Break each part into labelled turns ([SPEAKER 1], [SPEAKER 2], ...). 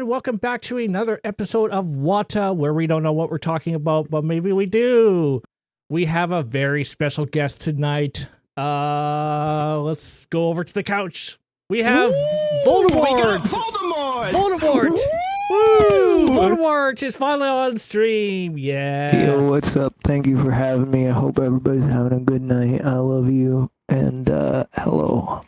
[SPEAKER 1] everyone. Welcome back to another episode of WAWTA, where we don't know what we're talking about, but maybe we do. We have a very special guest tonight. Let's go over to the couch. We have Voldemort.
[SPEAKER 2] We got Voldemort.
[SPEAKER 1] Voldemort. Woo! Voldemort is finally on stream. Yeah.
[SPEAKER 3] Yo, what's up? Thank you for having me. I hope everybody's having a good night. I love you. And, hello.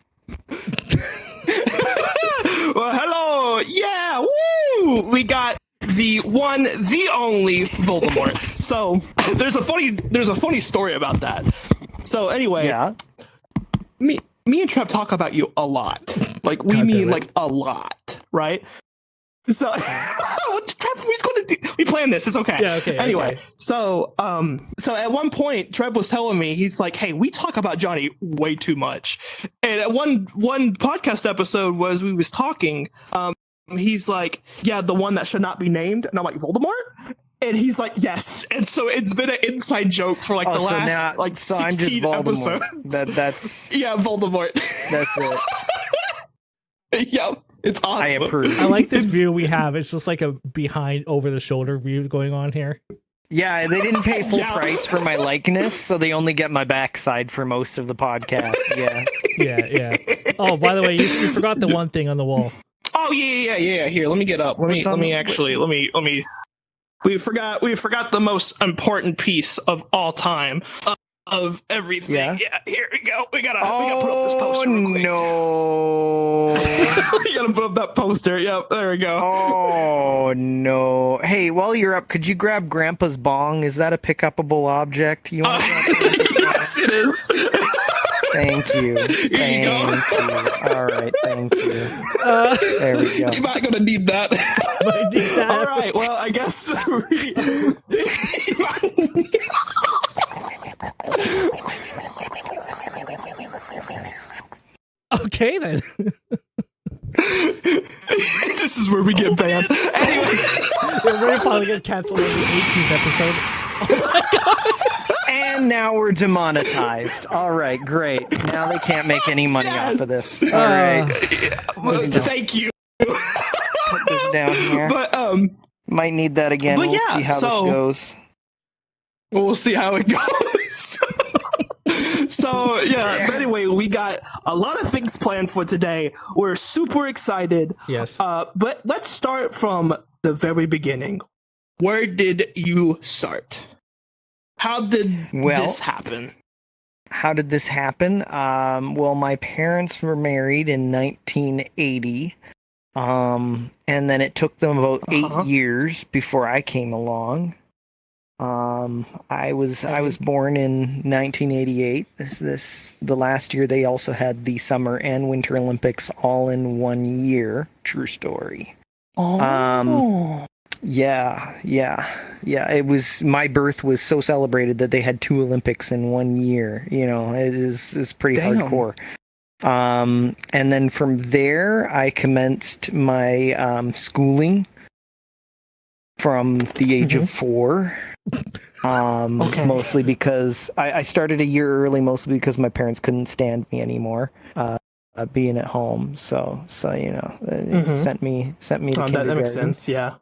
[SPEAKER 2] Well, hello. Yeah. Woo! We got the one, the only Voldemort. So there's a funny story about that. So anyway,
[SPEAKER 3] Yeah.
[SPEAKER 2] me and Trev talk about you a lot. Like we mean like a lot, right? So Trev, we're going to do. We planned this. It's okay.
[SPEAKER 1] Yeah. Okay.
[SPEAKER 2] Anyway,
[SPEAKER 1] okay.
[SPEAKER 2] so at one point, Trev was telling me, he's like, "Hey, we talk about Johnny way too much." And at one podcast episode we was talking. He's like, "Yeah, the one that should not be named," and I'm like, "Voldemort." And he's like, "Yes." And so it's been an inside joke for like the last like 16
[SPEAKER 3] I'm just Voldemort.
[SPEAKER 2] episodes.
[SPEAKER 3] That's
[SPEAKER 2] Yeah, Voldemort.
[SPEAKER 3] That's it.
[SPEAKER 2] Yeah, it's awesome.
[SPEAKER 3] I approve.
[SPEAKER 1] I like this view we have. It's just like a behind over the shoulder view going on here.
[SPEAKER 3] Yeah, they didn't pay full
[SPEAKER 2] Yeah.
[SPEAKER 3] price for my likeness, so they only get my backside for most of the podcast. Yeah.
[SPEAKER 1] Yeah. Oh, by the way, you forgot the one thing on the wall.
[SPEAKER 2] Oh yeah. Here, let me get up. Let me. We forgot the most important piece of all time of everything.
[SPEAKER 3] Yeah.
[SPEAKER 2] Here we go. We gotta put up this poster. Real quick.
[SPEAKER 3] No.
[SPEAKER 2] You gotta put up that poster. Yep, there we go.
[SPEAKER 3] Oh no. Hey, while you're up, could you grab Grandpa's bong? Is that a pick-upable object? You want
[SPEAKER 2] Yes, it is.
[SPEAKER 3] Thank you.
[SPEAKER 2] Here you go.
[SPEAKER 3] Thank you. All right, thank you. There we go.
[SPEAKER 2] You're not gonna need that.
[SPEAKER 1] Might need that.
[SPEAKER 2] All right. Well, I guess.
[SPEAKER 1] Okay then.
[SPEAKER 2] This is where we get banned. Anyway,
[SPEAKER 1] We're probably gonna cancel on the 18th episode. Oh my god.
[SPEAKER 3] And now we're demonetized. All right, great. Now they can't make any money off of this. All right.
[SPEAKER 2] thank you.
[SPEAKER 3] Put this down here.
[SPEAKER 2] But
[SPEAKER 3] Might need that again.
[SPEAKER 2] But
[SPEAKER 3] We'll
[SPEAKER 2] yeah,
[SPEAKER 3] see how
[SPEAKER 2] so-
[SPEAKER 3] this goes.
[SPEAKER 2] we'll see how it goes. So yeah. But anyway, we got a lot of things planned for today. We're super excited.
[SPEAKER 1] Yes.
[SPEAKER 2] But let's start from the very beginning. Where did you start? How did this happen?
[SPEAKER 3] How did this happen? Well, my parents were married in 1980. And then it took them about 8 years before I came along. I was born in 1988. The last year they also had the Summer and Winter Olympics all in 1 year. True story.
[SPEAKER 2] Oh.
[SPEAKER 3] Yeah. It was, my birth was so celebrated that they had 2 Olympics in 1 year. You know, it's pretty hardcore. And then from there, I commenced my schooling from the age of 4. Mostly because I started a year early, mostly because my parents couldn't stand me anymore. Being at home, so you know, sent me to kindergarten.
[SPEAKER 2] That makes sense. Yeah.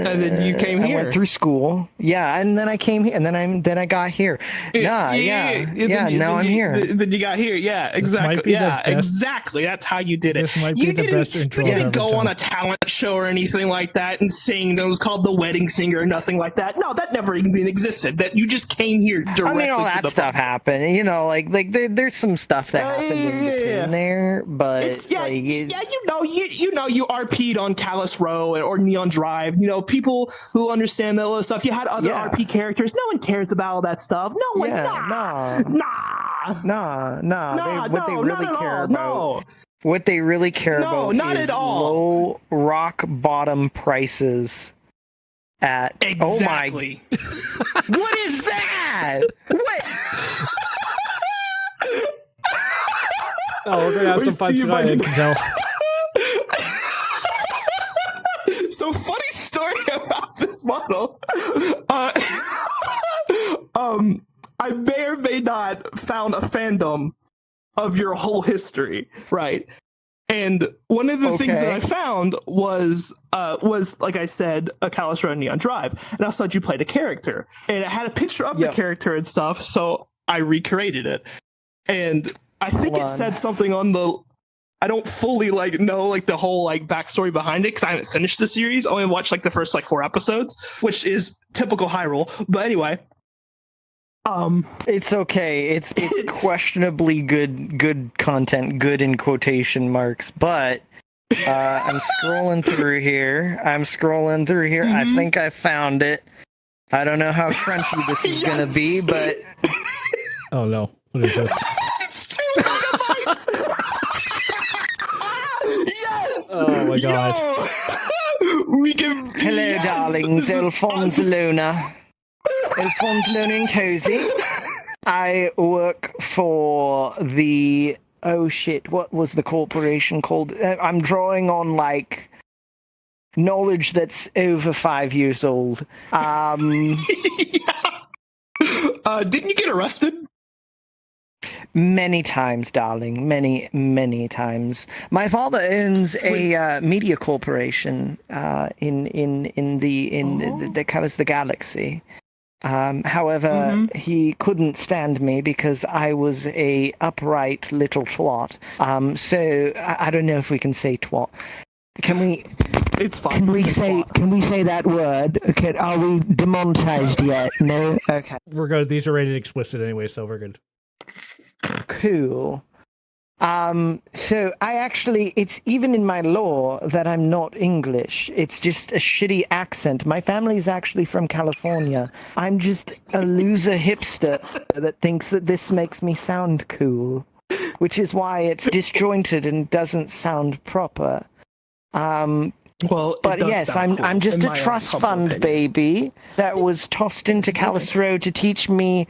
[SPEAKER 3] And
[SPEAKER 2] then you came here.
[SPEAKER 3] I went through school. Yeah, and then I came here, and then I got here. Now I'm here.
[SPEAKER 2] Then you got here. Yeah, exactly. Exactly. That's how you did it.
[SPEAKER 1] This might be the best intro
[SPEAKER 2] You
[SPEAKER 1] I've
[SPEAKER 2] didn't
[SPEAKER 1] ever
[SPEAKER 2] go on
[SPEAKER 1] done.
[SPEAKER 2] a talent show or anything like that and sing. It was called The Wedding Singer or nothing like that. No, that never even existed. That you just came here directly.
[SPEAKER 3] I mean, all
[SPEAKER 2] to
[SPEAKER 3] that
[SPEAKER 2] the
[SPEAKER 3] stuff happened. You know, like there's some stuff that happened in between there, but
[SPEAKER 2] It's, you RP'd on Callus Row or Neon Drive. You know, people who understand that little stuff. You had other RP characters. No one cares about all that stuff. No one.
[SPEAKER 3] What they really care
[SPEAKER 2] No,
[SPEAKER 3] about
[SPEAKER 2] not
[SPEAKER 3] is
[SPEAKER 2] at all.
[SPEAKER 3] low rock bottom prices at
[SPEAKER 2] Exactly.
[SPEAKER 3] Oh my! What is that? What?
[SPEAKER 1] Oh, we're gonna have some fun tonight, I can tell.
[SPEAKER 2] So funny story about this model. I may or may found a fandom of your whole history, right? And one of the things that I found was like I said, a Callus Road Neon Drive, and I thought you played a character, and it had a picture of the character and stuff, so I recreated it, and I think it said something on the. I don't fully know the whole backstory behind it because I haven't finished the series. I only watched the first 4 episodes, which is typical Hyrule. But anyway.
[SPEAKER 3] It's okay. It's questionably good content, good in quotation marks, but I'm scrolling through here.
[SPEAKER 2] Mm-hmm.
[SPEAKER 3] I think I found it. I don't know how crunchy this is gonna be, but
[SPEAKER 1] oh no. What is this?
[SPEAKER 2] It's 2 megabytes! Yes!
[SPEAKER 1] Oh my god.
[SPEAKER 2] We can.
[SPEAKER 3] Hello, darlings. Alphonse Luna and Cozy. I work for the. Oh shit! What was the corporation called? I'm drawing on knowledge that's over 5 years old.
[SPEAKER 2] Didn't you get arrested?
[SPEAKER 3] Many times, darling. Many times. My father owns a media corporation that covers the galaxy. However, he couldn't stand me because I was a upright little twat. So I don't know if we can say twat. Can we?
[SPEAKER 2] It's fine.
[SPEAKER 3] Can we say that word? Okay, are we demonetized yet? No. Okay.
[SPEAKER 1] We're good. These are rated explicit anyway, so we're good.
[SPEAKER 3] Cool. So it's even in my law that I'm not English. It's just a shitty accent. My family's actually from California. I'm just a loser hipster that thinks that this makes me sound cool, which is why it's disjointed and doesn't sound proper.
[SPEAKER 2] But
[SPEAKER 3] yes, I'm just a trust fund baby that was tossed into Callus Road to teach me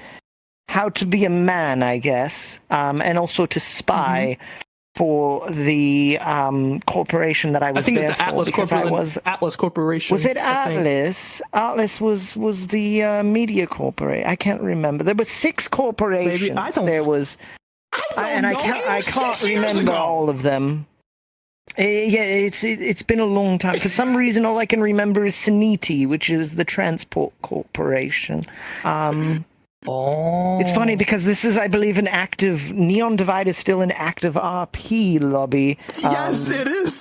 [SPEAKER 3] how to be a man, I guess, and also to spy for the corporation that I was there for.
[SPEAKER 2] Atlas Atlas Corporation.
[SPEAKER 3] Was it Atlas? Atlas was the media corporation. I can't remember. There were 6 corporations. I can't remember all of them. It's been a long time. For some reason, all I can remember is Saniti, which is the transport corporation. It's funny because this is, I believe, an active Neon Divide is still an active RP lobby.
[SPEAKER 2] Yes, it is.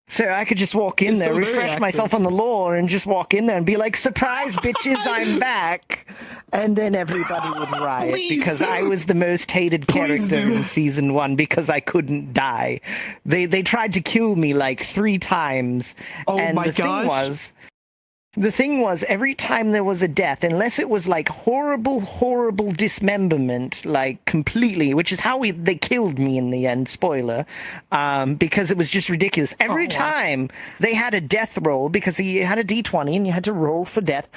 [SPEAKER 3] So I could just walk in there, refresh myself on the lore, and just walk in there and be like, "Surprise, bitches, I'm back!" And then everybody would riot because I was the most hated character in season 1 because I couldn't die. They tried to kill me 3 times.
[SPEAKER 2] Oh my gosh.
[SPEAKER 3] The thing was, every time there was a death, unless it was horrible dismemberment, completely, which is how they killed me in the end, spoiler, because it was just ridiculous. Every time they had a death roll, because you had a D20 and you had to roll for death,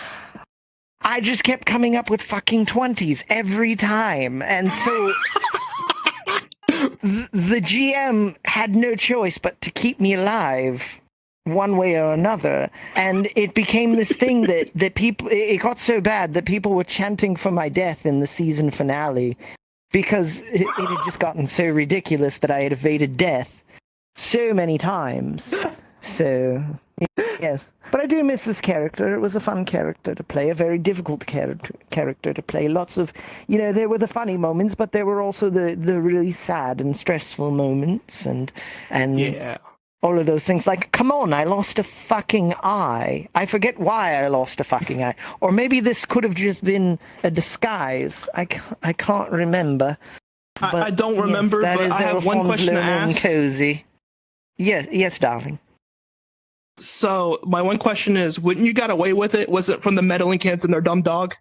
[SPEAKER 3] I just kept coming up with fucking 20s every time. And so the GM had no choice but to keep me alive one way or another, and it became this thing that people, it got so bad that people were chanting for my death in the season finale because it had just gotten so ridiculous that I had evaded death so many times. So yes, but I do miss this character. It was a fun character to play, a very difficult character to play. Lots of, there were the funny moments, but there were also the really sad and stressful moments, and
[SPEAKER 2] yeah,
[SPEAKER 3] all of those things. Come on, I lost a fucking eye. I forget why I lost a fucking eye. Or maybe this could have just been a disguise. I can't remember.
[SPEAKER 2] I don't remember,
[SPEAKER 3] yes,
[SPEAKER 2] but I have one question to ask.
[SPEAKER 3] Cozy. Yes, darling.
[SPEAKER 2] So, my one question is, wouldn't you got away with it? Was it from the meddling kids and their dumb dog?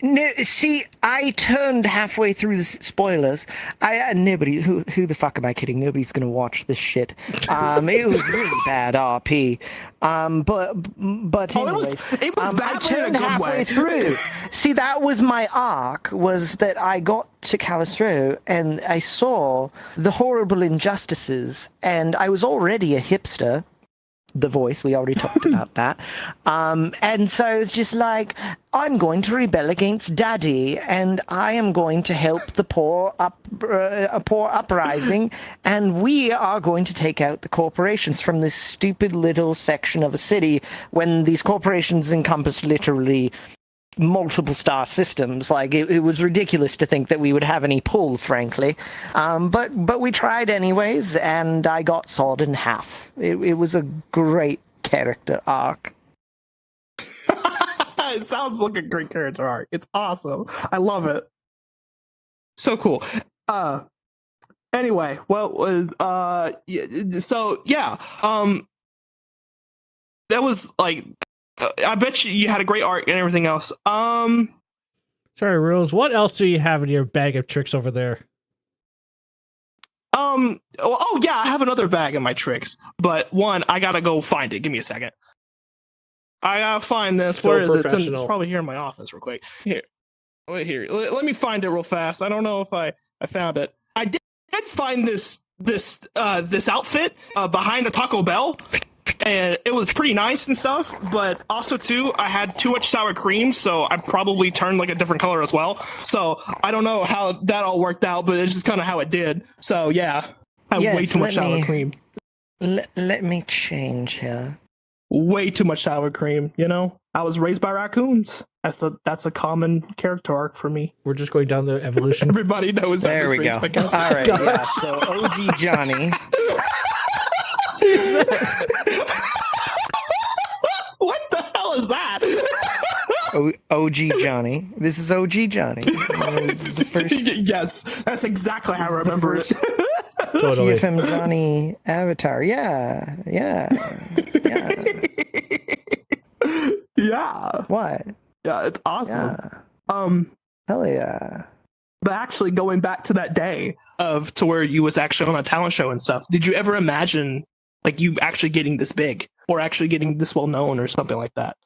[SPEAKER 3] No, see, I turned halfway through the spoilers. Nobody, who the fuck am I kidding? Nobody's gonna watch this shit. It was really bad RP. But anyways,
[SPEAKER 2] it was bad
[SPEAKER 3] I turned halfway through. See, that was my arc, was that I got to Callus Row and I saw the horrible injustices, and I was already a hipster. the voice. We already talked about that. And so I was just like, I'm going to rebel against Daddy, and I am going to help the poor uprising, and we are going to take out the corporations from this stupid little section of a city when these corporations encompass literally multiple star systems. Like, it was ridiculous to think that we would have any pull, frankly. But we tried anyways, and I got sawed in half. It was a great character arc.
[SPEAKER 2] It sounds like a great character arc. It's awesome. I love it. So cool. Anyway, so yeah. That was like, I bet you had a great arc and everything else.
[SPEAKER 1] Sorry, Rules. What else do you have in your bag of tricks over there?
[SPEAKER 2] Oh yeah, I have another bag of my tricks, but one, I gotta go find it. Give me a second. I gotta find this.
[SPEAKER 1] So
[SPEAKER 2] where is it? It's
[SPEAKER 1] professional.
[SPEAKER 2] probably here in my office, real quick. Here, wait here. Let me find it real fast. I don't know if I found it. I did find this outfit behind a Taco Bell, and it was pretty nice and stuff. But also too, I had too much sour cream, so I probably turned like a different color as well. So I don't know how that all worked out, but it's just kind of how it did. So yeah, I had way too much sour cream.
[SPEAKER 3] Let me change here.
[SPEAKER 2] Way too much sour cream, you know? I was raised by raccoons. That's a common character arc for me.
[SPEAKER 1] We're just going down the evolution.
[SPEAKER 2] Everybody knows that.
[SPEAKER 3] There we go. All right, yeah. So OG Johnny.
[SPEAKER 2] What the hell is that?
[SPEAKER 3] OG Johnny. This is OG Johnny. This is the first...
[SPEAKER 2] Yes, that's exactly how I remember it.
[SPEAKER 1] Totally.
[SPEAKER 3] TFMJonny avatar. Yeah.
[SPEAKER 2] Yeah.
[SPEAKER 3] What?
[SPEAKER 2] Yeah, it's awesome.
[SPEAKER 3] Yeah. Hell yeah.
[SPEAKER 2] But actually, going back to that day to where you was actually on a talent show and stuff, did you ever imagine like you actually getting this big or actually getting this well known or something like that?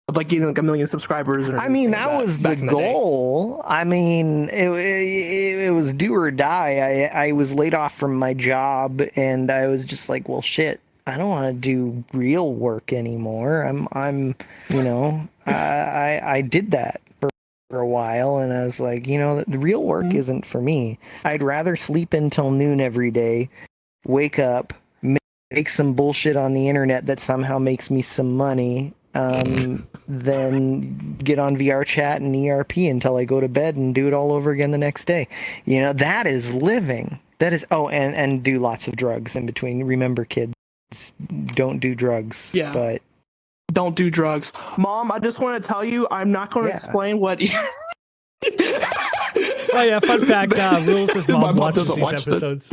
[SPEAKER 2] Of like getting like 1 million subscribers? Or
[SPEAKER 3] I mean, that was the goal. I mean, it was do or die. I was laid off from my job, and I was just like, well, shit. I don't want to do real work anymore. I'm, you know, I did that for a while, and I was like, you know, the real work isn't for me. I'd rather sleep until noon every day, wake up, make some bullshit on the internet that somehow makes me some money, then get on VR chat and ERP until I go to bed and do it all over again the next day. You know, that is living. That is, and do lots of drugs in between. Remember, kids, don't do drugs.
[SPEAKER 2] Yeah.
[SPEAKER 3] But
[SPEAKER 2] don't do drugs. Mom, I just want to tell you, I'm not going to explain what...
[SPEAKER 1] Oh yeah, fun fact, Rules' mom watches these episodes.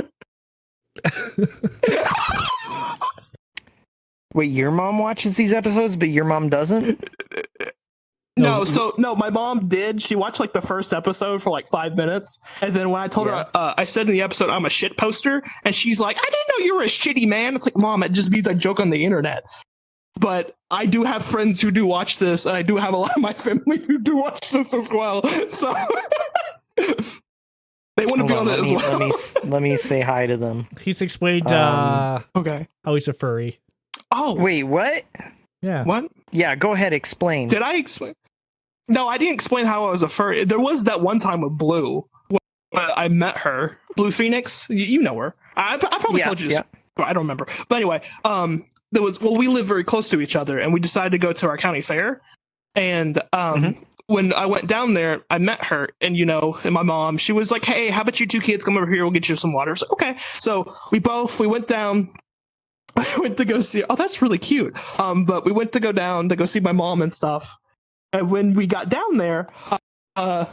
[SPEAKER 3] Wait, your mom watches these episodes, but your mom doesn't?
[SPEAKER 2] No, my mom did. She watched like the first episode for like 5 minutes, and then when I told her, I said in the episode I'm a shit poster, and she's like, I didn't know you were a shitty man. It's like, Mom, it just means I joke on the internet. But I do have friends who do watch this, and I do have a lot of my family who do watch this as well. So they want to be on it as well.
[SPEAKER 3] Let me say hi to them.
[SPEAKER 1] He's explained
[SPEAKER 2] okay.
[SPEAKER 1] how he's a furry.
[SPEAKER 2] Oh.
[SPEAKER 3] Wait, what?
[SPEAKER 1] Yeah.
[SPEAKER 2] What?
[SPEAKER 3] Yeah, go ahead, explain.
[SPEAKER 2] Did I explain? No, I didn't explain how I was a furry. There was that one time with Blue. When I met her. Blue Phoenix. You know her. I probably told you this. Yeah. I don't remember. But anyway, we live very close to each other, and we decided to go to our county fair. And when I went down there, I met her, and and my mom, she was like, hey, how about you two kids come over here? We'll get you some water. I was like, okay. So we went down. I went to go see. Oh, that's really cute. But we went to go down to go see my mom and stuff. And when we got down there, my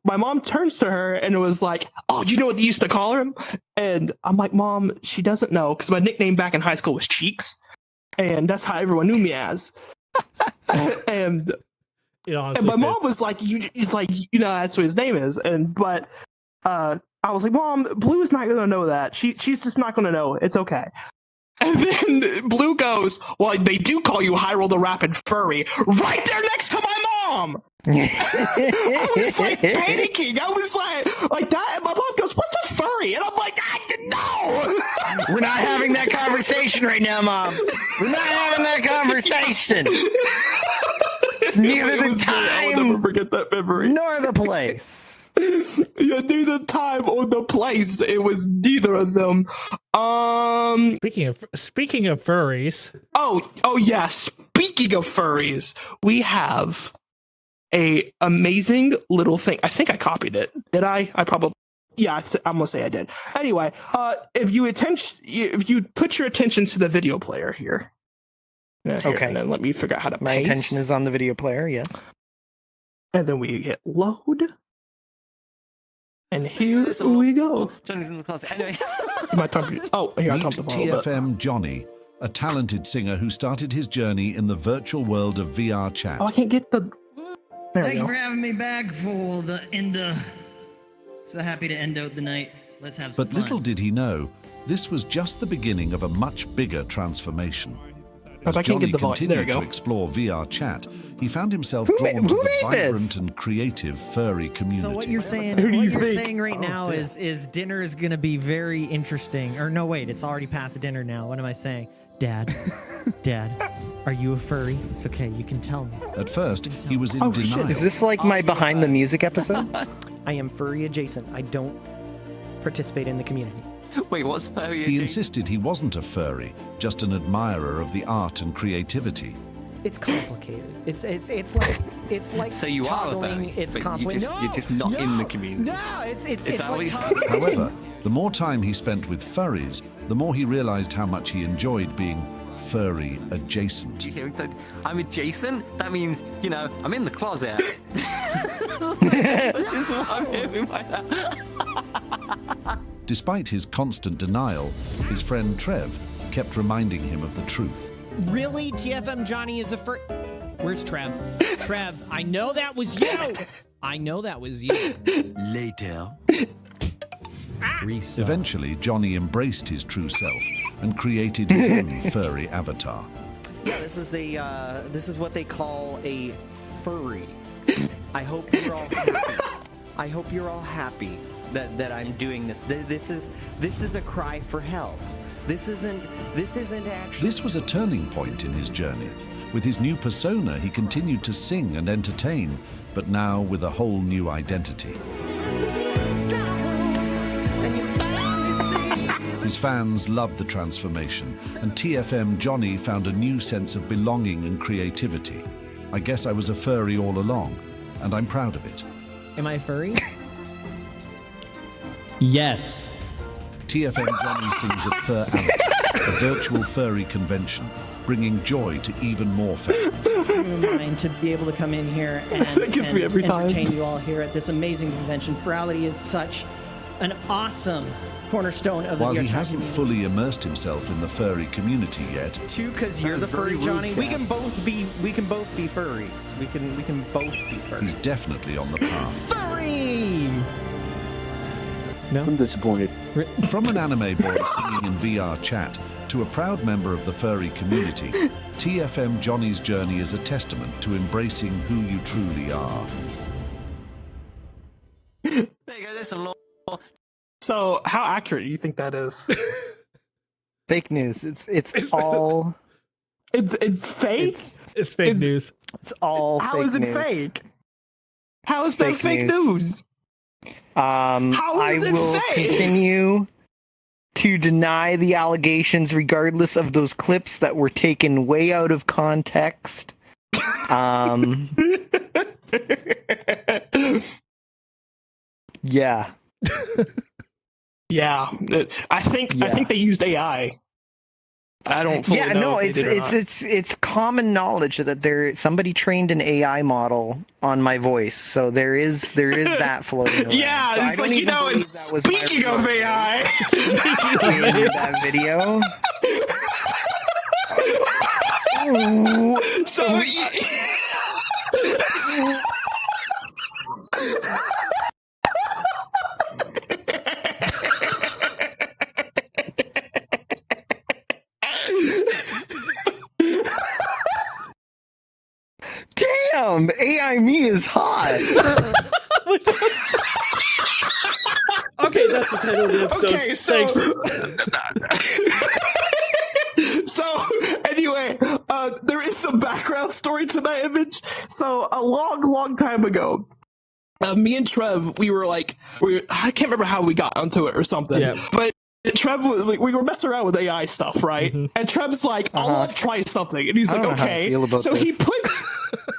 [SPEAKER 2] mom turns to her and it was like, "Oh, you know what they used to call her?" And I'm like, "Mom, she doesn't know because my nickname back in high school was Cheeks, and that's how everyone knew me as." and my mom was like, "He's like, that's what his name is." But I was like, Mom, Blue's not gonna know that. She's just not gonna know. It's okay. And then Blue goes, well, they do call you Hyrule the Rapid Furry right there next to my mom. I was like panicking. I was like that. And my mom goes, what's a furry? And I'm like, I didn't know.
[SPEAKER 3] We're not having that conversation right now, Mom. We're not having that conversation. It's neither the time.
[SPEAKER 2] I'll never forget that memory.
[SPEAKER 3] Nor the place.
[SPEAKER 2] Yeah, neither the time or the place. It was neither of them.
[SPEAKER 1] Speaking of furries.
[SPEAKER 2] Oh yeah. Speaking of furries, we have a amazing little thing. I think I copied it. Did I? I probably. Yeah, I'm gonna say I did. Anyway, if you put your attention to the video player here.
[SPEAKER 3] Okay.
[SPEAKER 2] And then let me figure out how to.
[SPEAKER 3] My attention is on the video player. Yes.
[SPEAKER 2] And then we hit load. And here we go.
[SPEAKER 4] Johnny's in the closet. Anyway.
[SPEAKER 2] Here I
[SPEAKER 5] Meet
[SPEAKER 2] come to
[SPEAKER 5] TFMJonny, a talented singer who started his journey in the virtual world of VR chat.
[SPEAKER 2] Oh, I can't get the. There we
[SPEAKER 6] Thank you
[SPEAKER 2] go.
[SPEAKER 6] for having me back for the end. So happy to end out the night. Let's have some
[SPEAKER 5] But
[SPEAKER 6] fun.
[SPEAKER 5] little did he know, this was just the beginning of a much bigger transformation. As
[SPEAKER 2] I can't get
[SPEAKER 5] Johnny
[SPEAKER 2] the volume. There we
[SPEAKER 5] continued to
[SPEAKER 2] go.
[SPEAKER 5] explore VR chat, he found himself
[SPEAKER 3] Who
[SPEAKER 5] drawn to the
[SPEAKER 3] made this?
[SPEAKER 5] vibrant and creative furry community.
[SPEAKER 7] So what you're saying,
[SPEAKER 2] Who do
[SPEAKER 7] what
[SPEAKER 2] you
[SPEAKER 7] you're
[SPEAKER 2] think?
[SPEAKER 7] saying right now is dinner is gonna be very interesting. Or no, wait, it's already past dinner now. What am I saying? Dad, Dad, are you a furry? It's okay, you can tell me.
[SPEAKER 5] At first, he was in
[SPEAKER 2] Oh, shit.
[SPEAKER 5] denial.
[SPEAKER 3] Is this like my behind the music episode?
[SPEAKER 8] I am furry adjacent. I don't participate in the community.
[SPEAKER 4] Wait, what's furry?
[SPEAKER 5] He insisted he wasn't a furry, just an admirer of the art and creativity.
[SPEAKER 8] It's complicated. It's like
[SPEAKER 4] So you are a
[SPEAKER 8] toggling.
[SPEAKER 4] furry,
[SPEAKER 8] It's
[SPEAKER 4] but
[SPEAKER 8] complicated.
[SPEAKER 4] you're just not in the community.
[SPEAKER 8] No, it's
[SPEAKER 4] that what
[SPEAKER 8] like
[SPEAKER 4] he's-
[SPEAKER 8] toggling.
[SPEAKER 5] However, the more time he spent with furries, the more he realized how much he enjoyed being furry adjacent.
[SPEAKER 4] You hear him say, I'm adjacent? That means, I'm in the closet. That is what I'm hearing by that.
[SPEAKER 5] Despite his constant denial, his friend Trev kept reminding him of the truth.
[SPEAKER 9] Really? TFMJonny is a fur... Where's Trev? Trev, I know that was you! I know that was you.
[SPEAKER 4] Later.
[SPEAKER 5] Eventually, Johnny embraced his true self and created his own furry avatar.
[SPEAKER 8] Yeah, this is what they call a furry. I hope you're all happy. I hope you're all happy that I'm doing this. This is a cry for help. This isn't actually.
[SPEAKER 5] This was a turning point in his journey. With his new persona, he continued to sing and entertain, but now with a whole new identity. His fans loved the transformation, and TFMJonny found a new sense of belonging and creativity. I guess I was a furry all along, and I'm proud of it.
[SPEAKER 9] Am I furry? Yes.
[SPEAKER 5] TFMJonny sings at Fur Avatar, a virtual furry convention, bringing joy to even more fans.
[SPEAKER 6] Mine to be able to come in here and,
[SPEAKER 2] gets me every time.
[SPEAKER 6] entertain you all here at this amazing convention. Furality is such an awesome cornerstone of the
[SPEAKER 5] While he
[SPEAKER 6] VR chat
[SPEAKER 5] hasn't
[SPEAKER 6] community.
[SPEAKER 5] fully immersed himself in the furry community yet,
[SPEAKER 8] Too, because you're the furry, Johnny. We can both be furries. We can both be furries.
[SPEAKER 5] he's definitely on the path.
[SPEAKER 9] Furry!
[SPEAKER 10] I'm disappointed.
[SPEAKER 5] From an anime boy singing in VR chat to a proud member of the furry community, TFMJonny's journey is a testament to embracing who you truly are.
[SPEAKER 4] There you go, there's some law.
[SPEAKER 2] So, how accurate do you think that is?
[SPEAKER 3] Fake news. It's all.
[SPEAKER 2] It's fake.
[SPEAKER 1] It's fake news.
[SPEAKER 3] It's all.
[SPEAKER 2] How
[SPEAKER 3] fake
[SPEAKER 2] is it
[SPEAKER 3] news.
[SPEAKER 2] fake? How is
[SPEAKER 3] It's
[SPEAKER 2] that
[SPEAKER 3] fake
[SPEAKER 2] fake
[SPEAKER 3] news.
[SPEAKER 2] news?
[SPEAKER 3] I
[SPEAKER 2] is it
[SPEAKER 3] will
[SPEAKER 2] fake?
[SPEAKER 3] continue to deny the allegations, regardless of those clips that were taken way out of context. Yeah.
[SPEAKER 2] Yeah, I think they used AI. I don't fully
[SPEAKER 3] Yeah,
[SPEAKER 2] know
[SPEAKER 3] no,
[SPEAKER 2] if they did or not.
[SPEAKER 3] it's common knowledge that somebody trained an AI model on my voice, so there is that floating around.
[SPEAKER 2] Yeah,
[SPEAKER 3] So I
[SPEAKER 2] it's
[SPEAKER 3] don't
[SPEAKER 2] like,
[SPEAKER 3] even believe that was my
[SPEAKER 2] speaking of
[SPEAKER 3] real
[SPEAKER 2] AI.
[SPEAKER 3] voice. That video. Ooh.
[SPEAKER 2] So
[SPEAKER 3] Damn, AI me is hot.
[SPEAKER 1] Okay, that's a title of the episode.
[SPEAKER 2] Okay, so
[SPEAKER 1] Thanks.
[SPEAKER 2] so anyway, there is some background story to that image. So a long time ago, me and Trev, I can't remember how we got onto it or something, but Trev was like, we were messing around with AI stuff, right?
[SPEAKER 1] Mm-hmm.
[SPEAKER 2] And Trev's like, I want to try something, and he's like, okay. So he puts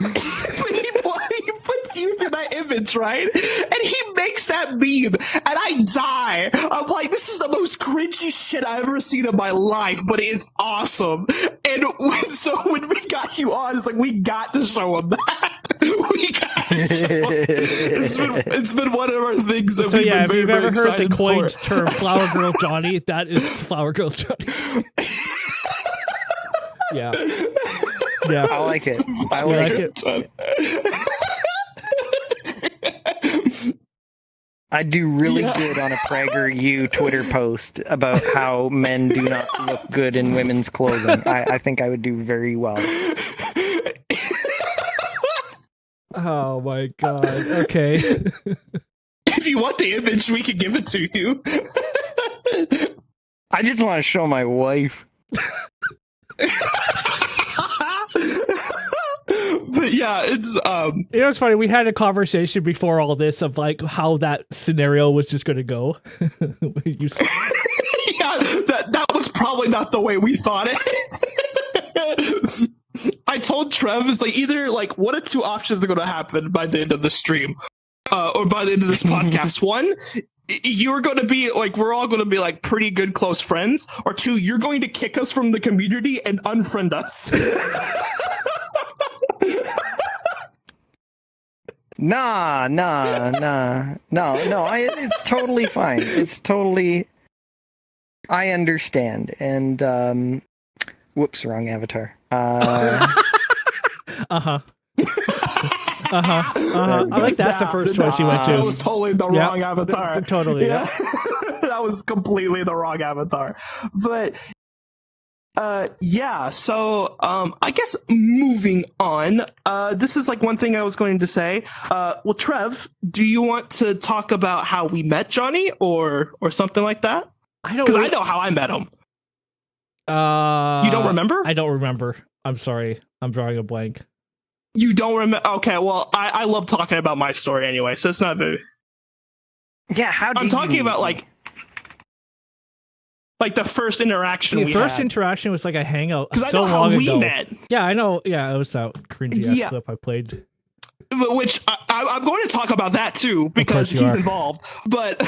[SPEAKER 2] he puts you to that image, right? And he makes that meme, and I die. I'm like, this is the most cringy shit I've ever seen in my life, but it is awesome. And when we got you on, it's like, we got to show him that. We got to show him. It's been one of our things that we've been
[SPEAKER 1] if you've ever heard the coined
[SPEAKER 2] for.
[SPEAKER 1] term Flower Girl Johnny, that is Flower Girl Johnny. Yeah.
[SPEAKER 3] I like it. I like
[SPEAKER 1] it.
[SPEAKER 3] I do really good on a PragerU Twitter post about how men do not look good in women's clothing. I think I would do very well.
[SPEAKER 1] Oh my god. Okay.
[SPEAKER 2] If you want the image, we can give it to you.
[SPEAKER 3] I just want to show my wife.
[SPEAKER 2] But yeah, it's
[SPEAKER 1] You know, it's funny. We had a conversation before all this of like how that scenario was just going to go. You said-
[SPEAKER 2] yeah, that was probably not the way we thought it. I told Trev, it's like either like one of two options are going to happen by the end of the stream, or by the end of this podcast. One, you're going to be like, we're all going to be like pretty good close friends, or two, you're going to kick us from the community and unfriend us.
[SPEAKER 3] No. It's totally fine. It's totally. I understand. And whoops, wrong avatar. I
[SPEAKER 1] like that's the first choice you went to.
[SPEAKER 2] That was totally the wrong avatar.
[SPEAKER 1] Totally.
[SPEAKER 2] Yeah. That was completely the wrong avatar. But so I guess moving on, this is like one thing I was going to say. Well, Trev, do you want to talk about how we met Johnny or something like that?
[SPEAKER 1] I don't,
[SPEAKER 2] because I know how I met him. You don't remember?
[SPEAKER 1] I don't remember. I'm sorry. I'm drawing a blank.
[SPEAKER 2] You don't remember? Okay, well, I love talking about my story anyway, so it's not very...
[SPEAKER 3] Yeah, how do
[SPEAKER 2] I'm talking about like the first interaction we had.
[SPEAKER 1] The first interaction was like a hangout so
[SPEAKER 2] I know
[SPEAKER 1] long
[SPEAKER 2] how we
[SPEAKER 1] ago.
[SPEAKER 2] met.
[SPEAKER 1] Yeah, I know. Yeah, it was that cringy ass clip I played.
[SPEAKER 2] Which I'm going to talk about that too, because he's involved. But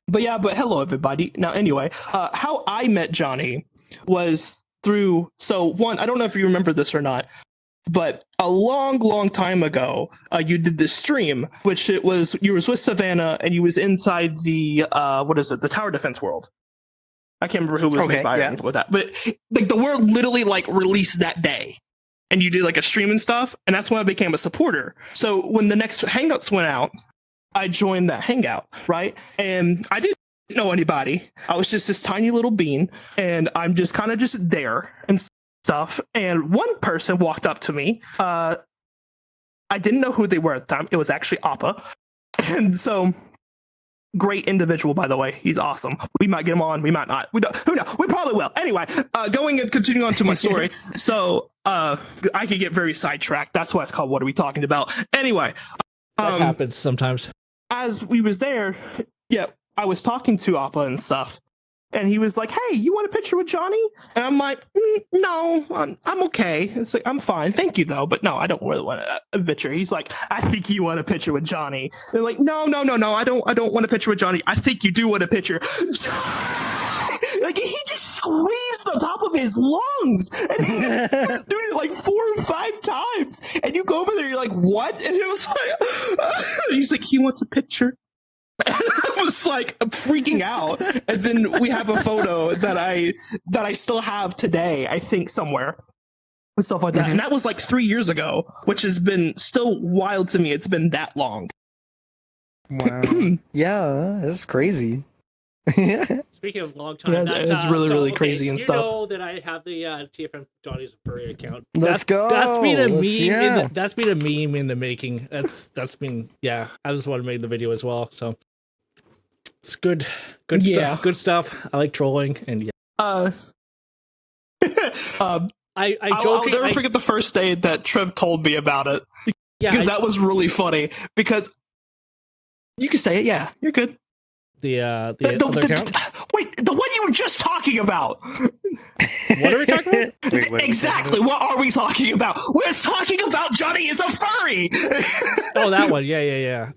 [SPEAKER 2] but hello everybody. Now anyway, how I met Johnny was through, so one, I don't know if you remember this or not, but a long time ago, you did this stream, which you was with Savannah and you was inside the the tower defense world. I can't remember who was made by or anything with that, but like the world literally like released that day. And you did like a stream and stuff, and that's when I became a supporter. So when the next Hangouts went out, I joined that Hangout, right? And I didn't know anybody. I was just this tiny little bean, and I'm just kind of just there and stuff. And one person walked up to me. I didn't know who they were at the time. It was actually Appa. And so, great individual, by the way. He's awesome. We might get him on. We might not. We don't. Who knows? We probably will. Anyway, going and continuing on to my story. So, I could get very sidetracked. That's why it's called What Are We Talking About? Anyway.
[SPEAKER 1] That happens sometimes.
[SPEAKER 2] As we was there, I was talking to Appa and stuff. And he was like, hey, you want a picture with Johnny? And I'm like, no, I'm okay. It's like, I'm fine. Thank you, though. But no, I don't really want a picture. He's like, I think you want a picture with Johnny. And like, no. I don't want a picture with Johnny. I think you do want a picture. Like, he just squeezed the top of his lungs. And he was doing it like 4 or 5 times. And you go over there, you're like, what? And it was like, he's like, he wants a picture. I was like freaking out, and then we have a photo that I still have today, I think somewhere, and stuff like that. And that was like 3 years ago, which has been still wild to me. It's been that long.
[SPEAKER 3] Wow. Yeah, that's crazy.
[SPEAKER 1] Speaking of long time,
[SPEAKER 2] it's really crazy and stuff.
[SPEAKER 1] You know that I have the TFMJonny Furry account.
[SPEAKER 3] Let's go.
[SPEAKER 1] That's been a meme. That's been a meme in the making. That's been I just want to make the video as well. So It's good
[SPEAKER 2] Yeah.
[SPEAKER 1] stuff. Good stuff. I like trolling, and yeah.
[SPEAKER 2] I'll
[SPEAKER 1] joking.
[SPEAKER 2] never forget the first day that Trev told me about it.
[SPEAKER 1] Yeah,
[SPEAKER 2] Because that was really funny. Because you can say it, yeah, you're good.
[SPEAKER 1] the other account.
[SPEAKER 2] Wait, the one you were just talking about.
[SPEAKER 1] What are we talking about?
[SPEAKER 3] Wait, what are we
[SPEAKER 2] Exactly. What are we talking about? We're talking about Johnny is a furry.
[SPEAKER 1] Oh, that one. Yeah.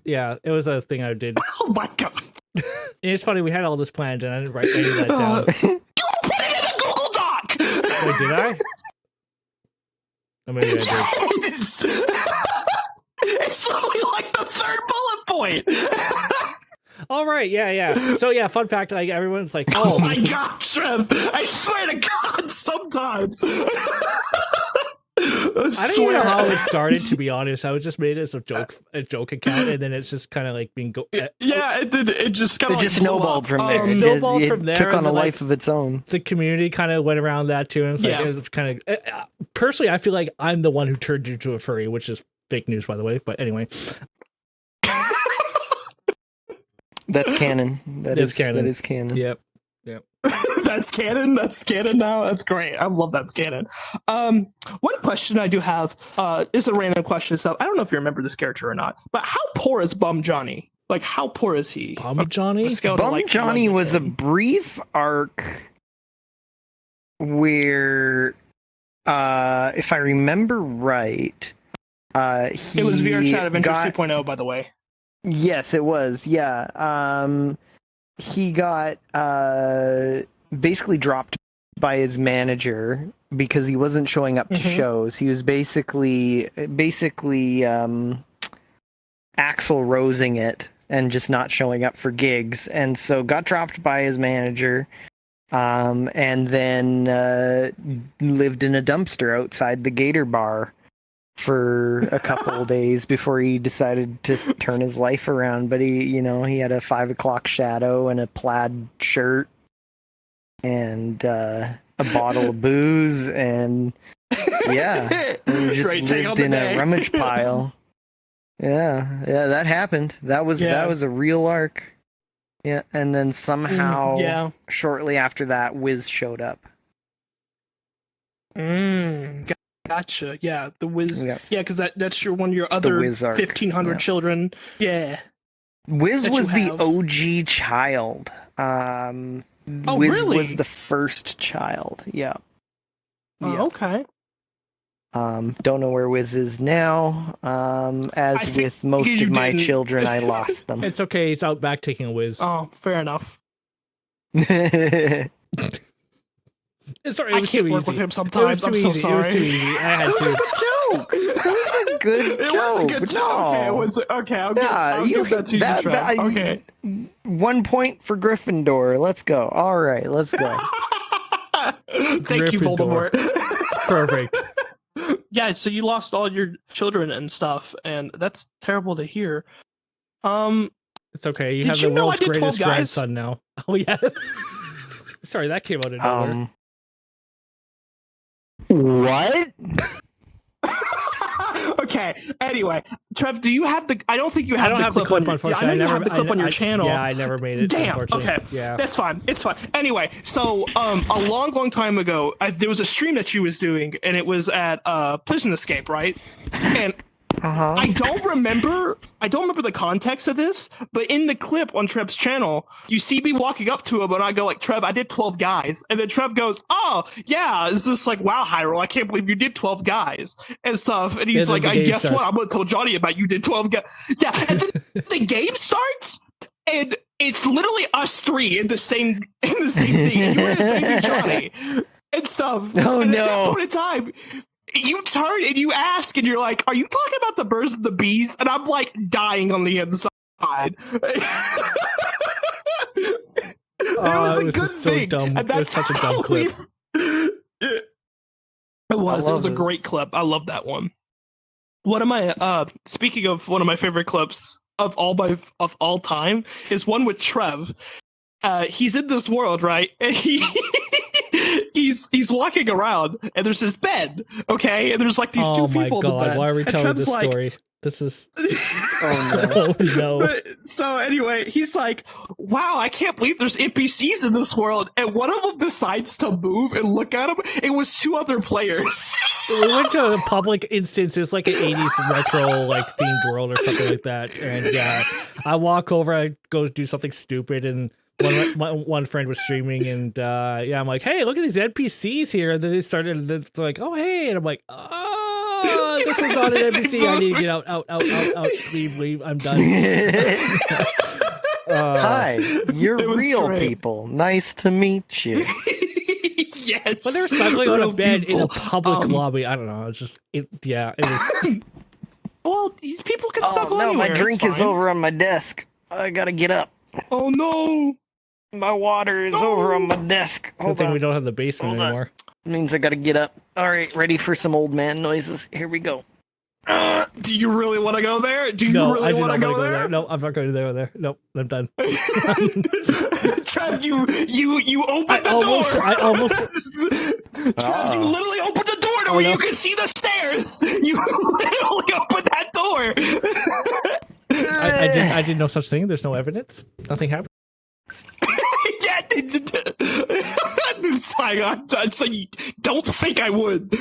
[SPEAKER 1] It was a thing I did.
[SPEAKER 2] Oh my god.
[SPEAKER 1] And it's funny. We had all this planned, and I didn't write any of that down.
[SPEAKER 2] You put it in the Google Doc.
[SPEAKER 1] Wait, did I? Or maybe I did.
[SPEAKER 2] Yes! It's literally like the third bullet point.
[SPEAKER 1] All right, yeah. So yeah, fun fact, like everyone's like,
[SPEAKER 2] Oh
[SPEAKER 1] oh
[SPEAKER 2] my god, Trev! I swear to God, sometimes.
[SPEAKER 1] I don't even know how it started, to be honest. I was just made it as a joke account, and then it's just kind of like being
[SPEAKER 2] Yeah, it just kind
[SPEAKER 3] It
[SPEAKER 2] of
[SPEAKER 3] just snowballed from there.
[SPEAKER 1] It snowballed from there,
[SPEAKER 3] Took on
[SPEAKER 1] and
[SPEAKER 3] a
[SPEAKER 1] then,
[SPEAKER 3] life of its own.
[SPEAKER 1] the community kind of went around that too, and it's like
[SPEAKER 2] Yeah.
[SPEAKER 1] it's kind of personally, I feel like I'm the one who turned you into a furry, which is fake news, by the way. But anyway,
[SPEAKER 3] That's canon.
[SPEAKER 1] That's canon.
[SPEAKER 3] That is canon.
[SPEAKER 1] yep.
[SPEAKER 2] That's canon. That's canon now. That's great. I love that's canon. One question I do have is a random question. So I don't know if you remember this character or not, but how poor is Bum Johnny? Like, how poor is he?
[SPEAKER 1] Bum Johnny?
[SPEAKER 2] On a scale to,
[SPEAKER 3] Bum
[SPEAKER 2] like,
[SPEAKER 3] Johnny
[SPEAKER 2] 1 to
[SPEAKER 3] was a
[SPEAKER 2] 10.
[SPEAKER 3] brief arc where, if I remember right,
[SPEAKER 2] It was VR Chat Adventures 2.0, by the way.
[SPEAKER 3] Yes, it was. Yeah. He got basically dropped by his manager because he wasn't showing up to shows. He was basically Axl Rosing it and just not showing up for gigs, and so got dropped by his manager. And then lived in a dumpster outside the Gator Bar for a couple days before he decided to turn his life around. But he had a 5 o'clock shadow and a plaid shirt and a bottle of booze, and yeah, he just
[SPEAKER 2] Great take on
[SPEAKER 3] lived
[SPEAKER 2] the
[SPEAKER 3] in
[SPEAKER 2] day.
[SPEAKER 3] a rummage pile. Yeah, that happened. That was a real arc. Yeah, and then somehow shortly after that, Wiz showed up.
[SPEAKER 2] Gotcha. Yeah, the Wiz.
[SPEAKER 3] Yeah.
[SPEAKER 2] Yeah, because that's one of your other
[SPEAKER 3] Wiz arc.
[SPEAKER 2] 1,500
[SPEAKER 3] Yeah.
[SPEAKER 2] children. Yeah.
[SPEAKER 3] Wiz
[SPEAKER 2] that
[SPEAKER 3] was
[SPEAKER 2] you
[SPEAKER 3] the
[SPEAKER 2] have.
[SPEAKER 3] OG child. Wiz
[SPEAKER 2] really?
[SPEAKER 3] was the first child. Yeah.
[SPEAKER 2] Oh,
[SPEAKER 3] Yeah.
[SPEAKER 2] okay.
[SPEAKER 3] Don't know where Wiz is now. As
[SPEAKER 2] I think
[SPEAKER 3] with most
[SPEAKER 2] you
[SPEAKER 3] of my
[SPEAKER 2] didn't.
[SPEAKER 3] children, I lost them.
[SPEAKER 1] It's okay. He's out back taking a whiz.
[SPEAKER 2] Oh, fair enough.
[SPEAKER 1] Sorry,
[SPEAKER 2] I
[SPEAKER 1] it was
[SPEAKER 2] can't
[SPEAKER 1] too
[SPEAKER 2] work
[SPEAKER 1] easy.
[SPEAKER 2] with him
[SPEAKER 1] It was
[SPEAKER 2] sometimes.
[SPEAKER 1] too
[SPEAKER 2] I'm
[SPEAKER 1] easy.
[SPEAKER 2] so
[SPEAKER 1] It was
[SPEAKER 2] sorry.
[SPEAKER 1] too easy. I had to.
[SPEAKER 3] Joke. It was a good
[SPEAKER 2] It
[SPEAKER 3] joke.
[SPEAKER 2] was a good joke. Okay,
[SPEAKER 3] No.
[SPEAKER 2] okay. I'll
[SPEAKER 3] Yeah,
[SPEAKER 2] give that to you, Trev. Okay.
[SPEAKER 3] 1 point for Gryffindor. Let's go. All right, let's go.
[SPEAKER 2] Thank you,
[SPEAKER 1] Gryffindor.
[SPEAKER 2] Voldemort.
[SPEAKER 1] Perfect.
[SPEAKER 2] Yeah, so you lost all your children and stuff, and that's terrible to hear.
[SPEAKER 1] It's okay. You
[SPEAKER 2] Did
[SPEAKER 1] have
[SPEAKER 2] you
[SPEAKER 1] the
[SPEAKER 2] know I
[SPEAKER 1] world's
[SPEAKER 2] did 12
[SPEAKER 1] greatest
[SPEAKER 2] guys?
[SPEAKER 1] grandson now. Oh yeah. Sorry, that came out of nowhere.
[SPEAKER 3] What?
[SPEAKER 2] Okay. Anyway, Trev, do you have the? I don't think you have.
[SPEAKER 1] I don't have the clip,
[SPEAKER 2] on
[SPEAKER 1] unfortunately.
[SPEAKER 2] I know
[SPEAKER 1] I
[SPEAKER 2] you
[SPEAKER 1] never
[SPEAKER 2] have the clip on your
[SPEAKER 1] I-
[SPEAKER 2] channel.
[SPEAKER 1] Yeah, I never made it.
[SPEAKER 2] Damn.
[SPEAKER 1] Unfortunately.
[SPEAKER 2] Okay.
[SPEAKER 1] Yeah.
[SPEAKER 2] That's fine. It's fine. Anyway, so a long time ago, there was a stream that you was doing, and it was at Prison Escape, right? And I don't remember the context of this, but in the clip on Trev's channel, you see me walking up to him, and I go like, "Trev, I did 12 guys," and then Trev goes, "Oh yeah, it's just like, wow, Hyrule, I can't believe you did 12 guys and stuff," and he's
[SPEAKER 1] And then
[SPEAKER 2] like,
[SPEAKER 1] the
[SPEAKER 2] "I
[SPEAKER 1] game
[SPEAKER 2] guess
[SPEAKER 1] starts.
[SPEAKER 2] what? I'm gonna tell Johnny about you did 12 guys." Yeah, and then the game starts, and it's literally us three in the same thing. And you were in Baby Johnny and stuff.
[SPEAKER 3] Oh,
[SPEAKER 2] and At that
[SPEAKER 3] no.
[SPEAKER 2] point in time, you turn and you ask, and you're like, "Are you talking about the birds and the bees?" And I'm like dying on the inside. It was a
[SPEAKER 1] it was
[SPEAKER 2] good
[SPEAKER 1] just so
[SPEAKER 2] thing.
[SPEAKER 1] dumb.
[SPEAKER 2] And
[SPEAKER 1] It was
[SPEAKER 2] that's
[SPEAKER 1] such a dumb
[SPEAKER 2] how
[SPEAKER 1] clip.
[SPEAKER 2] It was. It was a
[SPEAKER 3] love it.
[SPEAKER 2] great clip. I love that one. One of my speaking of one of my favorite clips of all time is one with Trev. He's in this world, right? And he's walking around, and there's this bed, okay? And there's like these
[SPEAKER 1] Oh
[SPEAKER 2] two
[SPEAKER 1] my
[SPEAKER 2] people in the
[SPEAKER 1] god!
[SPEAKER 2] bed.
[SPEAKER 1] Why are we
[SPEAKER 2] And
[SPEAKER 1] telling
[SPEAKER 2] Trev's
[SPEAKER 1] this
[SPEAKER 2] like,
[SPEAKER 1] story? This is.
[SPEAKER 3] Oh
[SPEAKER 1] Oh no.
[SPEAKER 2] But, so anyway, he's like, wow, I can't believe there's NPCs in this world. And one of them decides to move and look at him. It was 2 other players.
[SPEAKER 1] We went to a public instance. It was like an 80s retro like themed world or something like that. And yeah, I walk over, I go do something stupid, and one friend was streaming, and yeah, I'm like, hey, look at these NPCs here. And then they started, they're like, oh hey, and I'm like, oh, this is not an NPC. I need to get out, leave. I'm done.
[SPEAKER 3] Hi, you're
[SPEAKER 2] It was
[SPEAKER 3] real
[SPEAKER 2] great.
[SPEAKER 3] people. Nice to meet you.
[SPEAKER 2] Yes.
[SPEAKER 1] But they were snuggling on a
[SPEAKER 2] Real
[SPEAKER 1] bed in a
[SPEAKER 2] people.
[SPEAKER 1] public lobby. I don't know. It's just, it was.
[SPEAKER 2] Well, these people can
[SPEAKER 3] Oh
[SPEAKER 2] snuggle
[SPEAKER 3] no,
[SPEAKER 2] anywhere.
[SPEAKER 3] my drink
[SPEAKER 2] it's
[SPEAKER 3] is
[SPEAKER 2] fine.
[SPEAKER 3] over on my desk. I gotta get up.
[SPEAKER 2] Oh no.
[SPEAKER 3] My water is over on my desk.
[SPEAKER 1] Good
[SPEAKER 3] Hold
[SPEAKER 1] thing
[SPEAKER 3] on.
[SPEAKER 1] we don't have the basement
[SPEAKER 3] Hold on.
[SPEAKER 1] anymore.
[SPEAKER 3] Means I gotta get up. All right, ready for some old man noises. Here we go.
[SPEAKER 2] Do you really want to go there? Do you
[SPEAKER 1] No, I
[SPEAKER 2] really
[SPEAKER 1] do
[SPEAKER 2] want
[SPEAKER 1] not
[SPEAKER 2] to
[SPEAKER 1] want to
[SPEAKER 2] go there?
[SPEAKER 1] No, I'm not going to go there. Nope, I'm done.
[SPEAKER 2] Trev, you opened the
[SPEAKER 1] I
[SPEAKER 2] door.
[SPEAKER 1] almost.
[SPEAKER 2] Trev, you literally opened the door to
[SPEAKER 1] Oh,
[SPEAKER 2] where
[SPEAKER 1] no.
[SPEAKER 2] you can see the stairs. You literally opened that door.
[SPEAKER 1] I did no such thing. There's no evidence. Nothing happened.
[SPEAKER 2] Yeah, it's like, it's like, don't think I would.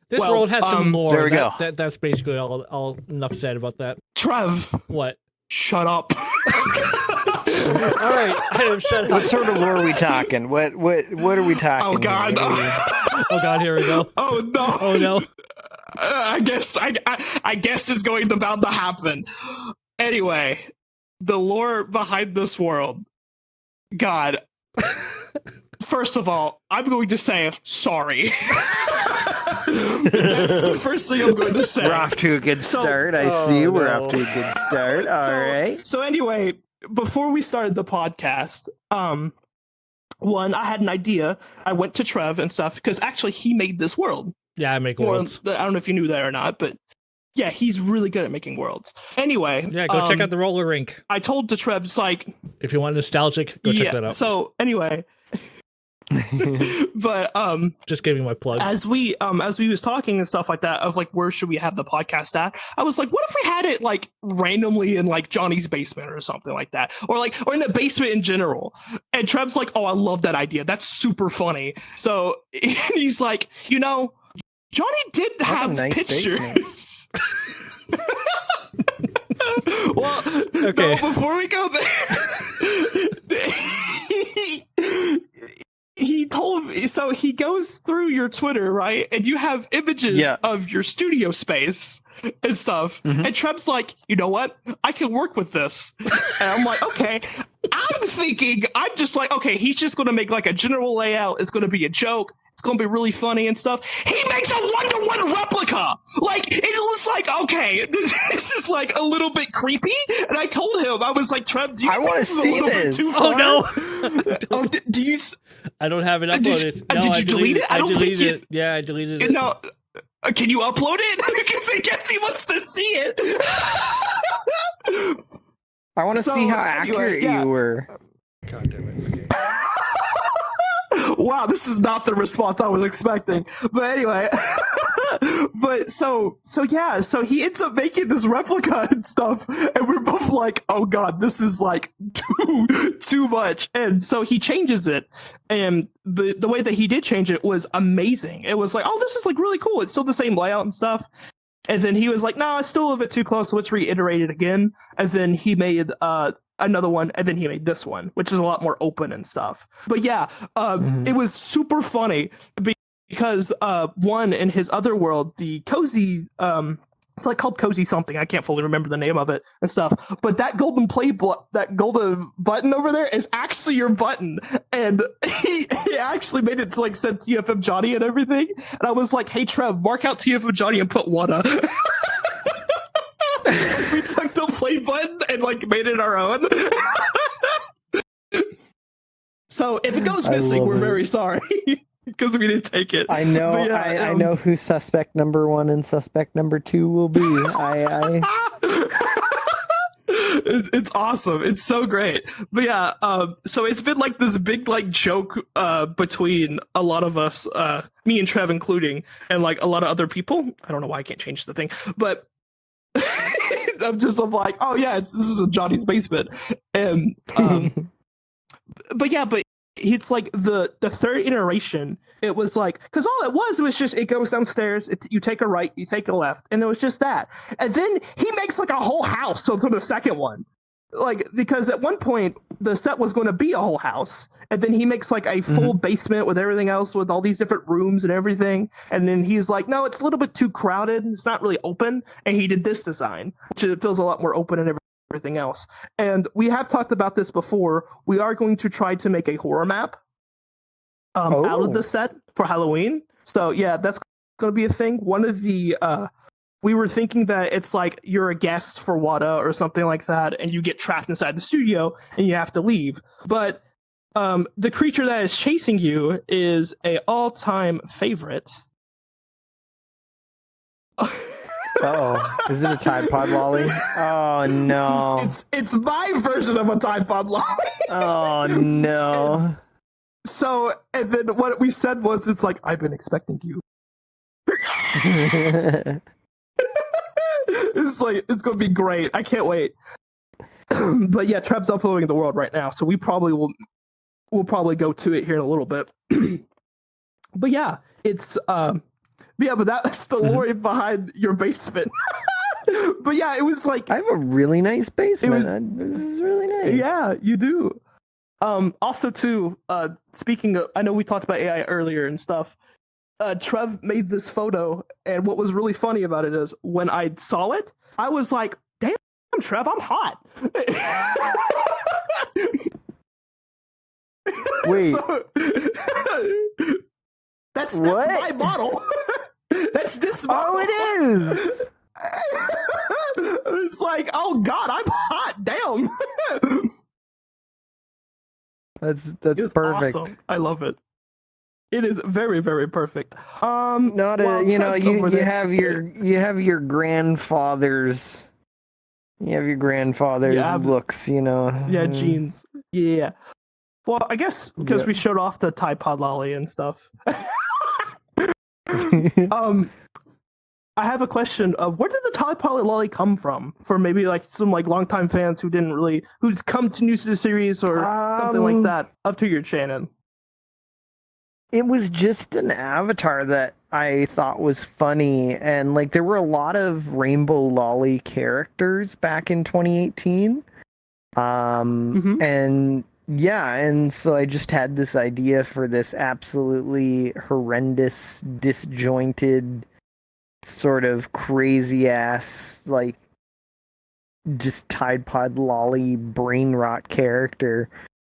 [SPEAKER 1] This
[SPEAKER 2] Well,
[SPEAKER 1] world has some lore.
[SPEAKER 3] there we go.
[SPEAKER 1] That's basically all enough said about that.
[SPEAKER 2] Trev,
[SPEAKER 1] What?
[SPEAKER 2] shut up.
[SPEAKER 1] All right, Adam, shut
[SPEAKER 3] What
[SPEAKER 1] up.
[SPEAKER 3] sort of lore are we talking? What are we talking?
[SPEAKER 2] Oh God.
[SPEAKER 3] here?
[SPEAKER 1] Oh God, here we go.
[SPEAKER 2] Oh no.
[SPEAKER 1] Oh no.
[SPEAKER 2] I guess it's going about to happen. Anyway, the lore behind this world. God. First of all, I'm going to say sorry. That's the first thing I'm going to say.
[SPEAKER 3] We're off to a good
[SPEAKER 2] So-
[SPEAKER 3] start. I
[SPEAKER 1] Oh,
[SPEAKER 3] see. We're
[SPEAKER 1] no.
[SPEAKER 3] off to a good start. All right.
[SPEAKER 2] So anyway, before we started the podcast, one, I had an idea. I went to Trev and stuff because actually he made this world.
[SPEAKER 1] Yeah, I make
[SPEAKER 2] Well,
[SPEAKER 1] worlds.
[SPEAKER 2] I don't know if you knew that or not, but yeah, he's really good at making worlds. Anyway,
[SPEAKER 1] Yeah, go check out the roller rink.
[SPEAKER 2] I told the Trev, it's like,
[SPEAKER 1] If you want nostalgic, go check that out.
[SPEAKER 2] So anyway, but
[SPEAKER 1] Just giving my plug.
[SPEAKER 2] as we was talking and stuff like that of like where should we have the podcast at, I was like, what if we had it like randomly in like Johnny's basement or something like that, or in the basement in general. And Trev's like, oh, I love that idea, that's super funny. So he's like, Johnny did
[SPEAKER 3] a
[SPEAKER 2] have
[SPEAKER 3] nice
[SPEAKER 2] pictures. Well,
[SPEAKER 1] Okay.
[SPEAKER 2] no, before we go there, he told me, so he goes through your Twitter, right? And you have images
[SPEAKER 3] Yeah.
[SPEAKER 2] of your studio space and stuff.
[SPEAKER 3] Mhm.
[SPEAKER 2] And Trev's like, you know what? I can work with this. And I'm like, okay. I'm just like, okay, he's just going to make like a general layout. It's going to be a joke. It's going to be really funny and stuff. He makes a 1-to-1 replica. Like, it was like, okay, this is like a little bit creepy. And I told him, I was like, Trev, do you
[SPEAKER 3] I
[SPEAKER 2] think
[SPEAKER 3] wanna
[SPEAKER 2] this is a
[SPEAKER 3] see
[SPEAKER 2] little
[SPEAKER 3] this.
[SPEAKER 2] bit too
[SPEAKER 1] Oh
[SPEAKER 2] far?
[SPEAKER 1] no!
[SPEAKER 2] Oh, do you?
[SPEAKER 1] I don't have it
[SPEAKER 2] Did you-
[SPEAKER 1] uploaded. No,
[SPEAKER 2] did
[SPEAKER 1] I
[SPEAKER 2] you delete it? I
[SPEAKER 1] I
[SPEAKER 2] don't think
[SPEAKER 1] deleted
[SPEAKER 2] you-
[SPEAKER 1] it. Yeah, I deleted it.
[SPEAKER 2] No, can you upload it? Because I guess he wants to see it.
[SPEAKER 3] I want to
[SPEAKER 2] So,
[SPEAKER 3] see how
[SPEAKER 2] anyway,
[SPEAKER 3] accurate
[SPEAKER 2] yeah.
[SPEAKER 3] you were.
[SPEAKER 1] God damn it. Okay.
[SPEAKER 2] Wow, this is not the response I was expecting. But anyway, so he ends up making this replica and stuff, and we're both like, oh God, this is like too much. And so he changes it, and the way that he did change it was amazing. It was like, oh, this is like really cool. It's still the same layout and stuff. And then he was like, no, it's still a bit too close, so let's reiterate it again. And then he made another one, and then he made this one, which is a lot more open and stuff. But yeah, it was super funny because one, in his other world, the cozy, it's like called cozy something, I can't fully remember the name of it and stuff, but that golden that golden button over there is actually your button, and he actually made it to like send TFMJonny and everything, and I was like, hey Trev, mark out TFMJonny and put WAWTA. We took the play button and like made it our own. So if it goes
[SPEAKER 3] I
[SPEAKER 2] missing,
[SPEAKER 3] love
[SPEAKER 2] we're
[SPEAKER 3] it.
[SPEAKER 2] very sorry because we didn't take it.
[SPEAKER 3] I know.
[SPEAKER 2] But yeah,
[SPEAKER 3] I know who suspect number 1 and suspect number 2 will be.
[SPEAKER 2] It's awesome. It's so great. But yeah, so it's been like this big like joke between a lot of us, me and Trev including, and like a lot of other people. I don't know why I can't change the thing, but I'm like, oh yeah, this is a Johnny's basement, and but yeah, but it's like the third iteration. It was like, because all it was just it goes downstairs. You take a right, you take a left, and it was just that. And then he makes like a whole house. So for the second one, like because at one point the set was going to be a whole house, and then he makes like a full basement with everything else, with all these different rooms and everything. And then he's like, no, it's a little bit too crowded. It's not really open. And he did this design, which feels a lot more open and everything else. And we have talked about this before. We are going to try to make a horror map out of the set for Halloween. So yeah, that's going to be a thing. One of the we were thinking that it's like you're a guest for WAWTA or something like that, and you get trapped inside the studio and you have to leave. But the creature that is chasing you is a all-time favorite.
[SPEAKER 3] Oh, is it a Tide Pod lolly? Oh no!
[SPEAKER 2] It's my version of a Tide Pod lolly.
[SPEAKER 3] Oh no!
[SPEAKER 2] And then what we said was, it's like, I've been expecting you. It's like, it's gonna be great. I can't wait. But yeah, Trev's uploading the world right now, so we'll probably go to it here in a little bit. But yeah, it's but that's the lore behind your basement. But yeah, it was like,
[SPEAKER 3] I have a really nice basement. This is really nice.
[SPEAKER 2] Yeah, you do. Also too, speaking of, I know we talked about AI earlier and stuff. Trev made this photo, and what was really funny about it is when I saw it, I was like, damn, Trev, I'm hot.
[SPEAKER 3] Wait.
[SPEAKER 2] That's my model. That's this model.
[SPEAKER 3] Oh, it is.
[SPEAKER 2] It's like, oh god, I'm hot. Damn.
[SPEAKER 3] That's perfect.
[SPEAKER 2] Awesome. I love it. It is very, very perfect.
[SPEAKER 3] You have your grandfather's looks, you know.
[SPEAKER 2] Yeah, genes. Yeah. Well, I guess because we showed off the Tide Pod lolly and stuff. I have a question of where did the Tide Pod lolly come from? For maybe like some like longtime fans who's come to new to the series or something like that up to your channel.
[SPEAKER 3] It was just an avatar that I thought was funny, and like there were a lot of Rainbow Lolly characters back in 2018. And yeah, and so I just had this idea for this absolutely horrendous, disjointed, sort of crazy ass, like just Tide Pod lolly brain rot character.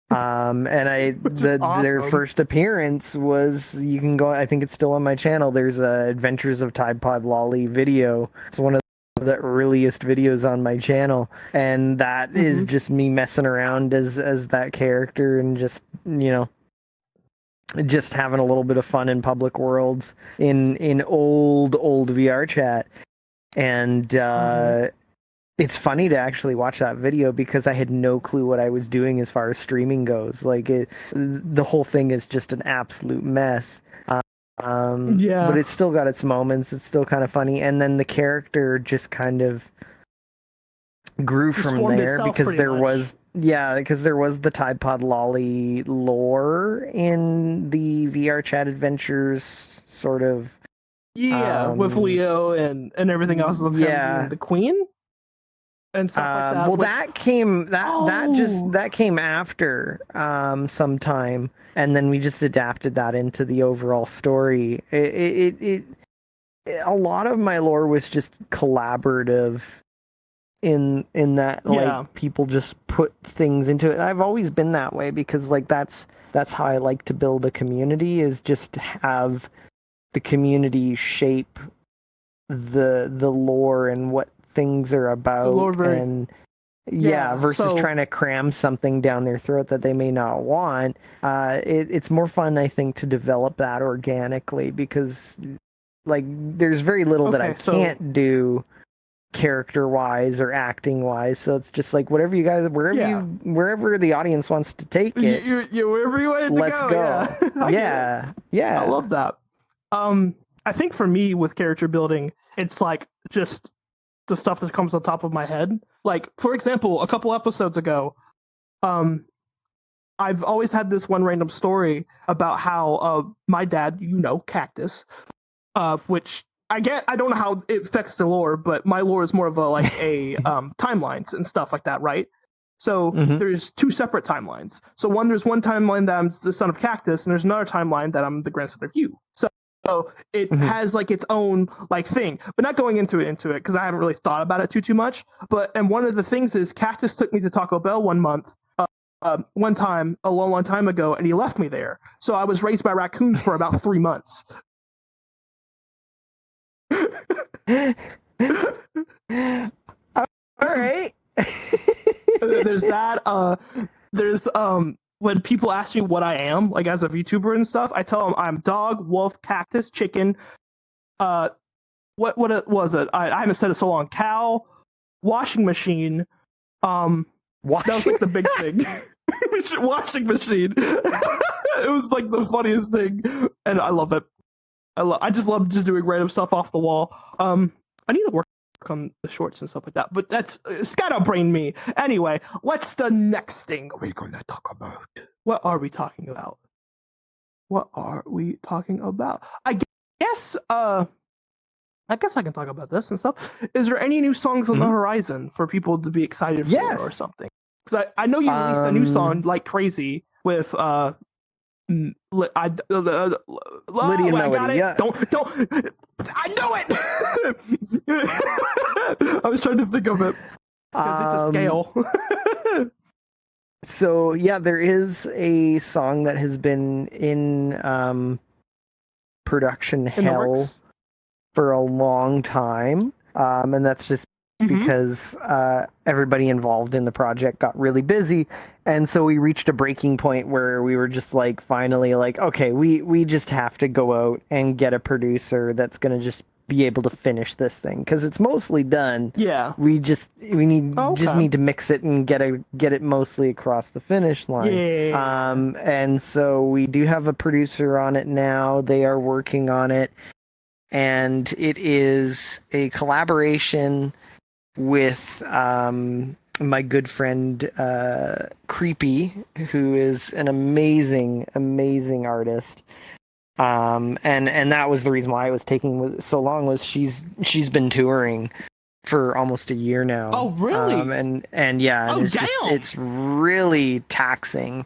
[SPEAKER 3] And awesome. Their first appearance was, you can go, I think it's still on my channel, there's a Adventures of Tide Pod lolly video. It's one of the earliest videos on my channel, and that is just me messing around as that character, and just, you know, just having a little bit of fun in public worlds in old VR chat. And it's funny to actually watch that video because I had no clue what I was doing as far as streaming goes. Like, the whole thing is just an absolute mess. But it's still got its moments. It's still kind of funny. And then the character just kind of grew from there because there was the Tide Pod lolly lore in the VR chat adventures, sort of.
[SPEAKER 2] Yeah, with Leo and everything else of him being the queen and stuff like that.
[SPEAKER 3] Well, that came after some time, and then we just adapted that into the overall story. A lot of my lore was just collaborative in that, like, people just put things into it. I've always been that way because, like, that's how I like to build a community, is just to have the community shape the lore and what things are about, versus trying to cram something down their throat that they may not want. It's more fun, I think, to develop that organically, because, like, there's very little that I can't do character wise or acting wise. So it's just like whatever you guys, wherever the audience wants to take it,
[SPEAKER 2] you wherever you want it to
[SPEAKER 3] let's go.
[SPEAKER 2] Yeah.
[SPEAKER 3] Yeah.
[SPEAKER 2] I love that. I think for me with character building, it's like just the stuff that comes on top of my head. Like, for example, a couple episodes ago, I've always had this one random story about how my dad, Cactus, which I don't know how it affects the lore, but my lore is more of a timelines and stuff like that, right? So there's two separate timelines. So there's one timeline that I'm the son of Cactus, and there's another timeline that I'm the grandson of you. So it has like its own like thing, but not going into it because I haven't really thought about it too much. And one of the things is Cactus took me to Taco Bell one time a long time ago, and he left me there. So I was raised by raccoons for about 3 months.
[SPEAKER 3] All right.
[SPEAKER 2] There's that. There's when people ask me what I am, like as a VTuber and stuff, I tell them I'm dog, wolf, cactus, chicken. What was it? I haven't said it so long. Cow, washing machine. That was like the big thing. Washing machine. It was like the funniest thing, and I love it. I just love just doing random stuff off the wall. I need to work on the shorts and stuff like that, but that's scatterbrain me. Anyway, what's the next thing we're gonna talk about? What are we talking about? I guess I can talk about this and stuff. Is there any new songs on the horizon for people to be excited for or something? Because I know you released a new song like crazy with Lydia
[SPEAKER 3] Melody. Yeah.
[SPEAKER 2] Don't. I know it. I was trying to think of it because it's a scale.
[SPEAKER 3] So yeah, there is a song that has been in production hell for a long time, and that's just because everybody involved in the project got really busy, and so we reached a breaking point where we were just like finally like, okay, we just have to go out and get a producer that's gonna just be able to finish this thing because it's mostly done.
[SPEAKER 2] Yeah,
[SPEAKER 3] we need to mix it and get it mostly across the finish line.
[SPEAKER 2] Yeah.
[SPEAKER 3] And so we do have a producer on it now. They are working on it, and it is a collaboration with my good friend Creepy, who is an amazing artist. And that was the reason why it was taking so long, was she's been touring for almost a year now.
[SPEAKER 2] Oh, really?
[SPEAKER 3] And yeah,
[SPEAKER 2] oh,
[SPEAKER 3] it's really taxing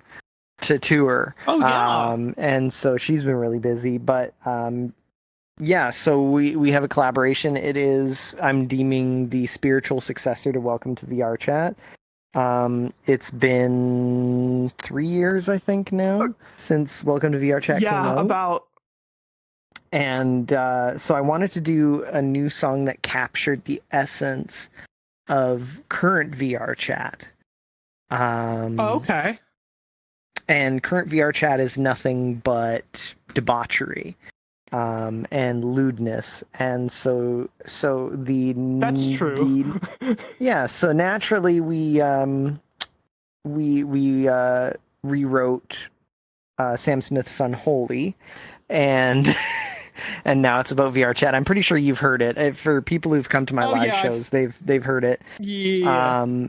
[SPEAKER 3] to tour.
[SPEAKER 2] Oh, yeah.
[SPEAKER 3] And so she's been really busy, but yeah, so we have a collaboration. It is, I'm deeming, the spiritual successor to Welcome to VR Chat. It's been 3 years, I think, now since Welcome to VR Chat came out.
[SPEAKER 2] About.
[SPEAKER 3] And so I wanted to do a new song that captured the essence of current VR Chat.
[SPEAKER 2] Okay.
[SPEAKER 3] And current VR Chat is nothing but debauchery. And lewdness, and so
[SPEAKER 2] that's true.
[SPEAKER 3] Yeah, so naturally we rewrote Sam Smith's Unholy, and and now it's about VR Chat. I'm pretty sure you've heard it. For people who've come to my live shows, they've heard it.
[SPEAKER 2] Yeah.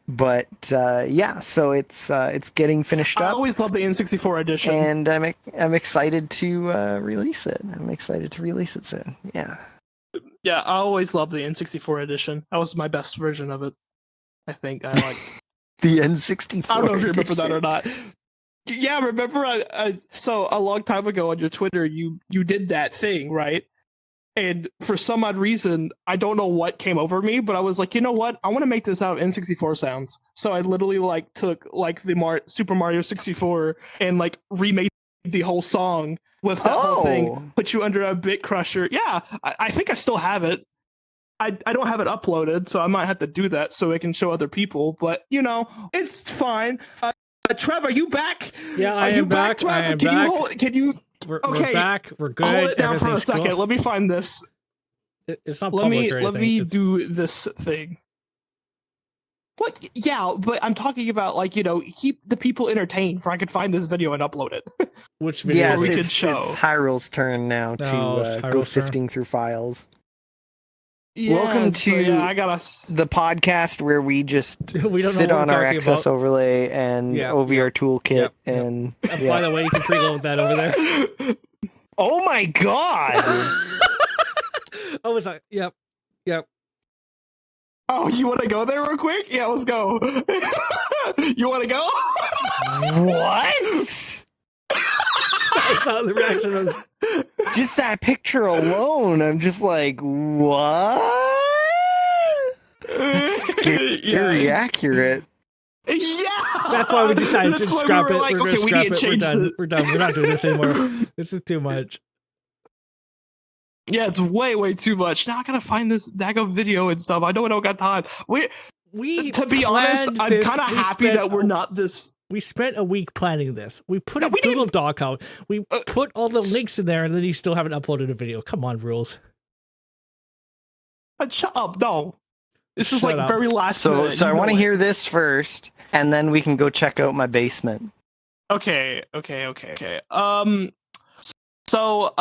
[SPEAKER 3] But yeah, so it's getting finished up.
[SPEAKER 2] I always love the N64 edition,
[SPEAKER 3] and I'm excited to release it. I'm excited to release it soon. Yeah.
[SPEAKER 2] Yeah, I always love the N64 edition. That was my best version of it. I think I like
[SPEAKER 3] the N64.
[SPEAKER 2] I don't know if you remember that or not. Yeah, remember so a long time ago on your Twitter, you did that thing, right? And for some odd reason, I don't know what came over me, but I was like, you know what? I want to make this out of N64 sounds. So I literally took the Super Mario 64 and remade the whole song with that whole thing. Put you under a bit crusher. Yeah, I think I still have it. I don't have it uploaded, so I might have to do that so I can show other people. But it's fine. Trev, are you back?
[SPEAKER 1] Yeah, I am back.
[SPEAKER 2] Trev?
[SPEAKER 1] I am
[SPEAKER 2] can
[SPEAKER 1] back.
[SPEAKER 2] You hold, can you?
[SPEAKER 1] We're back. We're good.
[SPEAKER 2] Hold it down for a second.
[SPEAKER 1] Cool.
[SPEAKER 2] Let me find this.
[SPEAKER 1] It's not
[SPEAKER 2] let
[SPEAKER 1] public
[SPEAKER 2] me
[SPEAKER 1] or anything.
[SPEAKER 2] let me
[SPEAKER 1] It's-
[SPEAKER 2] do this thing. What? Yeah, but I'm talking about like keep the people entertained. For I could find this video and upload it.
[SPEAKER 1] Which video?
[SPEAKER 3] Yeah,
[SPEAKER 1] is
[SPEAKER 2] we
[SPEAKER 1] it?
[SPEAKER 2] could
[SPEAKER 3] it's
[SPEAKER 2] show.
[SPEAKER 3] Hyrule's turn now to
[SPEAKER 1] Oh, it's
[SPEAKER 3] go
[SPEAKER 1] Hyrule's turn.
[SPEAKER 3] sifting through files.
[SPEAKER 2] Yeah,
[SPEAKER 3] Welcome
[SPEAKER 2] so,
[SPEAKER 3] to
[SPEAKER 2] yeah, I gotta.
[SPEAKER 3] The podcast where we just
[SPEAKER 1] We don't know
[SPEAKER 3] sit
[SPEAKER 1] what
[SPEAKER 3] on
[SPEAKER 1] we're
[SPEAKER 3] our
[SPEAKER 1] talking
[SPEAKER 3] access
[SPEAKER 1] about.
[SPEAKER 3] overlay and
[SPEAKER 1] Yeah,
[SPEAKER 3] OVR toolkit
[SPEAKER 1] yep.
[SPEAKER 3] and
[SPEAKER 1] By the way, you can preload that over there.
[SPEAKER 3] oh my god!
[SPEAKER 1] Oh, it's like, yep.
[SPEAKER 2] Oh, you want to go there real quick? Yeah, let's go. You want to go?
[SPEAKER 3] What?
[SPEAKER 1] I saw the reaction was.
[SPEAKER 3] Just that picture alone, I'm just like, what? That's scary accurate.
[SPEAKER 2] Yeah.
[SPEAKER 1] That's why we decided to
[SPEAKER 2] That's why
[SPEAKER 1] scrap
[SPEAKER 2] we
[SPEAKER 1] it.
[SPEAKER 2] were like,
[SPEAKER 1] We're
[SPEAKER 2] okay,
[SPEAKER 1] gonna
[SPEAKER 2] we
[SPEAKER 1] scrap
[SPEAKER 2] need to
[SPEAKER 1] it. We're
[SPEAKER 2] change
[SPEAKER 1] done.
[SPEAKER 2] the.
[SPEAKER 1] We're done. We're not doing this anymore. This is too much.
[SPEAKER 2] Yeah, it's way too much. Now I gotta find this daggone video and stuff. I don't got time.
[SPEAKER 1] We
[SPEAKER 2] To be honest,
[SPEAKER 1] planned
[SPEAKER 2] I'm
[SPEAKER 1] this.
[SPEAKER 2] kind of
[SPEAKER 1] We
[SPEAKER 2] happy
[SPEAKER 1] spent
[SPEAKER 2] that we're not this.
[SPEAKER 1] We spent a week planning this. We put
[SPEAKER 2] No,
[SPEAKER 1] a
[SPEAKER 2] we
[SPEAKER 1] Google
[SPEAKER 2] didn't.
[SPEAKER 1] Doc out. We put all the links in there, and then you still haven't uploaded a video. Come on, Rules.
[SPEAKER 2] Shut up! No, this is
[SPEAKER 1] Shut
[SPEAKER 2] like
[SPEAKER 1] up.
[SPEAKER 2] very last
[SPEAKER 3] So,
[SPEAKER 2] minute.
[SPEAKER 3] so I
[SPEAKER 2] you
[SPEAKER 3] want to
[SPEAKER 2] know it.
[SPEAKER 3] hear this first, and then we can go check out my basement.
[SPEAKER 2] Okay. So,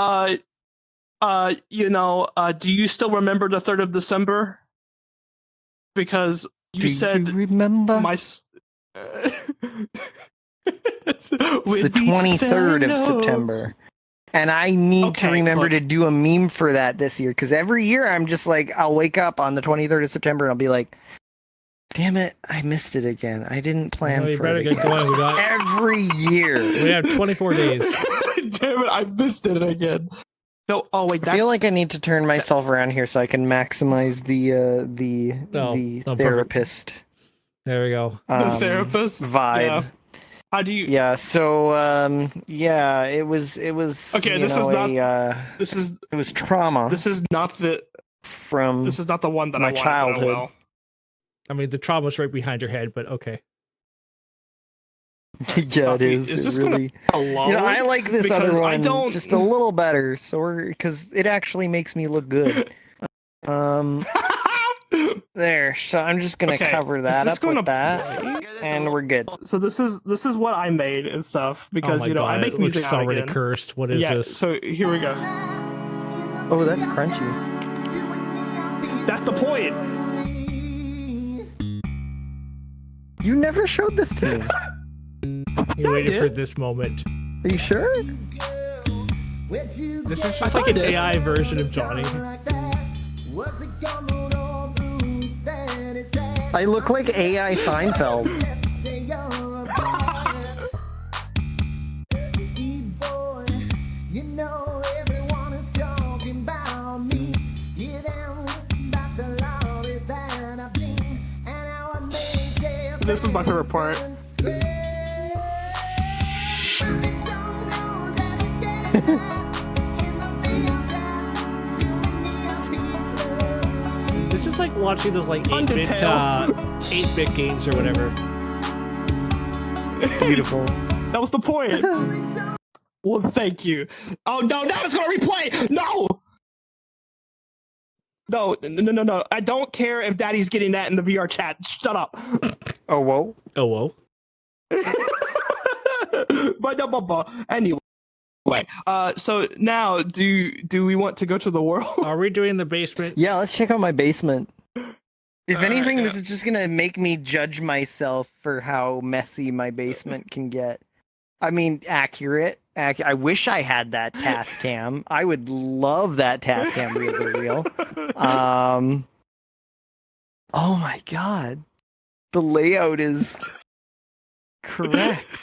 [SPEAKER 2] do you still remember the 3rd of December? Because you
[SPEAKER 3] Do
[SPEAKER 2] said
[SPEAKER 3] you remember?
[SPEAKER 2] It's
[SPEAKER 3] the 23rd of September. And I need to
[SPEAKER 2] Okay,
[SPEAKER 3] remember
[SPEAKER 2] look.
[SPEAKER 3] to do a meme for that this year, because every year I'm just like, I'll wake up on the 23rd of September and I'll be like, damn it, I missed it again. I didn't plan
[SPEAKER 1] Well, you
[SPEAKER 3] for
[SPEAKER 1] better
[SPEAKER 3] it
[SPEAKER 1] get
[SPEAKER 3] again.
[SPEAKER 1] going. We got.
[SPEAKER 3] Every year.
[SPEAKER 1] We have 24 days.
[SPEAKER 2] Damn it, I missed it again. No, oh wait,
[SPEAKER 3] I
[SPEAKER 2] that's
[SPEAKER 3] feel like I need to turn myself around here so I can maximize the
[SPEAKER 1] perfect.
[SPEAKER 3] therapist
[SPEAKER 1] There we go.
[SPEAKER 2] the therapist
[SPEAKER 3] vibe.
[SPEAKER 2] Yeah. How do you?
[SPEAKER 3] Yeah, so yeah, it was
[SPEAKER 2] Okay,
[SPEAKER 3] you
[SPEAKER 2] this is
[SPEAKER 3] know,
[SPEAKER 2] not- This is
[SPEAKER 3] it was trauma
[SPEAKER 2] this is not the
[SPEAKER 3] from
[SPEAKER 2] this is not the one that
[SPEAKER 3] my
[SPEAKER 2] I wanted.
[SPEAKER 3] childhood.
[SPEAKER 2] But oh well.
[SPEAKER 1] I mean, the trauma's right behind your head, but okay.
[SPEAKER 3] yeah, it
[SPEAKER 2] Puppy,
[SPEAKER 3] is.
[SPEAKER 2] is
[SPEAKER 3] It
[SPEAKER 2] this
[SPEAKER 3] really.
[SPEAKER 2] Hello?
[SPEAKER 3] You know, I like this
[SPEAKER 2] Because
[SPEAKER 3] other
[SPEAKER 2] I
[SPEAKER 3] one
[SPEAKER 2] don't-
[SPEAKER 3] just a little better, so because it actually makes me look good. There. So I'm just gonna
[SPEAKER 2] Okay,
[SPEAKER 3] cover
[SPEAKER 2] is
[SPEAKER 3] that
[SPEAKER 2] this
[SPEAKER 3] up
[SPEAKER 2] gonna
[SPEAKER 3] with that,
[SPEAKER 4] Yeah, this
[SPEAKER 3] and
[SPEAKER 4] will-
[SPEAKER 3] we're good.
[SPEAKER 2] So this is what I made and stuff because
[SPEAKER 1] oh my
[SPEAKER 2] you know
[SPEAKER 1] God,
[SPEAKER 2] I make
[SPEAKER 1] it looks
[SPEAKER 2] music
[SPEAKER 1] so
[SPEAKER 2] out
[SPEAKER 1] already
[SPEAKER 2] again.
[SPEAKER 1] cursed. What is
[SPEAKER 2] Yeah,
[SPEAKER 1] this?
[SPEAKER 2] so here we go.
[SPEAKER 3] Oh, that's crunchy.
[SPEAKER 2] That's the point.
[SPEAKER 3] You never showed this to me.
[SPEAKER 1] You waited
[SPEAKER 2] did.
[SPEAKER 1] for this moment.
[SPEAKER 3] Are you sure?
[SPEAKER 1] This is just like an AI version of Johnny.
[SPEAKER 3] I look like AI Seinfeld.
[SPEAKER 2] This is my favorite part.
[SPEAKER 1] This is like watching those like 8-bit,
[SPEAKER 2] Undertale.
[SPEAKER 1] 8-bit games or whatever.
[SPEAKER 3] Beautiful.
[SPEAKER 2] That was the point. Well, thank you. Oh no, now it's gonna replay. No. No. I don't care if Daddy's getting that in the VR chat. Shut up.
[SPEAKER 3] Oh, whoa.
[SPEAKER 1] Oh, whoa.
[SPEAKER 2] But anyway, so now do we want to go to the world?
[SPEAKER 1] Are we doing the basement?
[SPEAKER 3] Yeah, let's check out my basement. If anything,
[SPEAKER 2] yeah.
[SPEAKER 3] this is just gonna make me judge myself for how messy my basement can get. I mean, accurate. I wish I had that task cam. I would love that task cam reel. Oh my god, the layout is correct.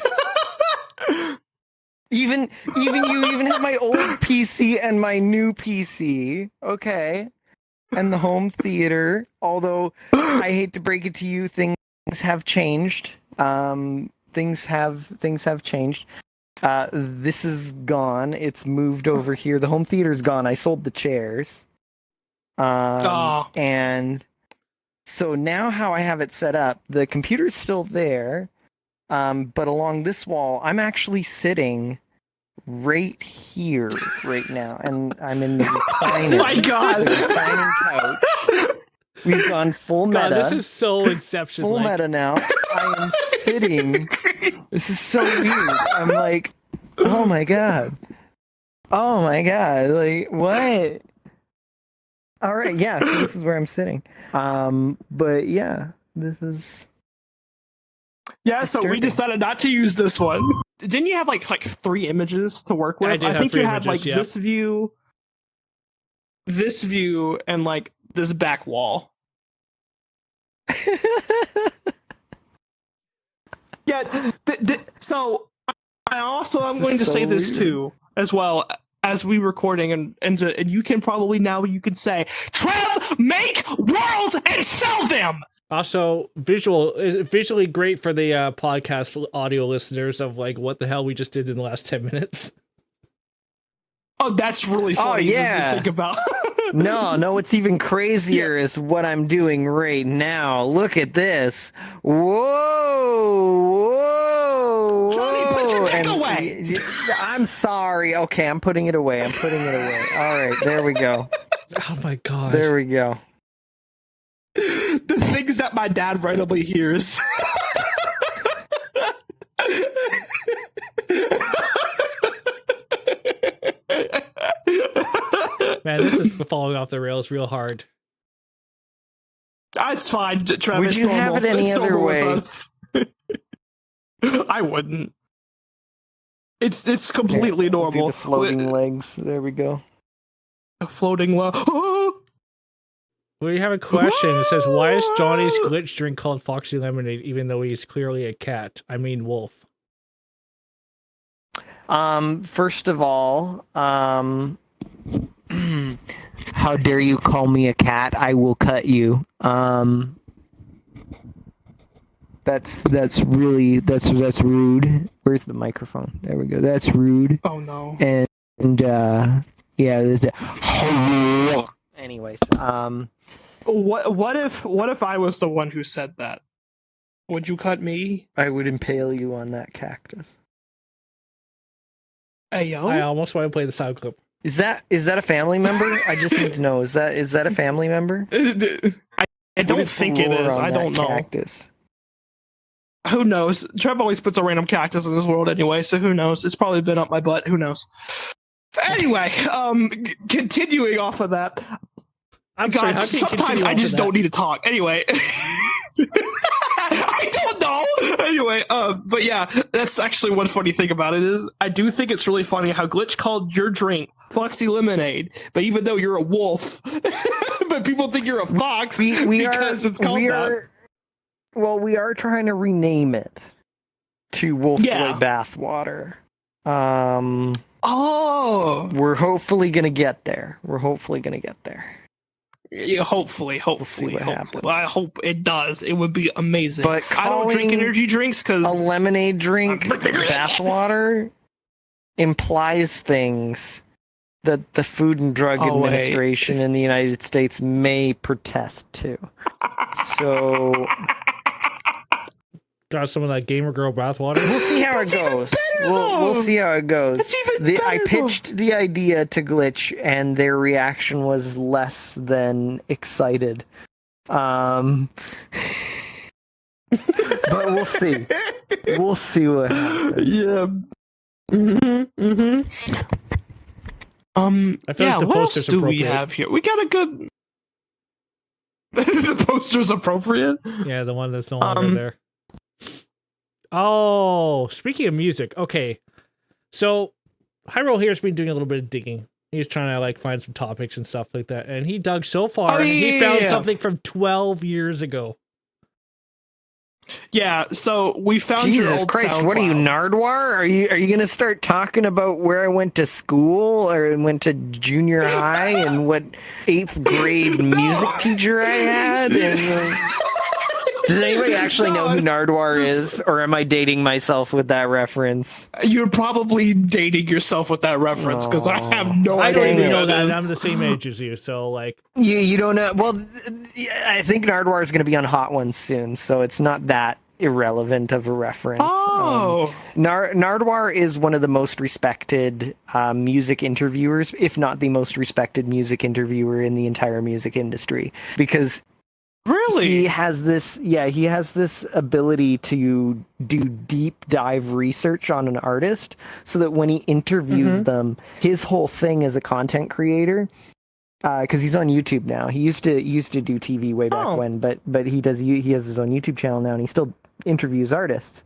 [SPEAKER 3] Even you even have my old PC and my new PC. Okay. And the home theater. Although I hate to break it to you, things have changed. Things have changed. This is gone. It's moved over here. The home theater's gone. I sold the chairs. And so now how I have it set up, the computer's still there. But along this wall, I'm actually sitting right here, right now, and I'm in the recliner.
[SPEAKER 2] Oh my God.
[SPEAKER 3] The reclining couch. We've gone full meta.
[SPEAKER 1] God, this is so Inception.
[SPEAKER 3] Full meta now. I am sitting. This is so weird. I'm like, oh my God. Oh my God. Like, what? All right, yeah, so this is where I'm sitting. But yeah, this is...
[SPEAKER 2] Yeah, so we decided not to use this one. Didn't you have like 3 images to work with? I think you had like this view, and like this back wall. Yeah. So I'm going to say this too, as well as we recording, and you can probably now you can say, Trev, make worlds and sell them.
[SPEAKER 1] Also, visually great for the podcast audio listeners of like what the hell we just did in the last 10 minutes.
[SPEAKER 2] Oh, that's really funny.
[SPEAKER 3] Oh, yeah.
[SPEAKER 2] To think about.
[SPEAKER 3] No, what's even crazier is what I'm doing right now. Look at this. Whoa.
[SPEAKER 2] Johnny, put your dick away.
[SPEAKER 3] I'm sorry. Okay, I'm putting it away. All right, there we go.
[SPEAKER 1] Oh my God.
[SPEAKER 3] There we go.
[SPEAKER 2] The things that my dad randomly hears.
[SPEAKER 1] Man, this is falling off the rails real hard.
[SPEAKER 2] It's fine, Travis.
[SPEAKER 3] Would you have it any other way?
[SPEAKER 2] I wouldn't. It's completely normal.
[SPEAKER 3] Do the floating legs. There we go.
[SPEAKER 2] A floating leg.
[SPEAKER 1] We have a question. It says, why is Johnny's glitch drink called Foxy Lemonade even though he's clearly a cat? I mean wolf.
[SPEAKER 3] First of all, how dare you call me a cat? I will cut you. That's rude. Where's the microphone? There we go. That's rude.
[SPEAKER 2] Oh no.
[SPEAKER 3] And yeah. Anyways,
[SPEAKER 2] What if I was the one who said that? Would you cut me?
[SPEAKER 3] I would impale you on that cactus.
[SPEAKER 2] Hey yo!
[SPEAKER 1] I almost want to play the sound clip.
[SPEAKER 3] Is that a family member? I just need to know. Is that a family member?
[SPEAKER 2] I don't think it is. I don't know.
[SPEAKER 3] Cactus?
[SPEAKER 2] Who knows? Trev always puts a random cactus in this world anyway, so who knows? It's probably been up my butt. Who knows? Anyway, continuing off of that. God, sometimes I just don't need to talk. Anyway. I don't know. Anyway, but yeah, that's actually one funny thing about it is I do think it's really funny how Glitch called your drink Foxy Lemonade, but even though you're a wolf, but people think you're a fox because it's called that.
[SPEAKER 3] Well, we are trying to rename it to Wolf Boy Bathwater. We're hopefully gonna get there.
[SPEAKER 2] Yeah, hopefully. I hope it does. It would be amazing.
[SPEAKER 3] But
[SPEAKER 2] I don't drink energy drinks because
[SPEAKER 3] a lemonade drink bathwater implies things that the Food and Drug Administration in the United States may protest to. So
[SPEAKER 1] got some of that gamer girl bathwater.
[SPEAKER 3] We'll see how it goes. We'll see how it goes. I pitched the idea to Glitch, and their reaction was less than excited. But we'll see. We'll see what happens.
[SPEAKER 2] Yeah.
[SPEAKER 1] I feel like the
[SPEAKER 2] what else
[SPEAKER 1] poster's
[SPEAKER 2] do we
[SPEAKER 1] appropriate.
[SPEAKER 2] have here? We got a good. The poster's appropriate.
[SPEAKER 1] Yeah, the one that's no longer there. Oh, speaking of music, okay. So, Hyrule here's been doing a little bit of digging. He's trying to like find some topics and stuff like that, and he dug so far, and he found something from 12 years ago.
[SPEAKER 2] Yeah, so we found
[SPEAKER 3] Jesus
[SPEAKER 2] your old
[SPEAKER 3] Christ,
[SPEAKER 2] SoundCloud.
[SPEAKER 3] what are you, Nardwuar? Are you gonna start talking about where I went to school or went to junior high and what 8th grade music teacher I had? And does anybody actually know who Nardwuar is, or am I dating myself with that reference?
[SPEAKER 2] You're probably dating yourself with that reference because I have no
[SPEAKER 1] I
[SPEAKER 2] idea.
[SPEAKER 1] don't even know
[SPEAKER 2] that
[SPEAKER 1] that. I'm the same age as you, so like
[SPEAKER 3] you don't know. Well, I think Nardwuar is going to be on Hot Ones soon, so it's not that irrelevant of a reference.
[SPEAKER 2] Oh,
[SPEAKER 3] Nardwuar is one of the most respected music interviewers, if not the most respected music interviewer in the entire music industry, because
[SPEAKER 2] really?
[SPEAKER 3] he has this ability to do deep dive research on an artist, so that when he interviews them, his whole thing as a content creator, because he's on YouTube now. He used to do TV way back when, but he has his own YouTube channel now, and he still interviews artists.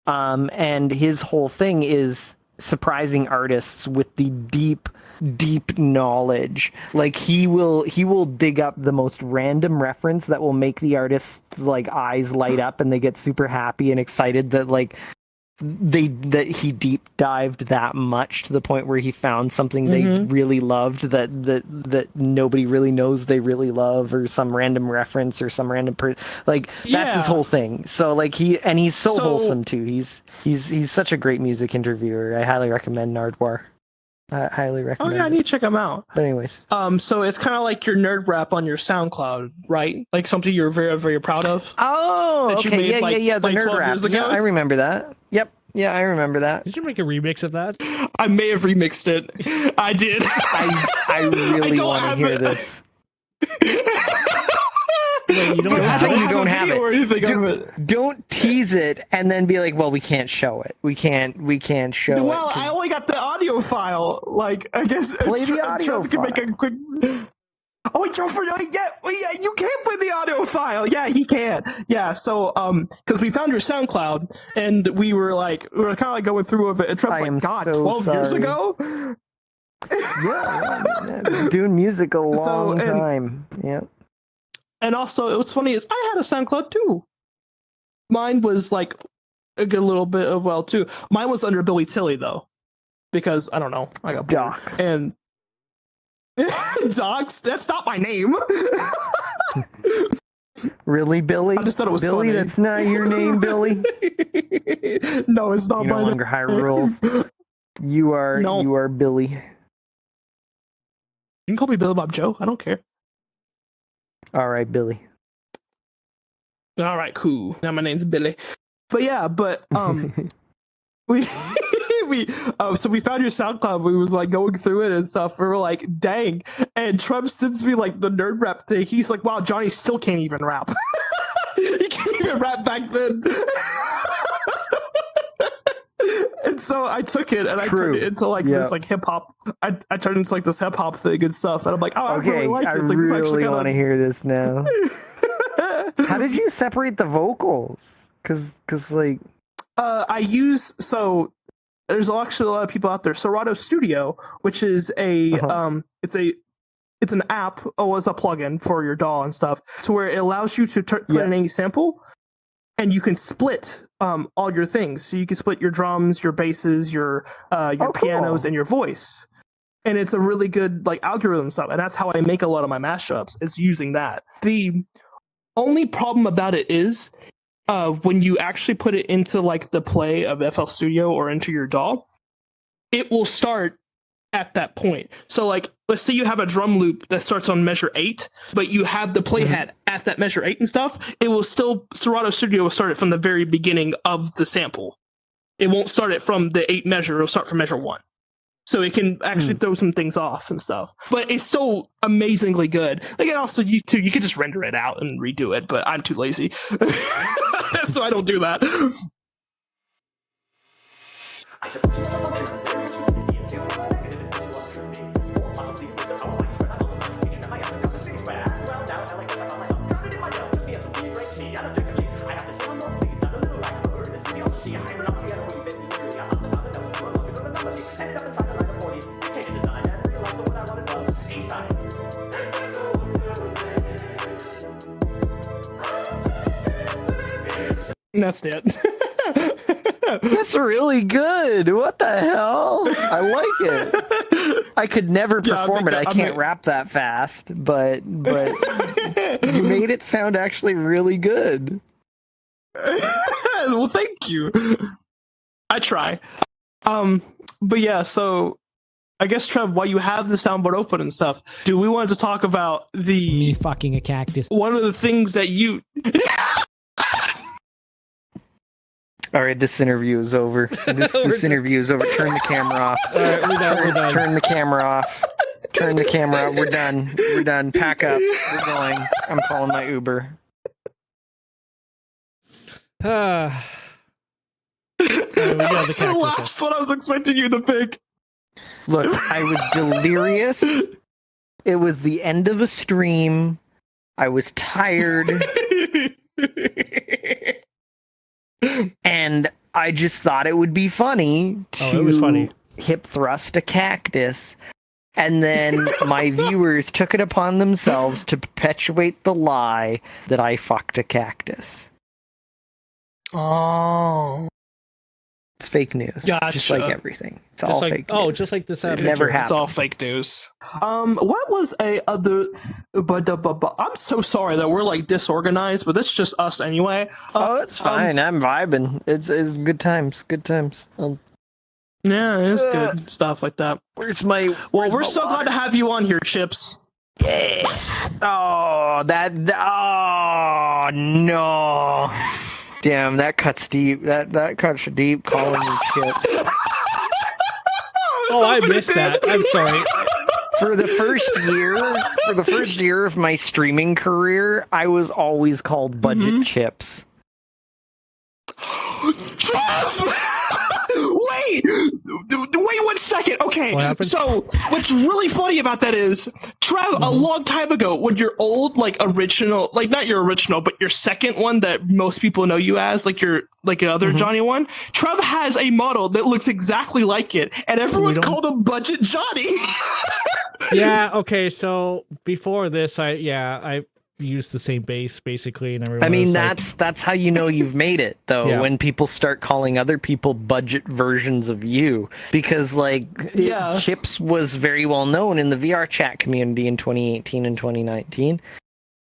[SPEAKER 3] And his whole thing is surprising artists with the deep knowledge. Like he will dig up the most random reference that will make the artist's like eyes light up, and they get super happy and excited that like that he deep dived that much to the point where he found something they really loved that nobody really knows they really love, or some random reference or some random that's his whole thing. So like he's so wholesome too. He's such a great music interviewer. I highly recommend Nardwuar. I highly recommend.
[SPEAKER 2] Oh yeah, I need to check him out.
[SPEAKER 3] But anyways,
[SPEAKER 2] so it's kind of like your nerd rap on your SoundCloud, right? Like something you're very, very proud of.
[SPEAKER 3] Oh,
[SPEAKER 2] that you
[SPEAKER 3] okay,
[SPEAKER 2] made,
[SPEAKER 3] yeah, the nerd
[SPEAKER 2] 12
[SPEAKER 3] rap.
[SPEAKER 2] years ago?
[SPEAKER 3] Yeah, I remember that. Yep, yeah, I remember that.
[SPEAKER 1] Did you make a remix of that?
[SPEAKER 2] I may have remixed it. I did.
[SPEAKER 3] I really want to hear this.
[SPEAKER 1] Wait, you don't have it?
[SPEAKER 3] Don't tease it and then be like, well, we can't show it. We can't show it.
[SPEAKER 2] Well, I only got the audio file. Like, I guess
[SPEAKER 3] play the audio
[SPEAKER 2] can
[SPEAKER 3] file.
[SPEAKER 2] make a quick. Oh, wait, yeah, you can play the audio file. Yeah, he can. Yeah, so because we found your SoundCloud and we were kind of like going through of it. And Trev's like, God,
[SPEAKER 3] so
[SPEAKER 2] 12 years
[SPEAKER 3] sorry.
[SPEAKER 2] ago.
[SPEAKER 3] Yeah, been doing music a long time. Yeah.
[SPEAKER 2] And also, what's funny is I had a SoundCloud too. Mine was like a good little bit of too. Mine was under Billy Tilly though, because I don't know, I got bored.
[SPEAKER 3] Docs.
[SPEAKER 2] And Docs. That's not my name.
[SPEAKER 3] Really, Billy?
[SPEAKER 2] I just thought it was
[SPEAKER 3] Billy.
[SPEAKER 2] funny.
[SPEAKER 3] That's not your name, Billy.
[SPEAKER 2] No, it's not.
[SPEAKER 3] You no longer high rules. You are Billy.
[SPEAKER 2] You can call me Billy Bob Joe. I don't care.
[SPEAKER 3] All right, Billy.
[SPEAKER 2] All right, cool. Now my name's Billy. But yeah, we so we found your SoundCloud. We was like going through it and stuff. We were like, dang. And Trev sends me like the nerd rap thing. He's like, wow, Johnny still can't even rap. He can't even rap back then. And so I took it and I turned it into like this like hip hop. I turned into like this hip hop thing and stuff. And I'm like, oh, I really like it.
[SPEAKER 3] I
[SPEAKER 2] It's like,
[SPEAKER 3] really want to hear this now. How did you separate the vocals? Cause like
[SPEAKER 2] I use there's actually a lot of people out there. Serato Studio, which is a it's an app. It's a plugin for your DAW and stuff, to where it allows you to put in any sample, and you can split all your things. So you can split your drums, your basses, your pianos, and your voice. And it's a really good like algorithm stuff, and that's how I make a lot of my mashups. It's using that. The only problem about it is when you actually put it into like the play of FL Studio or into your DAW, it will start at that point. So like, let's say you have a drum loop that starts on measure 8, but you have the play hat at that measure 8 and stuff. It will still, Serato Studio will start it from the very beginning of the sample. It won't start it from the 8 measure. It'll start from measure 1. So it can actually throw some things off and stuff. But it's still amazingly good. Like, and also you can just render it out and redo it, but I'm too lazy. So I don't do that. And that's it.
[SPEAKER 3] That's really good. What the hell? I like it. I could never perform it. I can't rap that fast, but you made it sound actually really good.
[SPEAKER 2] Well, thank you. I try. But yeah, so I guess Trev, while you have the soundboard open and stuff, do we want to talk about
[SPEAKER 9] Me fucking a cactus.
[SPEAKER 2] one of the things that you
[SPEAKER 3] All right, this interview is over. This interview is over. Turn the camera off.
[SPEAKER 1] All right, we're done.
[SPEAKER 3] Turn the camera off. Turn the camera off. We're done. We're done. Pack up. We're going. I'm calling my Uber.
[SPEAKER 1] That's
[SPEAKER 2] the last one I was expecting you to pick.
[SPEAKER 3] Look, I was delirious. It was the end of a stream. I was tired. And I just thought it would be funny to
[SPEAKER 1] it was funny.
[SPEAKER 3] hip thrust a cactus. And then my viewers took it upon themselves to perpetuate the lie that I fucked a cactus.
[SPEAKER 2] Oh.
[SPEAKER 3] It's fake news.
[SPEAKER 2] Gotcha.
[SPEAKER 3] Just like everything. It's all fake news.
[SPEAKER 1] Oh, just like this.
[SPEAKER 3] It never happened.
[SPEAKER 2] It's all fake news. What was a other? But I'm so sorry that we're like disorganized, but it's just us anyway.
[SPEAKER 3] It's fine. I'm vibing. It's good times. Good times.
[SPEAKER 2] Yeah, it's good stuff like that.
[SPEAKER 3] Where's my?
[SPEAKER 2] We're so glad to have you on here, Chips.
[SPEAKER 3] Yeah. Oh, oh no. Damn, that cuts deep. That cuts deep. Calling me Chips.
[SPEAKER 1] Oh, I missed that. I'm sorry.
[SPEAKER 3] For the first year of my streaming career, I was always called Budget Chips.
[SPEAKER 2] Wait 1 second. Okay, so what's really funny about that is, Trev, a long time ago, when your old, like, original, like, not your original, but your second one that most people know you as, like, your, like, other Johnny one, Trev has a model that looks exactly like it, and everyone called him Budget Johnny.
[SPEAKER 1] Yeah, okay, so before this, I used the same base basically, and everyone.
[SPEAKER 3] I mean,
[SPEAKER 1] was
[SPEAKER 3] that's how you know you've made it, though.
[SPEAKER 1] Yeah.
[SPEAKER 3] When people start calling other people budget versions of you, because Chips was very well known in the VR chat community in 2018 and 2019,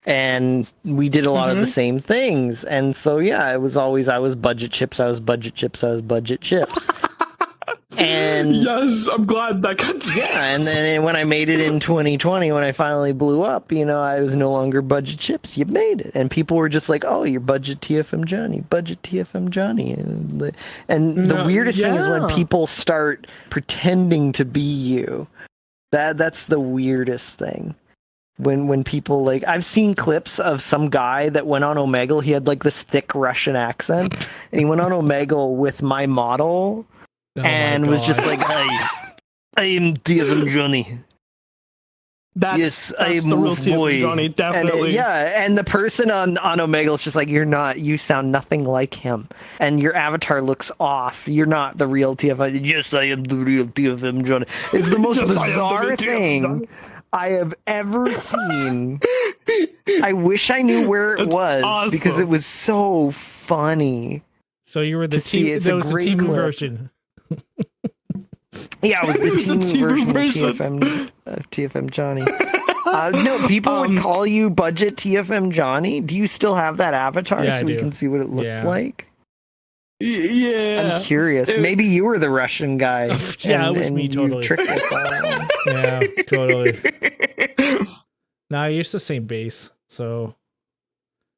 [SPEAKER 3] and we did a lot of the same things. And so I was Budget Chips. I was Budget Chips. I was Budget Chips. And
[SPEAKER 2] yes, I'm glad that got
[SPEAKER 3] and then when I made it in 2020, when I finally blew up, I was no longer Budget Chips. You made it, and people were just like, "Oh, you're Budget TFMJonny, Budget TFMJonny." And the weirdest thing is when people start pretending to be you. That's the weirdest thing. When people I've seen clips of some guy that went on Omegle. He had like this thick Russian accent, and he went on Omegle with my model. And was just like, "Hi, I am TFMJonny.
[SPEAKER 2] That's the real TFMJonny, definitely."
[SPEAKER 3] And the person on Omegle is just like, you sound nothing like him. And your avatar looks off. You're not the real TFMJonny. Yes, I am the real TFMJonny. It's the most bizarre thing I have ever seen. I wish I knew where it was, because it was so funny.
[SPEAKER 1] So you were the TV version.
[SPEAKER 3] Yeah, it was the team version of TFMJonny. No, people would call you Budget TFMJonny. Do you still have that avatar so we can see what it looked like?
[SPEAKER 2] Yeah.
[SPEAKER 3] I'm curious. Maybe you were the Russian guy.
[SPEAKER 1] It was me, totally.
[SPEAKER 3] Tricked us all.
[SPEAKER 1] Yeah, totally. No, I used the same base, so...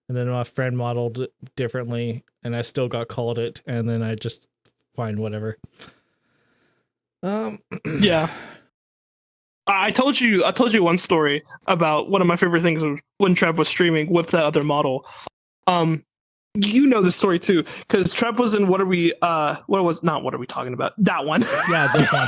[SPEAKER 1] And then my friend modeled it differently, and I still got called it, and then I just find whatever.
[SPEAKER 2] Yeah. I told you one story about one of my favorite things was when Trev was streaming with that other model. You know the story too, because Trev was in what are we talking about? That one.
[SPEAKER 1] Yeah, this one.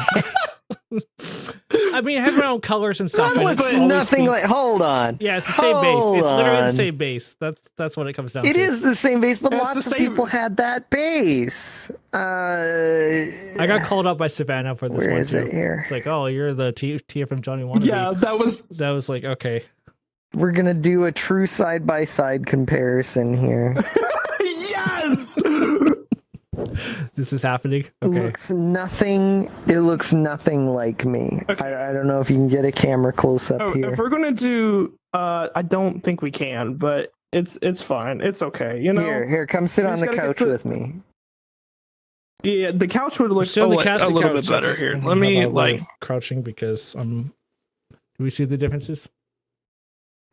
[SPEAKER 1] I mean, it has my own colors and stuff.
[SPEAKER 3] But nothing like. Hold on.
[SPEAKER 1] Yeah, it's the same base. It's literally the same base. That's what it comes down to.
[SPEAKER 3] It is the same base, but lots of people had that base.
[SPEAKER 1] I got called up by Savannah for this one too.
[SPEAKER 3] It here?
[SPEAKER 1] It's like, oh, you're the TFMJonny wannabe.
[SPEAKER 2] Yeah, that was
[SPEAKER 1] like, okay.
[SPEAKER 3] We're gonna do a true side-by-side comparison here.
[SPEAKER 2] Yes.
[SPEAKER 1] This is happening. Okay.
[SPEAKER 3] It looks nothing like me. Okay. I don't know if you can get a camera close up here.
[SPEAKER 2] If we're gonna do, I don't think we can, but it's fine. It's okay.
[SPEAKER 3] Here, come sit on the couch with me.
[SPEAKER 2] Yeah, the couch would look a little bit better here. Let me
[SPEAKER 1] crouching because do we see the differences?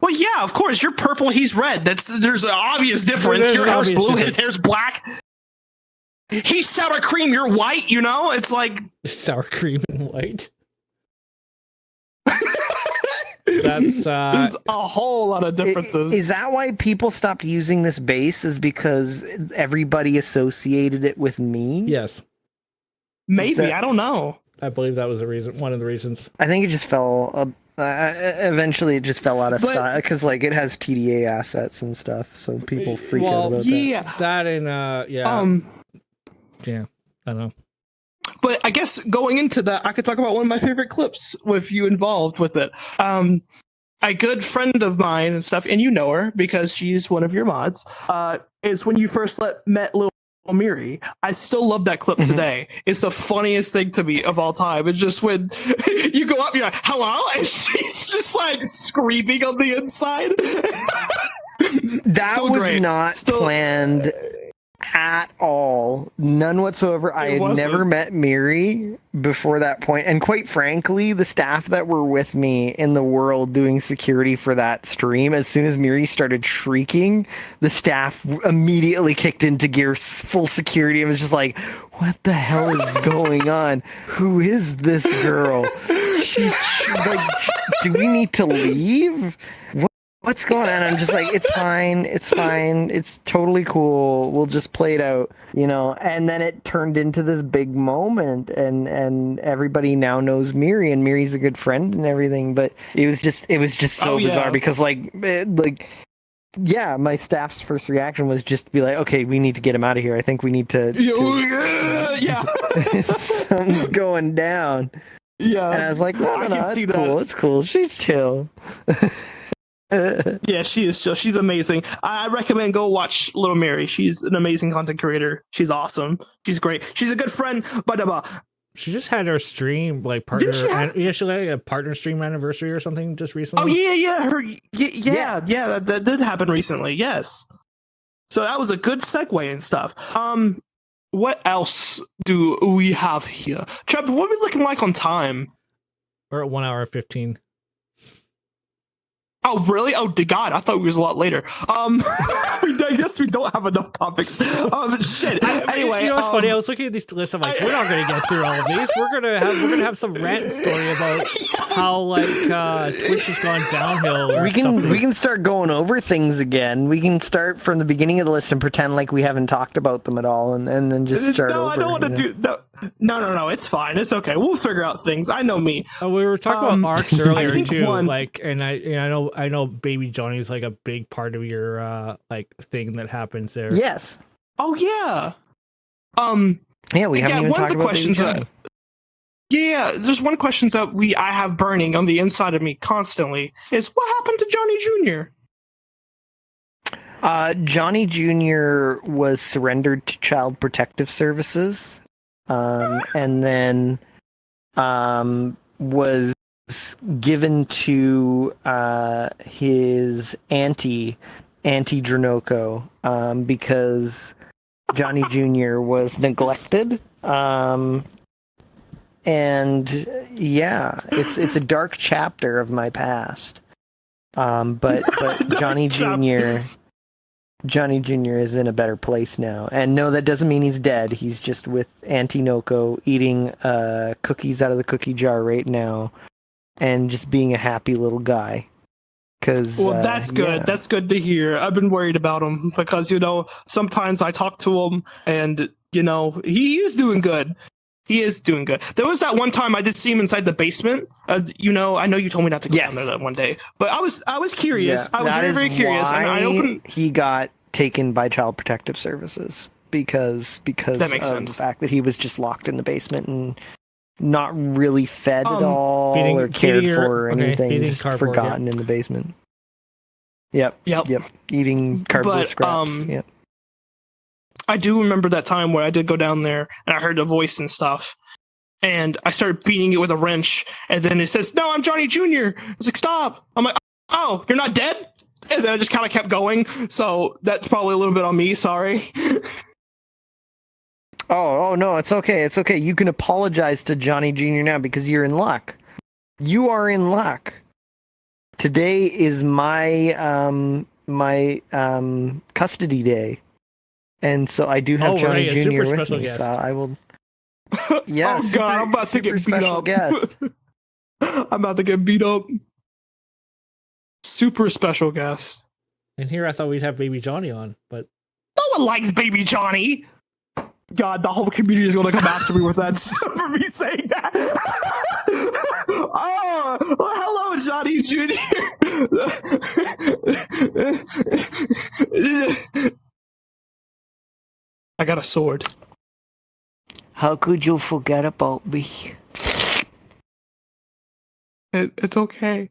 [SPEAKER 10] Well, yeah, of course. You're purple. He's red. There's an obvious difference. Your hair's blue. His hair's black. He's sour cream, you're white, you know? It's like
[SPEAKER 1] Sour cream and white. That's
[SPEAKER 2] There's a whole lot of differences.
[SPEAKER 3] Is that why people stopped using this base? Is because everybody associated it with me?
[SPEAKER 1] yes.
[SPEAKER 2] Maybe, I don't know.
[SPEAKER 1] I believe that was the reason. One of the reasons.
[SPEAKER 3] I think it just fell. Eventually, it just fell out of style because, like, it has TDA assets and stuff, so people freak out about that.
[SPEAKER 1] That and yeah, I don't know.
[SPEAKER 2] But I guess going into that, I could talk about one of my favorite clips with you involved with it. A good friend of mine and stuff, and you know her because she's one of your mods, is when you first met Lil Miri. I still love that clip today. It's the funniest thing to me of all time. It's just when you go up, you're like, hello? And she's just like screaming on the inside.
[SPEAKER 3] That was not planned at all. None whatsoever. I had never met Miri before that point, and quite frankly, the staff that were with me in the world doing security for that stream, as soon as Miri started shrieking, the staff immediately kicked into gear, full security, and was just like, what the hell is going on? Who is this girl? She's like, do we need to leave? What's going on? I'm just like, it's fine, it's totally cool, we'll just play it out, you know. And then it turned into this big moment, and everybody now knows Miri, and Miri's a good friend and everything. But it was just so bizarre because yeah, my staff's first reaction was just to be like, okay, we need to get him out of here. I think we need to
[SPEAKER 2] yeah.
[SPEAKER 3] Something's going down.
[SPEAKER 2] Yeah.
[SPEAKER 3] And I was like, no, it's cool, it's cool. She's chill.
[SPEAKER 2] Yeah, she is chill. She's amazing. I recommend go watch Little Mary. She's an amazing content creator. She's awesome. She's great. She's a good friend. But
[SPEAKER 1] she just had her stream like partner. She had a partner stream anniversary or something just recently.
[SPEAKER 2] Oh yeah. That did happen recently. Yes. So that was a good segue and stuff. What else do we have here, Trev? What are we looking like on time?
[SPEAKER 1] We're at 1 hour 15.
[SPEAKER 2] Oh, really? Oh, God, I thought it was a lot later. I guess we don't have enough topics. Shit. Anyway,
[SPEAKER 1] you know what's funny? I was looking at these lists. I'm like, we're not going to get through all of these. We're gonna have some rant story about how Twitch has gone downhill. Or
[SPEAKER 3] we can start going over things again. We can start from the beginning of the list and pretend like we haven't talked about them at all, and then just start over.
[SPEAKER 2] No, I don't want to do that. No, it's fine. It's okay. We'll figure out things. I know me.
[SPEAKER 1] We were talking about arcs earlier too. And I know Baby Johnny's like a big part of your thing that happens there.
[SPEAKER 3] Yes.
[SPEAKER 2] Oh yeah.
[SPEAKER 3] Yeah, we haven't even talked about Baby Johnny.
[SPEAKER 2] Yeah, there's one question that I have burning on the inside of me constantly is what happened to Johnny Jr.?
[SPEAKER 3] Johnny Jr. was surrendered to Child Protective Services, and then was given to his auntie Dronoko, because Johnny Jr. was neglected. And yeah, it's a dark chapter of my past. But Johnny Jr. is in a better place now. And no, that doesn't mean he's dead. He's just with Auntie Noko eating cookies out of the cookie jar right now and just being a happy little guy.
[SPEAKER 2] That's good. Yeah. That's good to hear. I've been worried about him because, sometimes I talk to him and, he is doing good. He is doing good. There was that one time I did see him inside the basement. I know you told me not to go down there that one day, but I was curious.
[SPEAKER 3] Yeah,
[SPEAKER 2] I was very, very curious. And I opened.
[SPEAKER 3] He got taken by Child Protective Services because
[SPEAKER 2] that makes sense.
[SPEAKER 3] The fact that he was just locked in the basement and not really fed at all or cared for or anything, just forgotten in the basement. Yep. Eating cardboard scraps. Yep.
[SPEAKER 2] I do remember that time where I did go down there and I heard a voice and stuff, and I started beating it with a wrench, and then it says, "No, I'm Johnny Jr." I was like, "Stop!" I'm like, "Oh, you're not dead?" And then I just kind of kept going. So that's probably a little bit on me. Sorry.
[SPEAKER 3] Oh no, it's okay. It's okay. You can apologize to Johnny Jr. now because you're in luck. You are in luck. Today is my custody day. And so I do have
[SPEAKER 1] Oh,
[SPEAKER 3] Johnny
[SPEAKER 1] right, a
[SPEAKER 3] Jr.
[SPEAKER 1] super
[SPEAKER 3] with
[SPEAKER 1] special
[SPEAKER 3] me,
[SPEAKER 1] guest.
[SPEAKER 3] so I will. Yeah,
[SPEAKER 2] Oh, God, I'm about to get beat
[SPEAKER 3] special
[SPEAKER 2] up.
[SPEAKER 3] guest.
[SPEAKER 2] I'm about to get beat up. Super special guest.
[SPEAKER 1] And here I thought we'd have Baby Johnny on, but
[SPEAKER 2] No one likes Baby Johnny. God, the whole community is going to come after me with that for me saying that. Oh, well, hello, Johnny Jr. I got a sword.
[SPEAKER 3] How could you forget about me?
[SPEAKER 2] It's okay.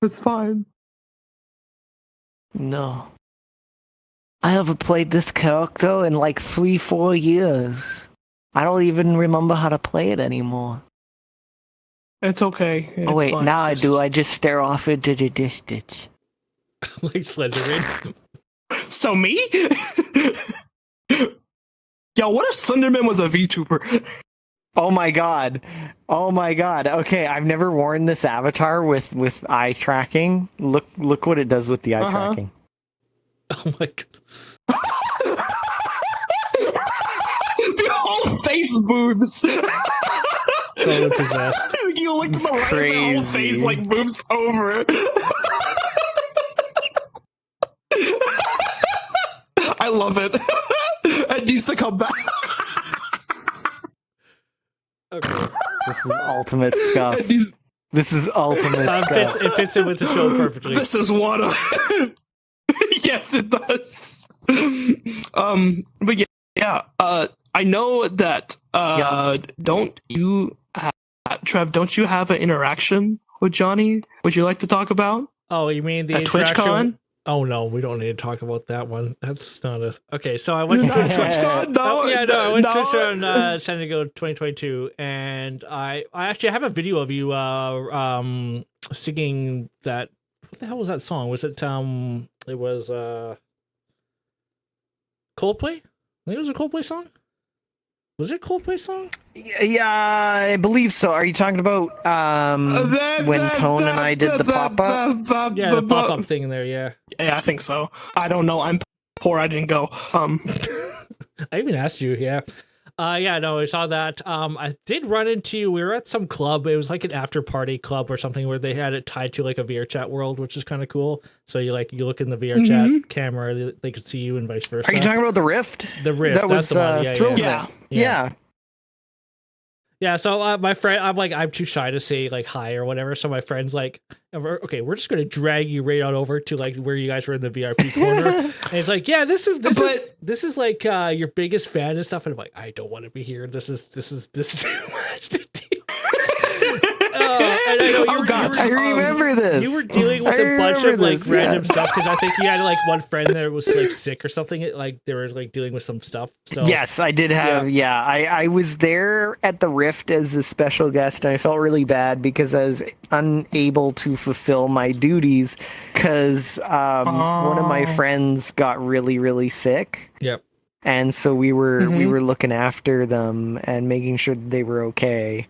[SPEAKER 2] It's fine.
[SPEAKER 3] No. I haven't played this character in like 3-4 years. I don't even remember how to play it anymore.
[SPEAKER 2] It's okay. It's
[SPEAKER 3] Oh wait,
[SPEAKER 2] fine.
[SPEAKER 3] now I do. I just stare off into the distance.
[SPEAKER 1] like Slenderman.
[SPEAKER 2] So me? Yo, what if Slenderman was a VTuber?
[SPEAKER 3] Oh my god. Oh my god. Okay, I've never worn this avatar with eye tracking. Look what it does with the eye tracking.
[SPEAKER 1] Oh my god.
[SPEAKER 2] The whole face moves.
[SPEAKER 1] Totally possessed.
[SPEAKER 2] You look to the right, the whole face like moves over. I love it. It needs to come back.
[SPEAKER 1] Okay.
[SPEAKER 3] This is ultimate stuff. This is ultimate stuff.
[SPEAKER 1] It fits in with the show perfectly.
[SPEAKER 2] This is WAWTA. Yes, it does. But yeah. I know that. Don't you, Trev? Don't you have an interaction with Johnny? Would you like to talk about?
[SPEAKER 1] Oh, you mean the
[SPEAKER 2] at
[SPEAKER 1] interaction?
[SPEAKER 2] TwitchCon?
[SPEAKER 1] Oh no, we don't need to talk about that one. That's not a. Okay, so I went to
[SPEAKER 2] TwitchCon. No,
[SPEAKER 1] I went to TwitchCon San Diego 2022, and I actually have a video of you singing that. What the hell was that song? Was it It was Coldplay. I think it was a Coldplay song. Was it a Coldplay song?
[SPEAKER 3] Yeah, I believe so. Are you talking about when Tone and I did the pop-up?
[SPEAKER 1] Yeah, the pop-up thing in there, yeah.
[SPEAKER 2] Yeah, I think so. I don't know. I'm poor. I didn't go.
[SPEAKER 1] I even asked you, yeah. Yeah, no, I saw that. I did run into you. We were at some club. It was like an after-party club or something where they had it tied to like a VR chat world, which is kind of cool. So you look in the VR chat camera, they could see you and vice versa.
[SPEAKER 3] Are you talking about the Rift?
[SPEAKER 1] The Rift,
[SPEAKER 3] that
[SPEAKER 1] that's
[SPEAKER 3] was
[SPEAKER 1] the one.
[SPEAKER 3] Yeah.
[SPEAKER 1] Yeah, so my friend, I'm too shy to say like hi or whatever. So my friend's like, okay, we're just gonna drag you right on over to like where you guys were in the VIP corner. And it's like, yeah, this is like your biggest fan and stuff. And I'm like, I don't want to be here. This is too much to deal. And I know
[SPEAKER 3] I remember this.
[SPEAKER 1] You were dealing with a bunch of like random stuff because I think you had like one friend that was like sick or something. Like they were like dealing with some stuff. So
[SPEAKER 3] yes, I did have. Yeah, I was there at the Rift as a special guest, and I felt really bad because I was unable to fulfill my duties because one of my friends got really, really sick.
[SPEAKER 1] Yep.
[SPEAKER 3] And so we were looking after them and making sure that they were okay.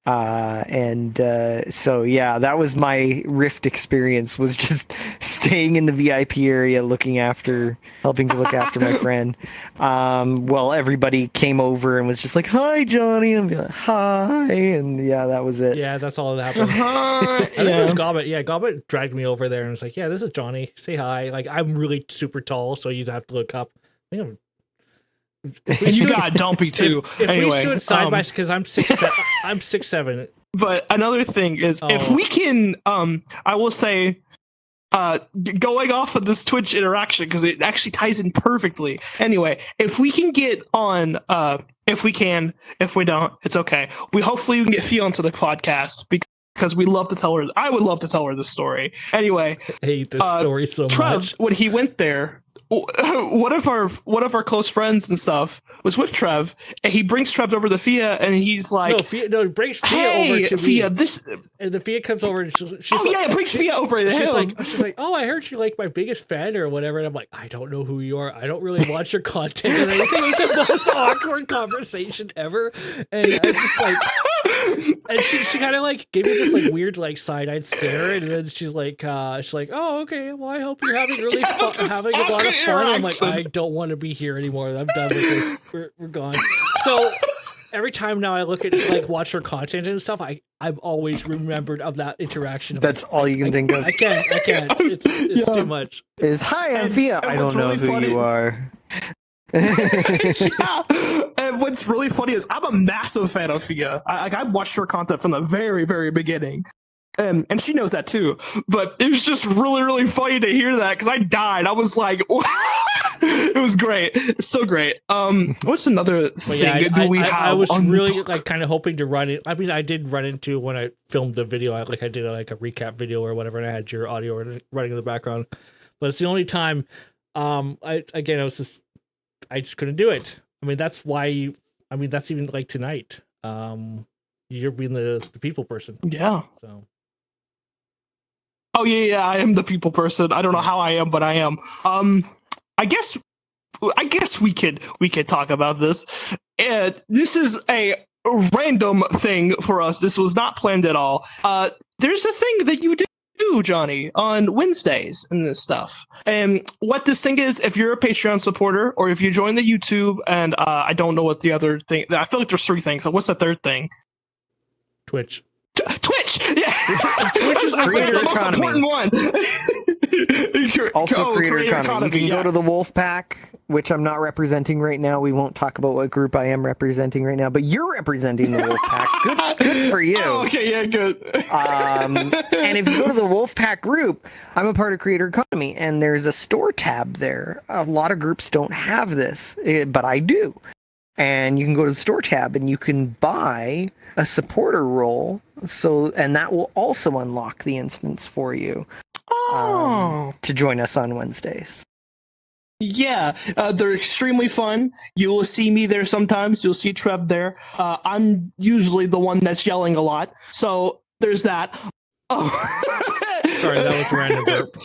[SPEAKER 3] So yeah, that was my Rift experience, was just staying in the VIP area helping to look after my friend. Well, everybody came over and was just like, hi Johnny, and be like, hi, and yeah, that was it.
[SPEAKER 1] Yeah, that's all that happened. I think it was Gobbet. Yeah, Gobbet dragged me over there and was like, yeah, this is Johnny, say hi. Like, I'm really super tall, so you'd have to look up. I think
[SPEAKER 2] and you got dumpy too.
[SPEAKER 1] If
[SPEAKER 2] anyway,
[SPEAKER 1] we stood side by side, because I'm 6'7", I'm 6'7".
[SPEAKER 2] But another thing is, if we can, I will say, going off of this Twitch interaction, because it actually ties in perfectly. Anyway, if we can get on, if we can, if we don't, it's okay. Hopefully we can get Fia onto the podcast because we love to tell her. I would love to tell her the story. Anyway,
[SPEAKER 1] I hate this story so
[SPEAKER 2] Trev,
[SPEAKER 1] much.
[SPEAKER 2] when he went there, one of our close friends and stuff was with Trev, and he brings Trev over to Fia, and he's like,
[SPEAKER 1] he brings Fia
[SPEAKER 2] hey,
[SPEAKER 1] over to
[SPEAKER 2] Fia,
[SPEAKER 1] me. And the Fia comes over, and
[SPEAKER 2] brings Fia over to him.
[SPEAKER 1] She's like, oh, I heard you like my biggest fan or whatever, and I'm like, I don't know who you are. I don't really watch your content or anything. It was the most awkward conversation ever, and I just like, And she kind of like gave me this like weird like side-eyed stare, and then she's like, oh, okay, well, I hope you're having having a lot of fun. I'm like, I don't want to be here anymore. I'm done with this. We're gone. So every time now I look at like watch her content and stuff, I've always remembered of that interaction.
[SPEAKER 3] That's all you can think of.
[SPEAKER 1] I can't. It's too much.
[SPEAKER 3] Hi, I'm Via. I don't know who you are.
[SPEAKER 2] Yeah. And what's really funny is I'm a massive fan of Fia. I watched her content from the very, very beginning. And she knows that too. But it was just really, really funny to hear that because I died. I was like, it was great. It's so great. What's another thing we have?
[SPEAKER 1] I was really like kind of hoping to run it. I mean, I did run into when I filmed the video. I did like a recap video or whatever, and I had your audio running in the background. But it's the only time. I just couldn't do it. I mean, that's why. That's even like tonight. You're being the people person.
[SPEAKER 2] Yeah.
[SPEAKER 1] So.
[SPEAKER 2] Oh yeah, I am the people person. I don't know how I am, but I am. I guess we could talk about this. This is a random thing for us. This was not planned at all. There's a thing that you do, Johnny, on Wednesdays and this stuff. And what this thing is, if you're a Patreon supporter or if you join the YouTube, and I don't know what the other thing. I feel like there's three things. So what's the third thing?
[SPEAKER 1] Twitch.
[SPEAKER 2] Twitch, yeah.
[SPEAKER 3] Twitch is creator
[SPEAKER 2] the most
[SPEAKER 3] economy.
[SPEAKER 2] important one.
[SPEAKER 3] Also, creator economy. You can go to the Wolfpack, which I'm not representing right now. We won't talk about what group I am representing right now, but you're representing the Wolfpack. Good for you.
[SPEAKER 2] Oh, okay, yeah, good.
[SPEAKER 3] And if you go to the Wolfpack group, I'm a part of Creator Economy, and there's a store tab there. A lot of groups don't have this, but I do. And you can go to the store tab and you can buy a supporter role, and that will also unlock the instance for you to join us on Wednesdays.
[SPEAKER 2] Yeah, they're extremely fun. You will see me there sometimes. You'll see Trev there. I'm usually the one that's yelling a lot, so there's that. Oh.
[SPEAKER 1] Sorry, that was a random burp.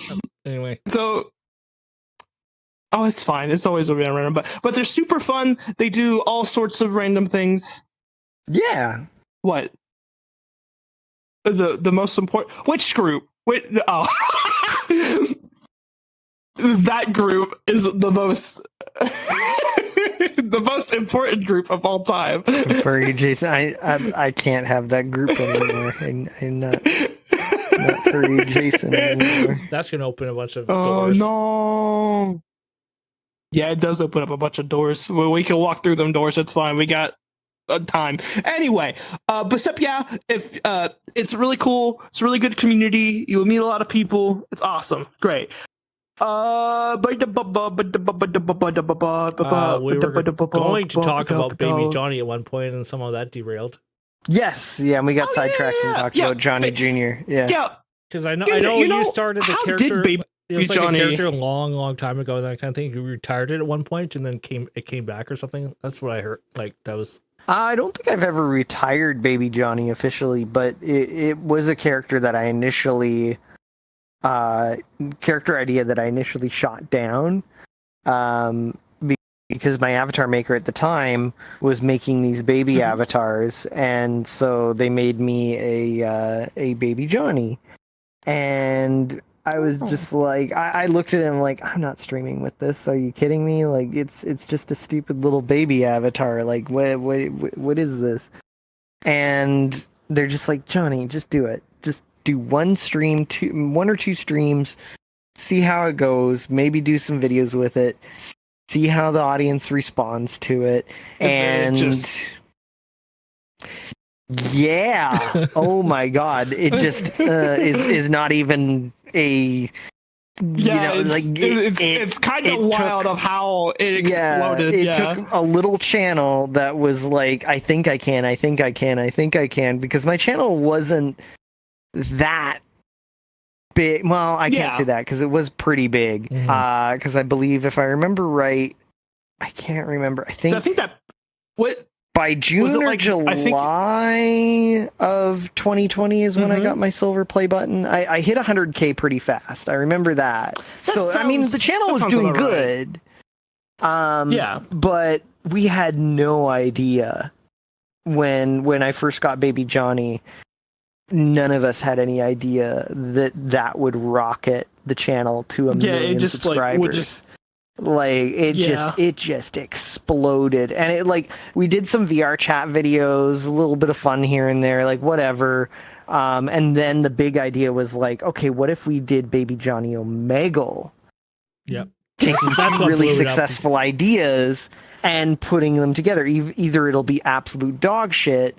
[SPEAKER 1] Anyway.
[SPEAKER 2] So... Oh, it's fine. It's always a bit random, but they're super fun. They do all sorts of random things.
[SPEAKER 3] Yeah.
[SPEAKER 2] What? The most important? Which group? That group is the most the most important group of all time.
[SPEAKER 3] Furry Jason, I can't have that group anymore. I'm not Furry Jason anymore.
[SPEAKER 1] That's gonna open a bunch of doors.
[SPEAKER 2] Oh no. Yeah, it does open up a bunch of doors. We can walk through them doors. It's fine. We got time. Anyway, but yeah, if it's really cool. It's a really good community. You will meet a lot of people. It's awesome. Great. We were going
[SPEAKER 1] to talk about Baby Johnny at one point, and some of that derailed.
[SPEAKER 3] Yes, yeah, and we got sidetracked and talked about Johnny Jr. Yeah,
[SPEAKER 1] because I know you started the character. It was like
[SPEAKER 2] Johnny.
[SPEAKER 1] a character a long time ago, and that kind of thing. You retired it at one point, and then it came back or something. That's what I heard. Like that was.
[SPEAKER 3] I don't think I've ever retired Baby Johnny officially, but it was a character that I initially, character idea that I initially shot down, because my avatar maker at the time was making these baby avatars, and so they made me a Baby Johnny, and I was just like, I looked at him like, I'm not streaming with this. Are you kidding me? Like, it's just a stupid little baby avatar. Like, what is this? And they're just like, Johnny, just do it. Just do one or two streams, see how it goes. Maybe do some videos with it. See how the audience responds to it. And yeah, oh my God, it just is not even a
[SPEAKER 2] it's kind of wild of how it exploded.
[SPEAKER 3] It took a little channel that was like, I think I can, because my channel wasn't that big. Well, I can't say that because it was pretty big. Because I believe, if I remember right, I can't remember. I think that by June or July of 2020 is when I got my silver play button. I hit 100K pretty fast. I remember that. I mean, the channel was doing good. But we had no idea when I first got Baby Johnny, none of us had any idea that would rocket the channel to a million subscribers. It just exploded. And we did some VR chat videos, a little bit of fun here and there, whatever. And then the big idea was okay, what if we did Baby Johnny Omegle?
[SPEAKER 1] Yep.
[SPEAKER 3] Taking two really successful ideas and putting them together. Either it'll be absolute dog shit,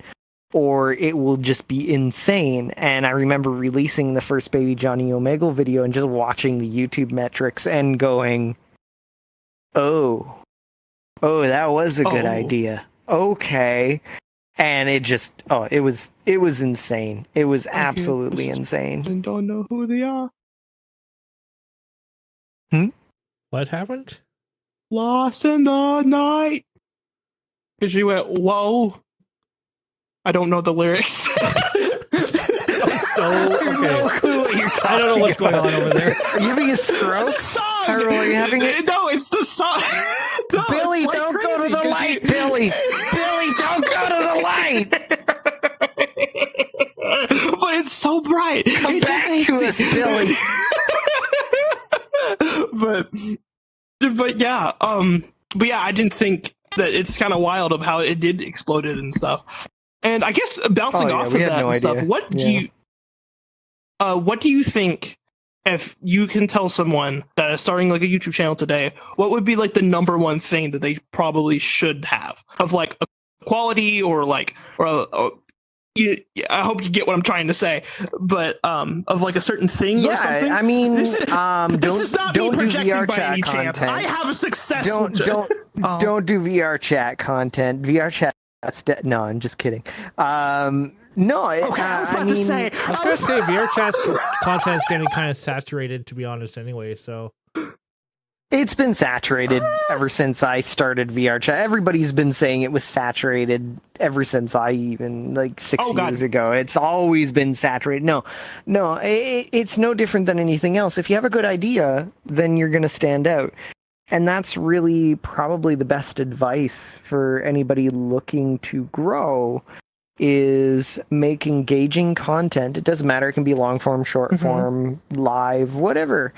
[SPEAKER 3] or it will just be insane. And I remember releasing the first Baby Johnny Omegle video and just watching the YouTube metrics and going, oh, that was a good idea. Okay. And it just, it was insane. It was absolutely insane.
[SPEAKER 2] I don't know who they are.
[SPEAKER 1] What happened?
[SPEAKER 2] Lost in the night. Because she went, whoa. I don't know the lyrics.
[SPEAKER 3] No clue what you're talking
[SPEAKER 1] I don't know what's going on over there.
[SPEAKER 3] Are you having a stroke? Are you having it?
[SPEAKER 2] No, it's the song. No,
[SPEAKER 3] Billy, don't go to the light, Billy. Billy, don't go to the light.
[SPEAKER 2] But it's so bright.
[SPEAKER 3] Come back to us, Billy.
[SPEAKER 2] but yeah, I didn't think that it's kind of wild of how it did exploded and stuff. And I guess bouncing off of that and stuff, what do you think, if you can tell someone that is starting a YouTube channel today, what would be the number one thing that they probably should have of a quality or I hope you get what I'm trying to say, but of a certain thing or something.
[SPEAKER 3] I mean,
[SPEAKER 2] don't
[SPEAKER 3] do VR
[SPEAKER 2] by
[SPEAKER 3] chat
[SPEAKER 2] any
[SPEAKER 3] content.
[SPEAKER 2] chance. I have a successful.
[SPEAKER 3] Don't do VR chat content. VR chat. No, I'm just kidding. No,
[SPEAKER 2] I was about to say.
[SPEAKER 1] I was going to say VR chat content is getting kind of saturated, to be honest. Anyway, so.
[SPEAKER 3] It's been saturated ever since I started VR chat. Everybody's been saying it was saturated ever since I even 6 years ago. It's always been saturated. No, it's no different than anything else. If you have a good idea, then you're going to stand out. And that's really probably the best advice for anybody looking to grow, is make engaging content. It doesn't matter. It can be long form, short form, live, whatever.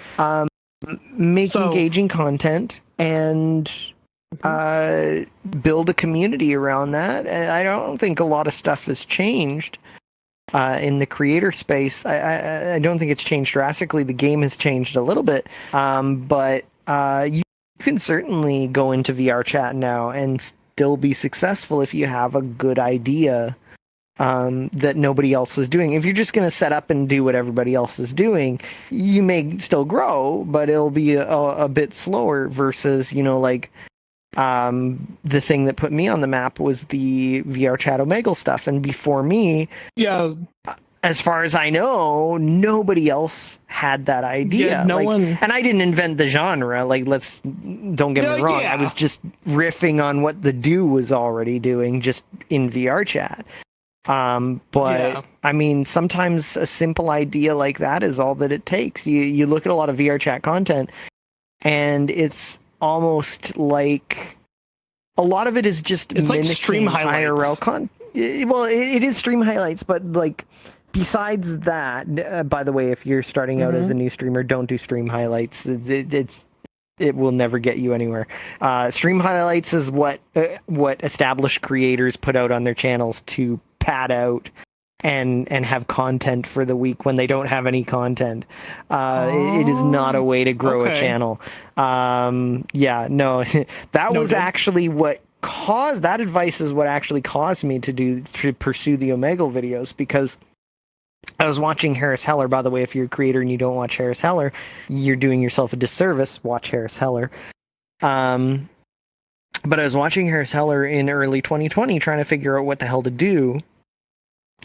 [SPEAKER 3] Make engaging content and build a community around that. I don't think a lot of stuff has changed in the creator space. I don't think it's changed drastically. The game has changed a little bit, but you can certainly go into VR chat now and still be successful if you have a good idea that nobody else is doing. If you're just going to set up and do what everybody else is doing, you may still grow, but it'll be a bit slower versus, the thing that put me on the map was the VR chat Omegle stuff. And before me, as far as I know, nobody else had that idea.
[SPEAKER 2] Yeah, one.
[SPEAKER 3] And I didn't invent the genre. Don't get me wrong. I was just riffing on what the Do was already doing, just in VR chat. I mean, sometimes a simple idea like that is all that it takes. You look at a lot of VR chat content, and it's almost like a lot of it is just mimicking
[SPEAKER 2] stream highlights.
[SPEAKER 3] IRL content. Well, it is stream highlights, but besides that, by the way, if you're starting out as a new streamer, don't do stream highlights. It will never get you anywhere. Stream highlights is what established creators put out on their channels to pad out and have content for the week when they don't have any content. It is not a way to grow a channel. That was actually what caused that advice is what actually caused me to pursue the Omegle videos, because I was watching Harris Heller. By the way, if you're a creator and you don't watch Harris Heller, you're doing yourself a disservice. Watch Harris Heller. But I was watching Harris Heller in early 2020 trying to figure out what the hell to do,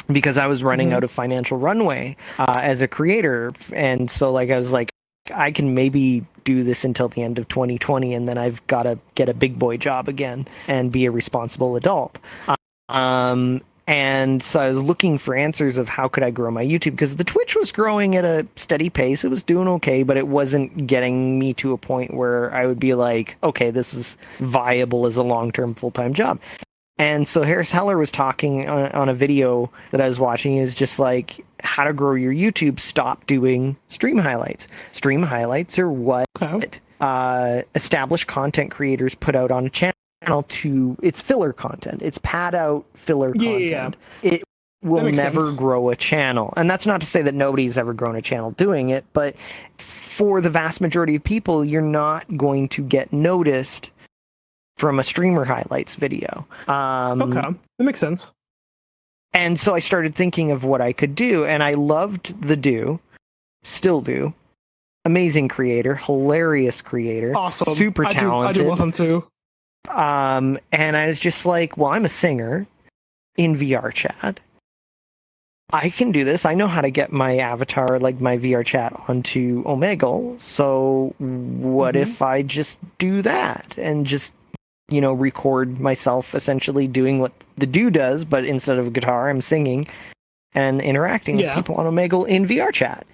[SPEAKER 3] because I was running out of financial runway as a creator. And so I was like, I can maybe do this until the end of 2020, and then I've got to get a big boy job again and be a responsible adult. And so I was looking for answers of how could I grow my YouTube, because the Twitch was growing at a steady pace. It was doing okay, but it wasn't getting me to a point where I would be like, okay, this is viable as a long-term full-time job. And so Harris Heller was talking on a video that I was watching. He was just like, how to grow your YouTube, stop doing stream highlights. Stream highlights are what established content creators put out on a channel it's filler content. It's pad out filler content. It will never grow a channel. And that's not to say that nobody's ever grown a channel doing it, but for the vast majority of people, you're not going to get noticed from a streamer highlights video.
[SPEAKER 2] Okay, that makes sense.
[SPEAKER 3] And so I started thinking of what I could do, and I loved the Do, still do. Amazing creator, hilarious creator,
[SPEAKER 2] awesome,
[SPEAKER 3] super talented.
[SPEAKER 2] I do love him too.
[SPEAKER 3] And I was just like, well, I'm a singer in VR chat. I can do this. I know how to get my avatar, like my VR chat, onto Omegle. So what if I just do that and just, record myself essentially doing what the Do does, but instead of a guitar, I'm singing and interacting with people on Omegle in VR chat.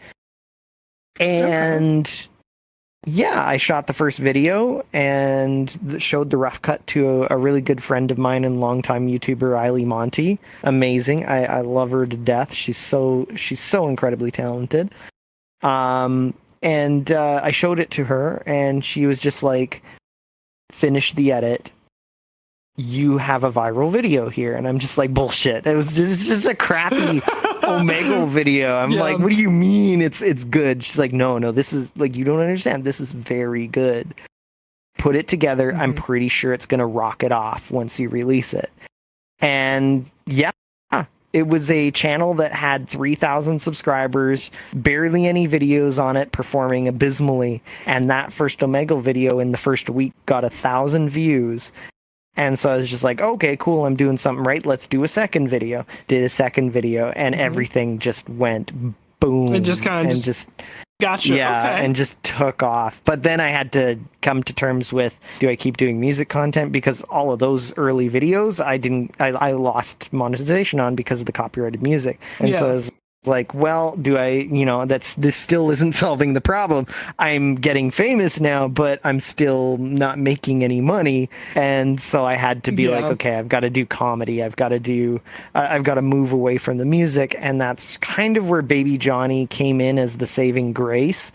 [SPEAKER 3] And I shot the first video and showed the rough cut to a really good friend of mine and longtime YouTuber, Eiley Monty. Amazing. I love her to death. She's so incredibly talented. And I showed it to her, and she was just like, finish the edit. You have a viral video here. And I'm just like, bullshit. It's just a crappy Omegle video. I'm like, what do you mean it's good? She's like, no, this is like, you don't understand. This is very good. Put it together. I'm pretty sure it's gonna rocket off once you release it. And it was a channel that had 3,000 subscribers, barely any videos on it, performing abysmally. And that first Omegle video in the first week got 1,000 views. And so I was just like, okay, cool, I'm doing something right. Let's do a second video. Did a second video, and everything just went boom.
[SPEAKER 2] It just kind of gotcha.
[SPEAKER 3] Yeah,
[SPEAKER 2] okay.
[SPEAKER 3] And just took off. But then I had to come to terms with, do I keep doing music content? Because all of those early videos, I lost monetization on because of the copyrighted music. And so I was like, well, do I, this still isn't solving the problem. I'm getting famous now, but I'm still not making any money. And so I had to be like, okay, I've got to do comedy. I've got to move away from the music. And that's kind of where Baby Johnny came in as the saving grace,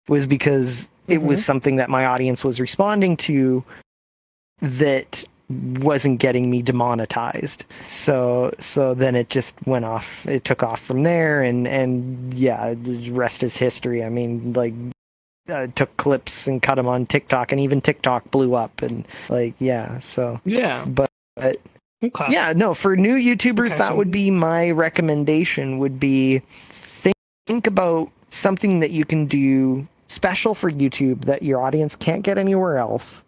[SPEAKER 3] was because it was something that my audience was responding to that wasn't getting me demonetized. So then it just went off. It took off from there, and the rest is history. I mean, like, took clips and cut them on TikTok, and even TikTok blew up, and for new YouTubers, that would be my recommendation. Would be think about something that you can do special for YouTube that your audience can't get anywhere else.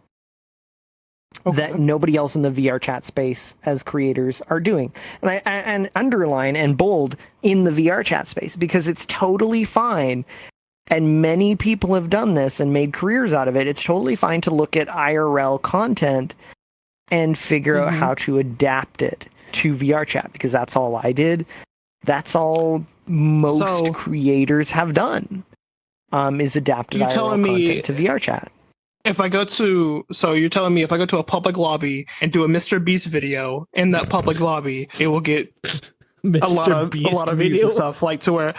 [SPEAKER 3] That nobody else in the VR chat space as creators are doing. And I underline and bold in the VR chat space, because it's totally fine. And many people have done this and made careers out of it. It's totally fine to look at IRL content and figure out how to adapt it to VR chat, because that's all I did. That's all most creators have done, is adapted IRL content to VR chat.
[SPEAKER 2] You're telling me if I go to a public lobby and do a Mr. Beast video in that public lobby, it will get a lot of views and stuff, like to where,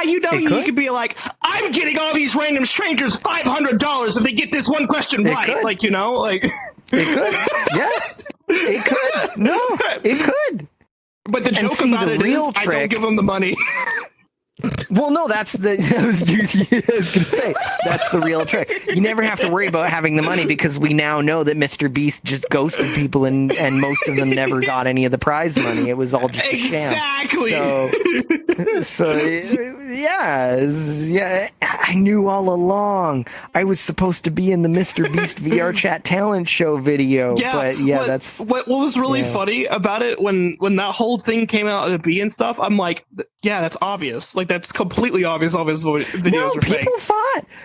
[SPEAKER 2] you could be like, I'm getting all these random strangers $500 if they get this one question right.
[SPEAKER 3] Could.
[SPEAKER 2] Like, like
[SPEAKER 3] it could. It could. No, it could.
[SPEAKER 2] But the joke about it is, I don't give them the money.
[SPEAKER 3] Well, no, that's I was gonna say, that's the real trick. You never have to worry about having the money, because we now know that Mr. Beast just ghosted people, and most of them never got any of the prize money. It was all just a sham. So I knew all along. I was supposed to be in the Mr. Beast VR chat talent show video, that's
[SPEAKER 2] what was really funny about it when that whole thing came out of the B and stuff. I'm like, that's obvious. Like, that's completely obvious. All his videos are fake.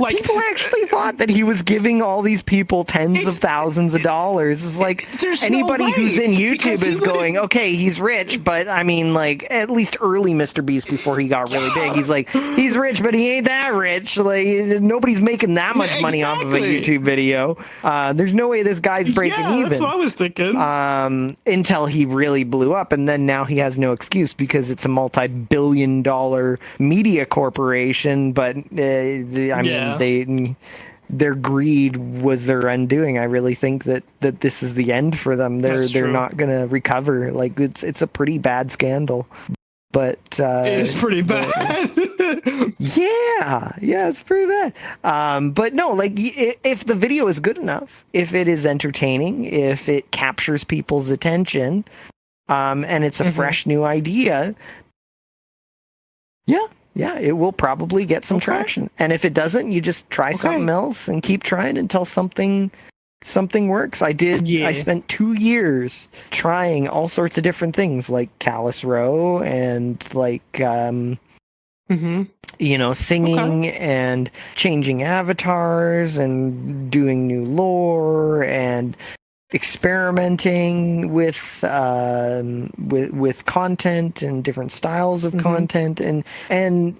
[SPEAKER 3] People actually thought that he was giving all these people tens of thousands of dollars. It's like, anybody who's in YouTube is going, okay, he's rich, but I mean, like, at least early Mr. Beast, before he got really big, he's like, like, he's rich, but he ain't that rich. Like, nobody's making that much money off of a YouTube video. There's no way this guy's breaking even.
[SPEAKER 2] That's what I was thinking.
[SPEAKER 3] Until he really blew up, and then now he has no excuse because it's a multi-billion-dollar media corporation. But their greed was their undoing. I really think that this is the end for them. They're not going to recover. Like, it's a pretty bad scandal. But
[SPEAKER 2] it is pretty bad.
[SPEAKER 3] yeah, it's pretty bad. But no, like, if the video is good enough, if it is entertaining, if it captures people's attention, and it's a fresh new idea, yeah, it will probably get some traction. And if it doesn't, you just try something else and keep trying until something works. I spent 2 years trying all sorts of different things, like Callus Row and like singing and changing avatars and doing new lore and experimenting with content and different styles of content, and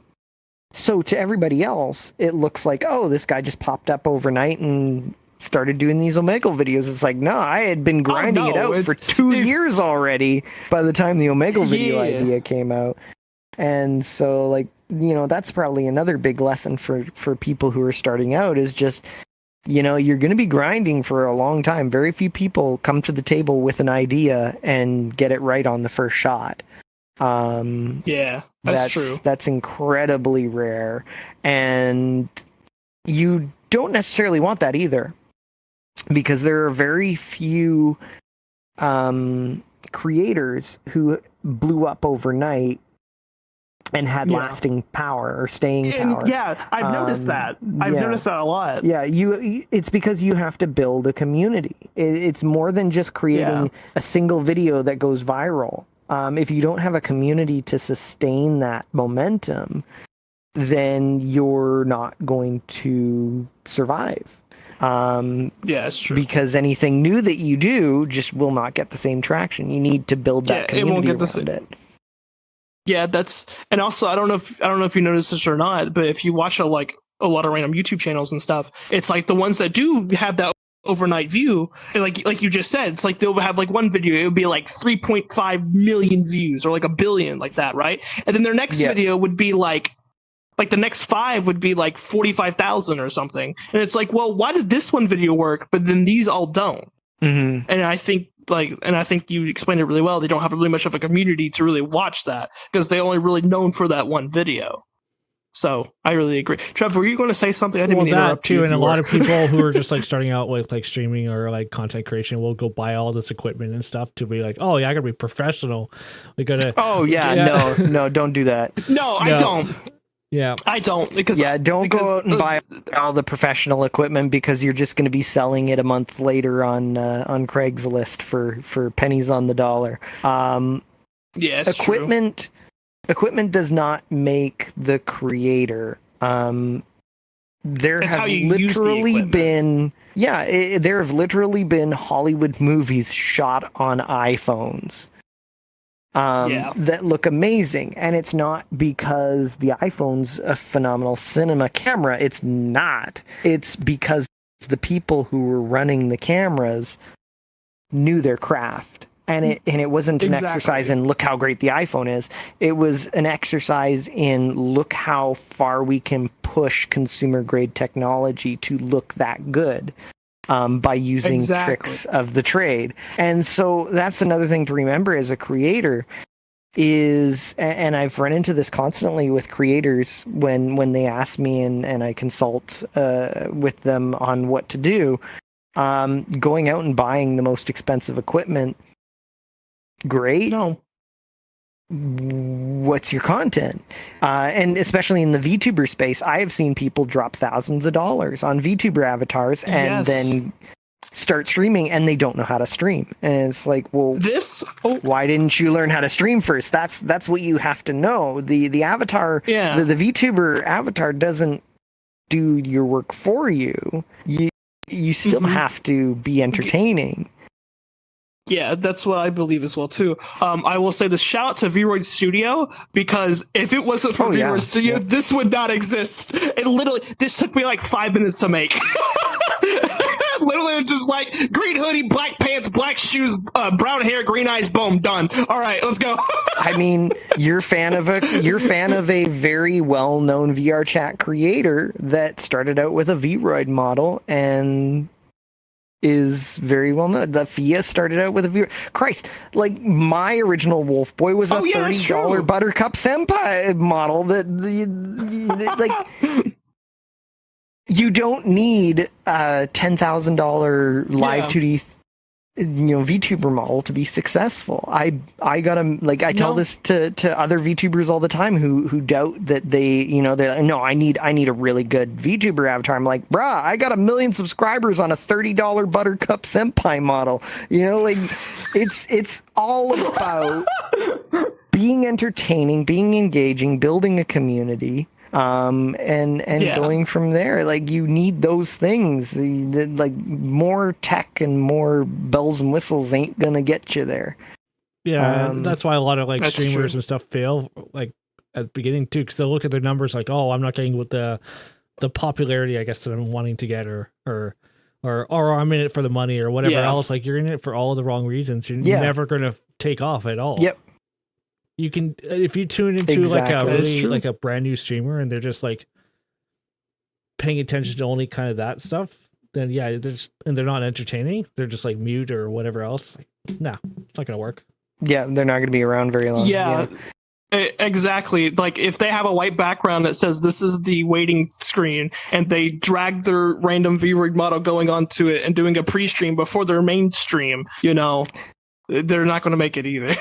[SPEAKER 3] so to everybody else it looks like, oh, this guy just popped up overnight and started doing these Omegle videos. It's like, no, I had been grinding it out for 2 years already by the time the Omegle video idea came out. And so, like, that's probably another big lesson for people who are starting out, is just, you're going to be grinding for a long time. Very few people come to the table with an idea and get it right on the first shot.
[SPEAKER 2] That's true.
[SPEAKER 3] That's incredibly rare. And you don't necessarily want that either, because there are very few creators who blew up overnight and had lasting power or staying power.
[SPEAKER 2] Yeah, I've noticed that. I've noticed that a lot.
[SPEAKER 3] Yeah, it's because you have to build a community. It's more than just creating a single video that goes viral. If you don't have a community to sustain that momentum, then you're not going to survive.
[SPEAKER 2] It's true.
[SPEAKER 3] Because anything new that you do just will not get the same traction. You need to build that community around it.
[SPEAKER 2] Yeah, and also I don't know if you noticed this or not, but if you watch a lot of random YouTube channels and stuff, it's like the ones that do have that overnight view, like you just said, it's like they'll have like one video, it would be like 3.5 million views or like 1 billion, like that, right? And then their next video would be like the next 5 would be like 45,000 or something. And it's like, well, why did this one video work, but then these all don't? And I think you explained it really well. They don't have really much of a community to really watch that, because they only really known for that one video. So I really agree. Trevor, were you going to say something? I didn't mean to interrupt you.
[SPEAKER 1] And a lot of people who are just like starting out with like streaming or like content creation will go buy all this equipment and stuff to be like, oh yeah, I gotta be professional. We gotta.
[SPEAKER 3] Oh yeah, no, don't do that.
[SPEAKER 2] No, I don't.
[SPEAKER 1] Yeah,
[SPEAKER 2] I don't, because
[SPEAKER 3] don't go out and buy all the professional equipment, because you're just going to be selling it a month later on Craigslist for pennies on the dollar. Equipment does not make the creator. There have literally been Hollywood movies shot on iPhones. That look amazing, and it's not because the iPhone's a phenomenal cinema camera. It's not. It's because the people who were running the cameras knew their craft, and it wasn't an exercise in look how great the iPhone is. It was an exercise in look how far we can push consumer grade technology to look that good. By using tricks of the trade. And so that's another thing to remember as a creator is, and I've run into this constantly with creators when they ask me and I consult with them on what to do, going out and buying the most expensive equipment, great.
[SPEAKER 2] No.
[SPEAKER 3] What's your content? And especially in the VTuber space, I have seen people drop thousands of dollars on VTuber avatars and then start streaming, and they don't know how to stream. And it's like, well, why didn't you learn how to stream first? That's what you have to know. The avatar, the VTuber avatar doesn't do your work for you. You still have to be entertaining.
[SPEAKER 2] Yeah, that's what I believe as well too. I will say the shout out to V-Roid Studio, because if it wasn't for V-Roid Studio, this would not exist. It literally, this took me like 5 minutes to make. Literally just like green hoodie, black pants, black shoes, brown hair, green eyes, boom, done. All right, let's go.
[SPEAKER 3] I mean, you're fan of a very well-known VR chat creator that started out with a V-Roid model and is very well known. The FIA started out with a V-Roid. Christ, like my original Wolf Boy was a $30 Buttercup Senpai model that like. You don't need a $10,000 live 2D, VTuber model to be successful. I gotta like I tell this to other VTubers all the time who doubt that they're like, no, I need a really good VTuber avatar. I'm like, bruh, I got 1 million subscribers on a $30 Buttercup Senpai model. Like it's all about being entertaining, being engaging, building a community. And going from there. Like you need those things. Like more tech and more bells and whistles ain't gonna get you there.
[SPEAKER 1] Yeah, that's why a lot of like streamers and stuff fail like at the beginning too, because they'll look at their numbers like, oh, I'm not getting with the popularity I guess that I'm wanting to get, or I'm in it for the money or whatever else. Like you're in it for all of the wrong reasons. You're never gonna take off at all.
[SPEAKER 3] Yep.
[SPEAKER 1] You can, if you tune into like a really like a brand new streamer and they're just like paying attention to only kind of that stuff, then and they're not entertaining. They're just like mute or whatever else. Like, no, it's not gonna work.
[SPEAKER 3] Yeah, they're not gonna be around very long.
[SPEAKER 2] Yeah. Exactly. Like if they have a white background that says this is the waiting screen and they drag their random V-Rig model going onto it and doing a pre-stream before their main stream, they're not going to make it either.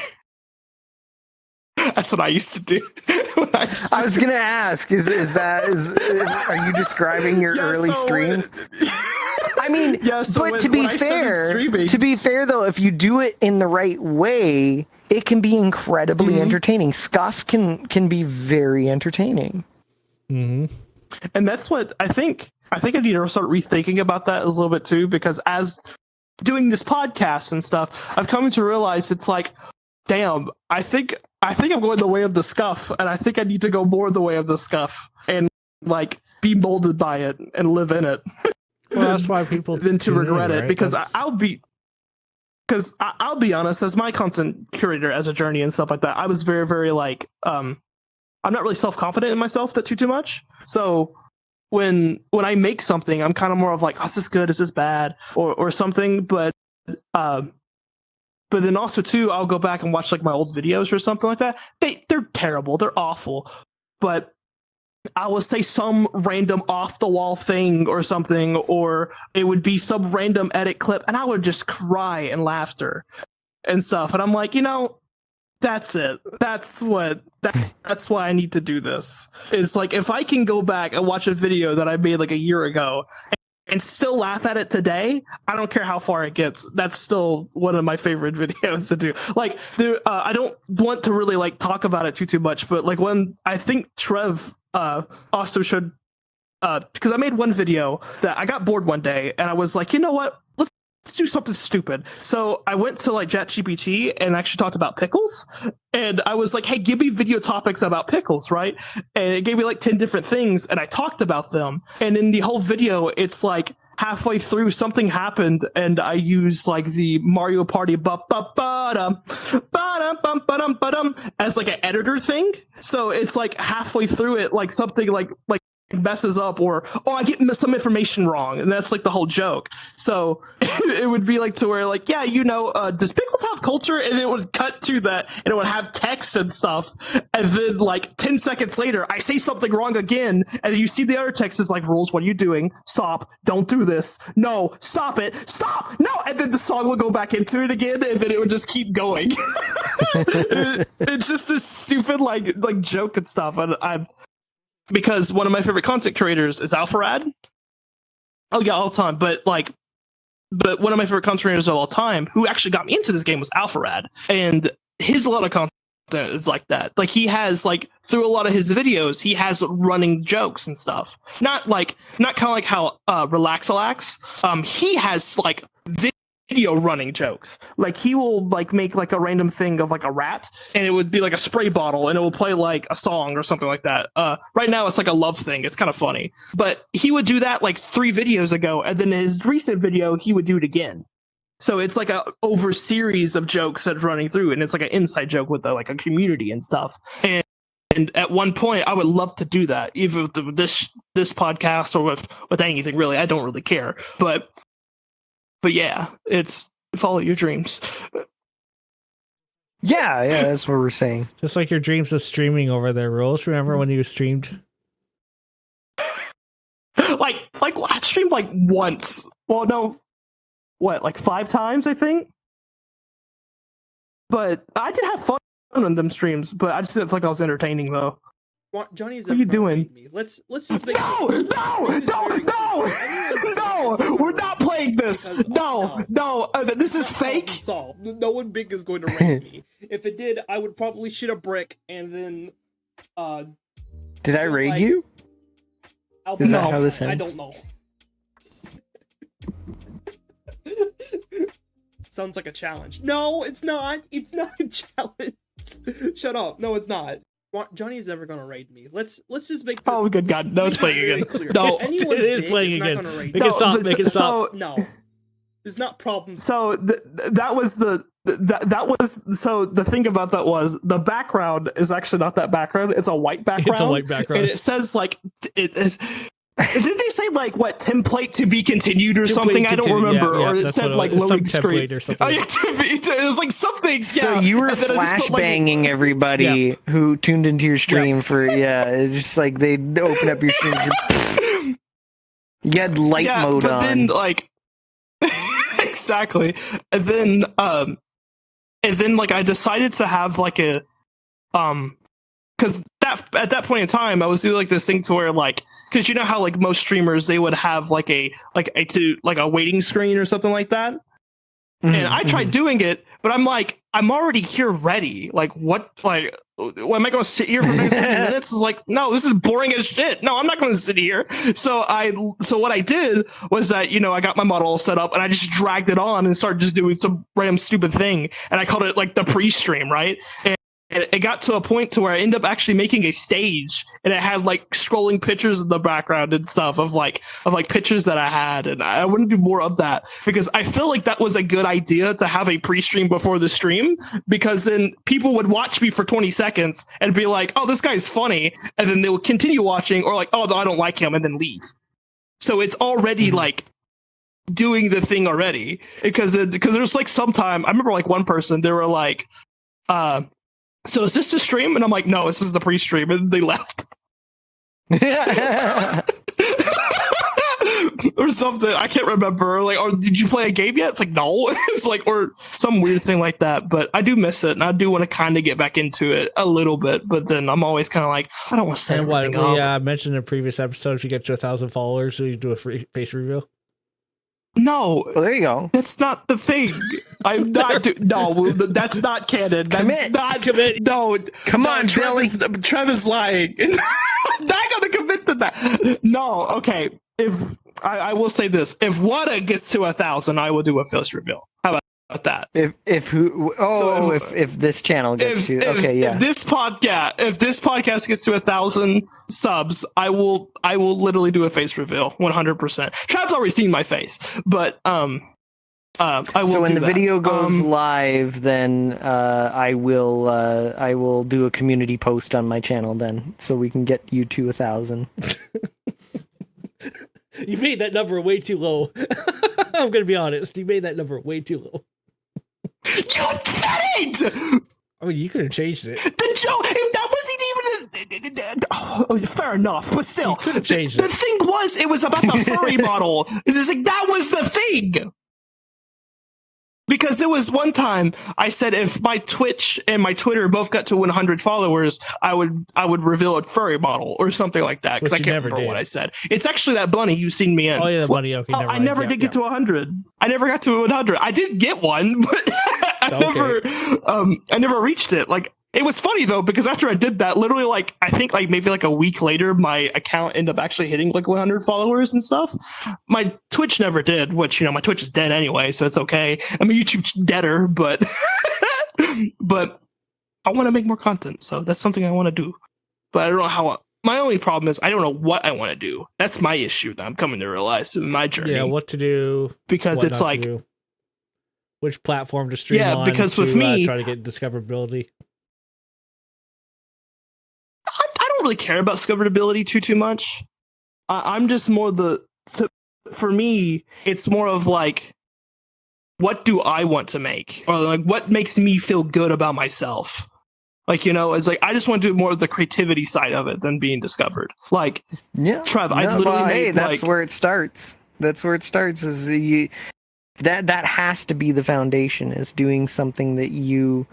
[SPEAKER 2] That's what I used to do.
[SPEAKER 3] I was gonna ask, are you describing your early streams? I mean, but to be fair though, if you do it in the right way, it can be incredibly entertaining. Scuff can be very entertaining.
[SPEAKER 2] Mm-hmm. And that's what I think. I think I need to start rethinking about that a little bit too, because as doing this podcast and stuff, I've come to realize it's like, damn, I think I'm going the way of the scuff, and I think I need to go more the way of the scuff and like be molded by it and live in it.
[SPEAKER 1] Well, that's why people
[SPEAKER 2] than to regret it,
[SPEAKER 1] right?
[SPEAKER 2] because I'll be honest, as my content curator, as a journey and stuff like that, I was very, very like I'm not really self-confident in myself too much. So when I make something, I'm kind of more of like, oh, is this good? Is this bad? Or something. But then also too, I'll go back and watch like my old videos or something like that. They're terrible. They're awful. But I will say some random off the wall thing or something, or it would be some random edit clip, and I would just cry in laughter and stuff. And I'm like, that's it. That's why I need to do this. It's like, if I can go back and watch a video that I made like a year ago and still laugh at it today, I don't care how far it gets. That's still one of my favorite videos to do. Like, I don't want to really like talk about it too much, but like when I think Trev also should, because I made one video that I got bored one day and I was like, you know what? Let's do something stupid. So I went to like ChatGPT and actually talked about pickles. And I was like, hey, give me video topics about pickles, right? And it gave me like 10 different things and I talked about them. And in the whole video, it's like halfway through something happened and I used like the Mario Party as like an editor thing. So it's like halfway through it, like something like messes up, or I get some information wrong, and that's like the whole joke. So it would be like to where like, yeah, does pickles have culture? And it would cut to that and it would have text and stuff, and then like 10 seconds later I say something wrong again, and you see the other text is like, Rules, what are you doing? Stop, don't do this, no, stop it, stop, no, and then the song will go back into it again, and then it would just keep going. It's just this stupid like joke and stuff. And because one of my favorite content creators is Alpharad. Oh yeah, all the time. But one of my favorite content creators of all time, who actually got me into this game, was Alpharad. And a lot of content is like that. Like he has through a lot of his videos, he has running jokes and stuff. Not kind of like how Relaxalax. He has video running jokes. Like he will like make like a random thing of like a rat, and it would be like a spray bottle, and it will play like a song or something like that. Right now it's like a love thing. It's kind of funny, but he would do that like 3 videos ago, and then his recent video he would do it again. So it's like a over series of jokes that's running through, and it's like an inside joke with like a community and stuff. And at one point, I would love to do that, either with this podcast or with anything really. I don't really care, but yeah, it's follow your dreams.
[SPEAKER 3] Yeah, that's what we're saying.
[SPEAKER 1] Just like your dreams of streaming over there, Rules. Remember when you streamed?
[SPEAKER 2] like I streamed like once. Well, no, what, like 5 times, I think. But I did have fun on them streams, but I just didn't feel like I was entertaining though.
[SPEAKER 9] Johnny's
[SPEAKER 2] what are you doing?
[SPEAKER 9] Me. Let's just make
[SPEAKER 2] no, we're not playing this. No, this is fake.
[SPEAKER 9] No one big is going to raid me. If it did, I would probably shit a brick and then.
[SPEAKER 3] Did I raid you? Is that how this ends?
[SPEAKER 9] I don't know. Sounds like a challenge. No, it's not. It's not a challenge. Shut up. No, it's not. Johnny is never gonna raid me. Let's just make this.
[SPEAKER 2] Oh, good God! No, it's playing again.
[SPEAKER 9] Clear.
[SPEAKER 2] No,
[SPEAKER 1] it is playing again. Make it stop. Make it stop.
[SPEAKER 9] No, it's not problems.
[SPEAKER 2] So that was the thing about that was the background is actually not that background. It's a white background.
[SPEAKER 1] It's a white background,
[SPEAKER 2] and it says like it did they say like what template to be continued or something? I don't remember.
[SPEAKER 1] Yeah,
[SPEAKER 2] or it said like loading screen
[SPEAKER 1] or something.
[SPEAKER 2] Oh, yeah, it was like something.
[SPEAKER 3] So you were flashbanging everybody who tuned into your stream for it's just like they open up your stream. You had light mode
[SPEAKER 2] but
[SPEAKER 3] on.
[SPEAKER 2] Then like exactly, and then like I decided to have like a because at that point in time I was doing like this thing to where like. Because you know how like most streamers they would have like a waiting screen or something like that, and I tried doing it, but I'm like I'm already here ready. Like what? Like am I going to sit here for 30 minutes? It's like no, this is boring as shit. No, I'm not going to sit here. So what I did was that I got my model all set up and I just dragged it on and started just doing some random stupid thing, and I called it like the pre-stream, right? And it got to a point to where I ended up actually making a stage, and it had like scrolling pictures in the background and stuff of pictures that I had, and I wouldn't do more of that because I feel like that was a good idea to have a pre-stream before the stream, because then people would watch me for 20 seconds and be like, "Oh, this guy's funny," and then they would continue watching, or like, "Oh, no, I don't like him," and then leave. So it's already like doing the thing already, because there's like sometime I remember like one person they were like, so is this the stream? And I'm like, no, this is the pre-stream. And they left. Or something. I can't remember. Like, or did you play a game yet? It's like, no. It's like, or some weird thing like that. But I do miss it. And I do want to kind of get back into it a little bit. But then I'm always kind of like, I don't want to set everything up.
[SPEAKER 1] Yeah, I mentioned in a previous episode, if you get to 1,000 followers, so you do a free face reveal.
[SPEAKER 2] No.
[SPEAKER 3] Well, there you go.
[SPEAKER 2] That's not the thing. I'm not. No, that's not canon. That's not commit. No.
[SPEAKER 3] Come on, Billy.
[SPEAKER 2] Trev is lying. I'm not going to commit to that. No. Okay. If I will say this, if WAWTA gets to 1,000, I will do a face reveal. How about that?
[SPEAKER 3] If this channel gets to
[SPEAKER 2] if this podcast gets to 1,000 subs, I will literally do a face reveal 100%. Trav's already seen my face, but I will.
[SPEAKER 3] So when the
[SPEAKER 2] that.
[SPEAKER 3] video goes live, then I will do a community post on my channel then, so we can get you to 1,000.
[SPEAKER 1] You made that number way too low. I'm gonna be honest. You made that number way too low.
[SPEAKER 2] You said it!
[SPEAKER 1] I mean, you could have changed it.
[SPEAKER 2] The joke, that wasn't even oh, fair enough, but still.
[SPEAKER 1] You could have changed it.
[SPEAKER 2] The thing was, it was about the furry model. It was like, that was the thing! Because there was one time I said if my Twitch and my Twitter both got to 100 followers, I would reveal a furry model or something like that. Because I can't remember what I said. It's actually that bunny you've seen me in.
[SPEAKER 1] Oh yeah, the bunny. Okay, never
[SPEAKER 2] I never did get to 100. I never got to 100. I did get one, but I never reached it. Like it was funny though, because after I did that, literally like I think like maybe like a week later, my account ended up actually hitting like 100 followers and stuff. My Twitch never did, which, you know, my Twitch is dead anyway, so it's okay. I mean, YouTube's deader, but but I want to make more content, so that's something I want to do. But I don't know how. My only problem is I don't know what I want to do. That's my issue that I'm coming to realize in my journey.
[SPEAKER 1] Yeah, what to do,
[SPEAKER 2] because it's like
[SPEAKER 1] which platform to stream on.
[SPEAKER 2] Because
[SPEAKER 1] to,
[SPEAKER 2] with me,
[SPEAKER 1] try to get discoverability.
[SPEAKER 2] I don't really care about discoverability too much. I'm just more for me, it's more of like, what do I want to make, or like what makes me feel good about myself. Like, you know, it's like I just want to do more of the creativity side of it than being discovered. Like,
[SPEAKER 3] yeah,
[SPEAKER 2] Trev, I literally made,
[SPEAKER 3] that's where it starts. That's where it starts. Is that has to be the foundation, is doing something that you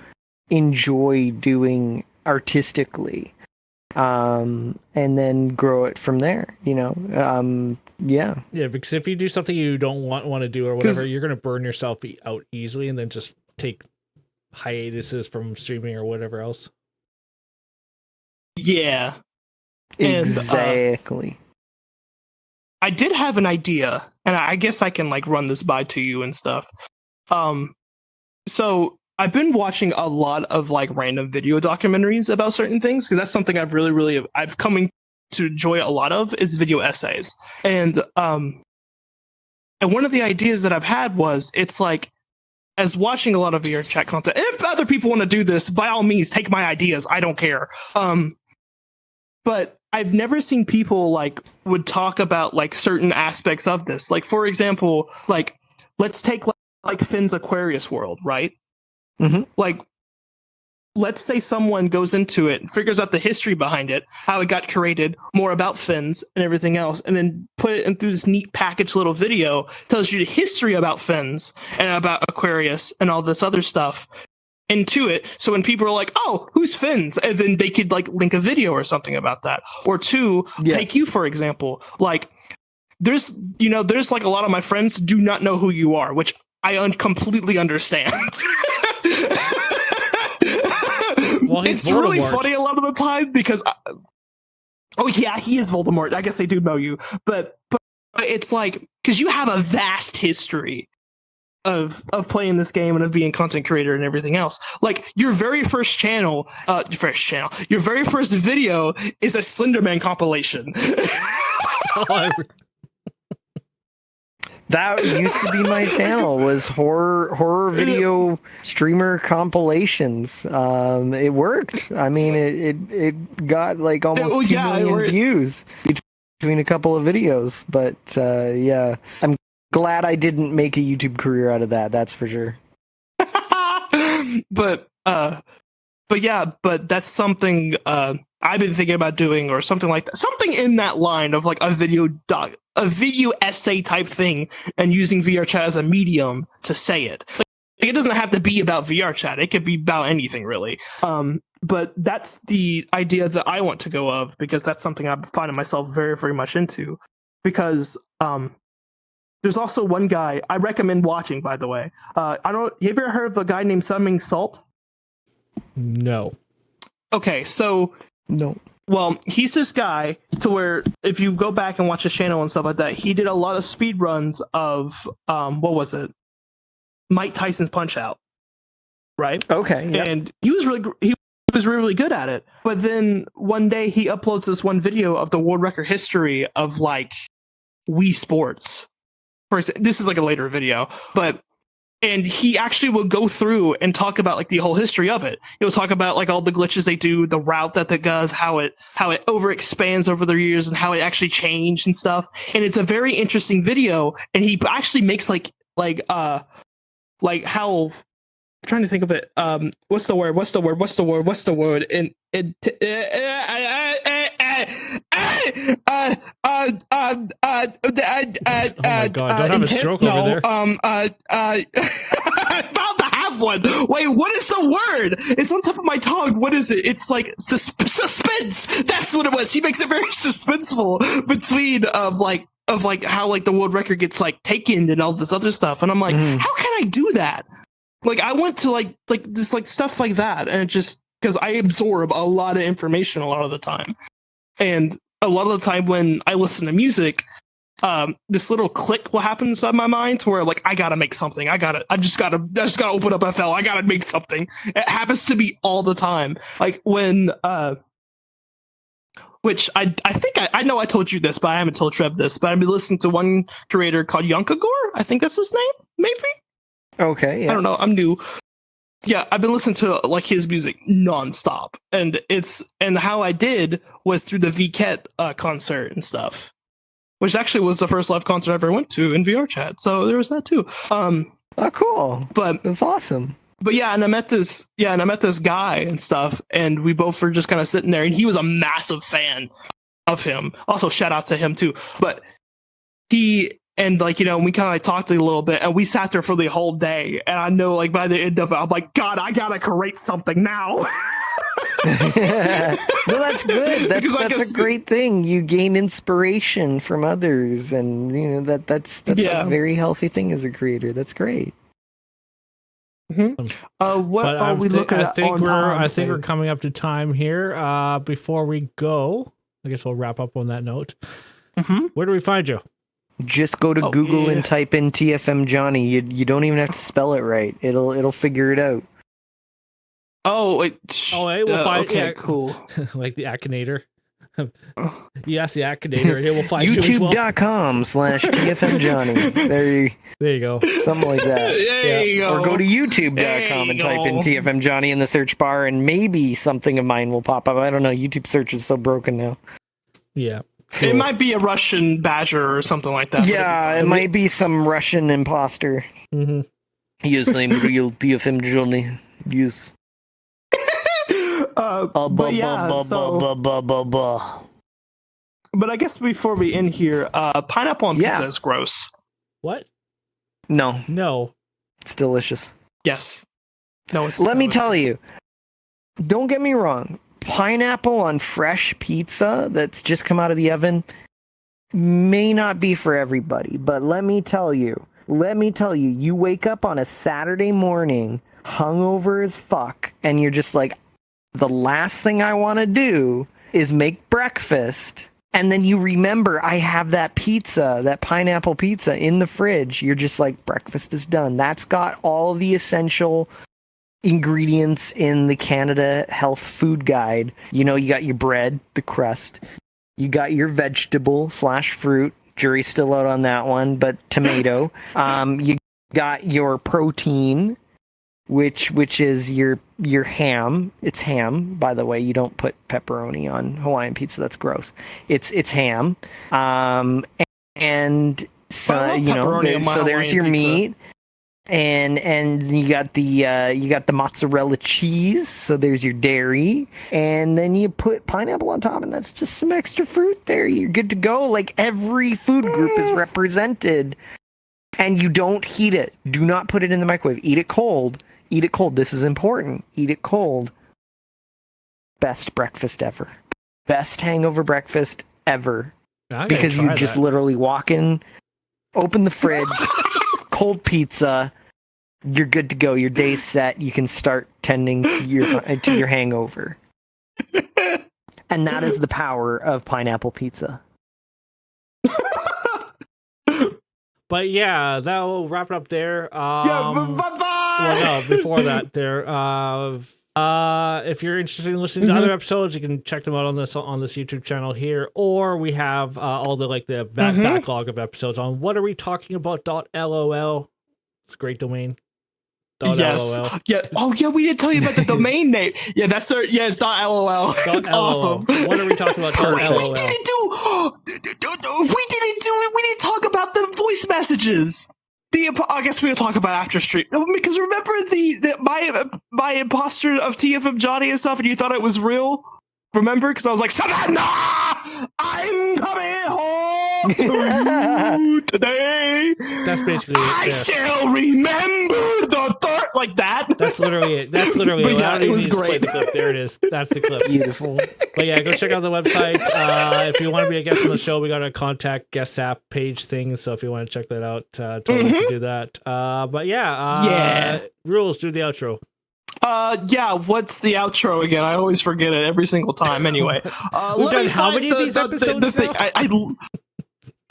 [SPEAKER 3] enjoy doing artistically, and then grow it from there. You know, yeah,
[SPEAKER 1] because if you do something you don't want to do or whatever, you're gonna burn yourself out easily, and then just take hiatuses from streaming or whatever else.
[SPEAKER 2] Yeah,
[SPEAKER 3] exactly.
[SPEAKER 2] And, I did have an idea, and I guess I can like run this by to you and stuff. So I've been watching a lot of like random video documentaries about certain things, because that's something I've coming to enjoy a lot of is video essays. And one of the ideas that I've had was, it's like, as watching a lot of VR chat content, and if other people want to do this, by all means, take my ideas. I don't care. But I've never seen people like would talk about like certain aspects of this. Like, for example, like let's take like Finn's Aquarius world, right?
[SPEAKER 3] Mm-hmm.
[SPEAKER 2] Like, let's say someone goes into it and figures out the history behind it, how it got created, more about Finns and everything else, and then put it into this neat packaged little video, tells you the history about Finns and about Aquarius and all this other stuff into it. So when people are like, oh, who's Finns? And then they could like link a video or something about that. Or two, take you, for example, like there's like a lot of my friends do not know who you are, which I completely understand.
[SPEAKER 1] Well,
[SPEAKER 2] it's really funny a lot of the time because, oh yeah, he is Voldemort. I guess they do know you, but it's like, because you have a vast history of playing this game and of being a content creator and everything else. Like your very first video is a Slenderman compilation.
[SPEAKER 3] That used to be my channel, was horror video streamer compilations. It worked. I mean, it got like almost 2 million views between a couple of videos. But yeah, I'm glad I didn't make a YouTube career out of that. That's for sure.
[SPEAKER 2] But that's something I've been thinking about doing, or something like that. Something in that line of like a video essay type thing, and using VR chat as a medium to say it. Like, it doesn't have to be about VR chat. It could be about anything, really. But that's the idea that I want to go of, because that's something I'm finding myself very, very much into. Because there's also one guy I recommend watching, by the way. Have you ever heard of a guy named Summing Salt?
[SPEAKER 1] No.
[SPEAKER 2] Okay, so
[SPEAKER 3] no.
[SPEAKER 2] Well, he's this guy to where if you go back and watch his channel and stuff like that, he did a lot of speed runs of what was it? Mike Tyson's Punch Out, right?
[SPEAKER 3] Okay, yeah.
[SPEAKER 2] And he was really good at it. But then one day he uploads this one video of the world record history of like Wii Sports. This is like a later video, and he actually will go through and talk about like the whole history of it. He'll talk about like all the glitches they do, the route that it does, how it overexpands over the years, and how it actually changed and stuff. And it's a very interesting video. And he actually makes like how, I'm trying to think of it. What's the word? And
[SPEAKER 1] oh my god, don't have a stroke over there.
[SPEAKER 2] I'm about to have one. Wait, what is the word? It's on top of my tongue. What is it? It's like suspense. That's what it was. He makes it very suspenseful between of how like the world record gets like taken and all this other stuff. And I'm like, how can I do that? Like I want to like this like stuff like that, and because I absorb a lot of information a lot of the time, and a lot of the time when I listen to music, this little click will happen inside my mind to where like I gotta make something. I just gotta open up FL. I gotta make something. It happens to me all the time. Like when which I think I know I told you this, but I haven't told Trev this. But I've been listening to one creator called Yonkagore. I think that's his name, maybe.
[SPEAKER 3] Okay, yeah.
[SPEAKER 2] I don't know. I'm new. Yeah, I've been listening to like his music nonstop, and how I did was through the VCat concert and stuff, which actually was the first live concert I ever went to in VR chat. So there was that too.
[SPEAKER 3] Oh, cool!
[SPEAKER 2] But
[SPEAKER 3] that's awesome.
[SPEAKER 2] But yeah, and I met this guy and stuff, and we both were just kind of sitting there, and he was a massive fan of him. Also, shout out to him too. But we kind of like talked a little bit, and we sat there for the whole day. And I know, like by the end of it, I'm like, God, I gotta create something now.
[SPEAKER 3] Well, that's good. That's a great thing. You gain inspiration from others, and that's a very healthy thing as a creator. That's great.
[SPEAKER 2] What are we looking at?
[SPEAKER 1] I think we're coming up to time here. Before we go, I guess we'll wrap up on that note. Where do we find you?
[SPEAKER 3] Just go to Google and type in TFMJonny. You don't even have to spell it right. It'll figure it out.
[SPEAKER 2] Oh, wait.
[SPEAKER 1] We'll find.
[SPEAKER 2] Okay,
[SPEAKER 1] yeah,
[SPEAKER 2] cool.
[SPEAKER 1] Like the Akinator. Yes, the Akinator. It will find you as well.
[SPEAKER 3] YouTube.com/TFMJonny.
[SPEAKER 1] There you go.
[SPEAKER 3] Something like that.
[SPEAKER 2] There you go.
[SPEAKER 3] Or go to YouTube.com and type in TFMJonny in the search bar, and maybe something of mine will pop up. I don't know. YouTube search is so broken now.
[SPEAKER 1] Yeah. Cool.
[SPEAKER 2] It might be a Russian badger or something like that.
[SPEAKER 3] Yeah, it might be some Russian imposter. Yes, I'm real TFMJonny. Yes.
[SPEAKER 2] But I guess before we end here, pineapple on pizza is gross.
[SPEAKER 1] What?
[SPEAKER 3] No. It's delicious.
[SPEAKER 2] Yes. No, it's
[SPEAKER 3] Let me tell you. Don't get me wrong. Pineapple on fresh pizza that's just come out of the oven may not be for everybody, but let me tell you, you wake up on a Saturday morning, hungover as fuck, and you're just like, the last thing I want to do is make breakfast. And then you remember, I have that pizza, that pineapple pizza in the fridge. You're just like, breakfast is done. That's got all the essential ingredients in the Canada Health Food Guide. You got your bread, the crust. You got your vegetable/fruit. Jury's still out on that one, but tomato. You got your protein, which is your ham. It's ham, by the way. You don't put pepperoni on Hawaiian pizza. That's gross. It's ham. And so so there's your meat. And you got the mozzarella cheese, so there's your dairy, and then you put pineapple on top, and that's just some extra fruit there. You're good to go. Like, every food group is represented, and you don't heat it. Do not put it in the microwave. Eat it cold. This is important. Eat it cold. Best breakfast ever. Best hangover breakfast ever. Because you just literally walk in, open the fridge, cold pizza, you're good to go. Your day's set. You can start tending to your hangover. And that is the power of pineapple pizza.
[SPEAKER 1] But yeah, that'll wrap it up there.
[SPEAKER 2] Bye-bye!
[SPEAKER 1] Well, no, before that, if you're interested in listening to other episodes, you can check them out on this YouTube channel here, or we have all the backlog of episodes on whatarewetalkingabout.lol. It's a great domain.
[SPEAKER 2] Yes.
[SPEAKER 1] .lol.
[SPEAKER 2] Yeah. Oh yeah, we didn't tell you about the domain name. Yeah, that's our. Yeah, it's .lol. It's awesome.
[SPEAKER 1] What are we talking about?
[SPEAKER 2] We didn't talk about the voice messages. I guess we'll talk about after stream, because remember my imposter of TFMJonny and stuff, and you thought it was real. Remember? Because I was like, Savannah, I'm coming home to you today.
[SPEAKER 1] That's basically it.
[SPEAKER 2] I shall remember the third, like that.
[SPEAKER 1] That's literally it. But
[SPEAKER 2] yeah, it was great.
[SPEAKER 1] The clip. There it is. That's the clip.
[SPEAKER 3] Beautiful.
[SPEAKER 1] But yeah, go check out the website. If you want to be a guest on the show, we got a contact guest app page thing. So if you want to check that out, totally can do that. But yeah, Rules, do the outro.
[SPEAKER 2] Yeah, what's the outro again? I always forget it every single time. Anyway,
[SPEAKER 1] We've done how many of these episodes now?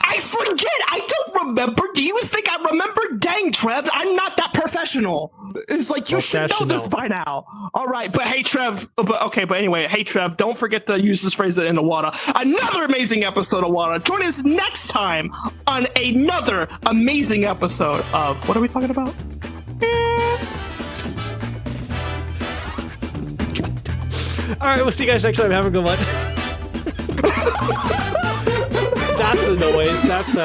[SPEAKER 2] I forget. I don't remember. Do you think I remember? Dang, Trev, I'm not that professional. It's like you should know this by now. All right, but hey, Trev. But anyway, hey, Trev, don't forget to use this phrase in the WAWTA. Another amazing episode of WAWTA. Join us next time on another amazing episode of what are we talking about?
[SPEAKER 1] All right, we'll see you guys next time. Have a good one. That's the noise. That's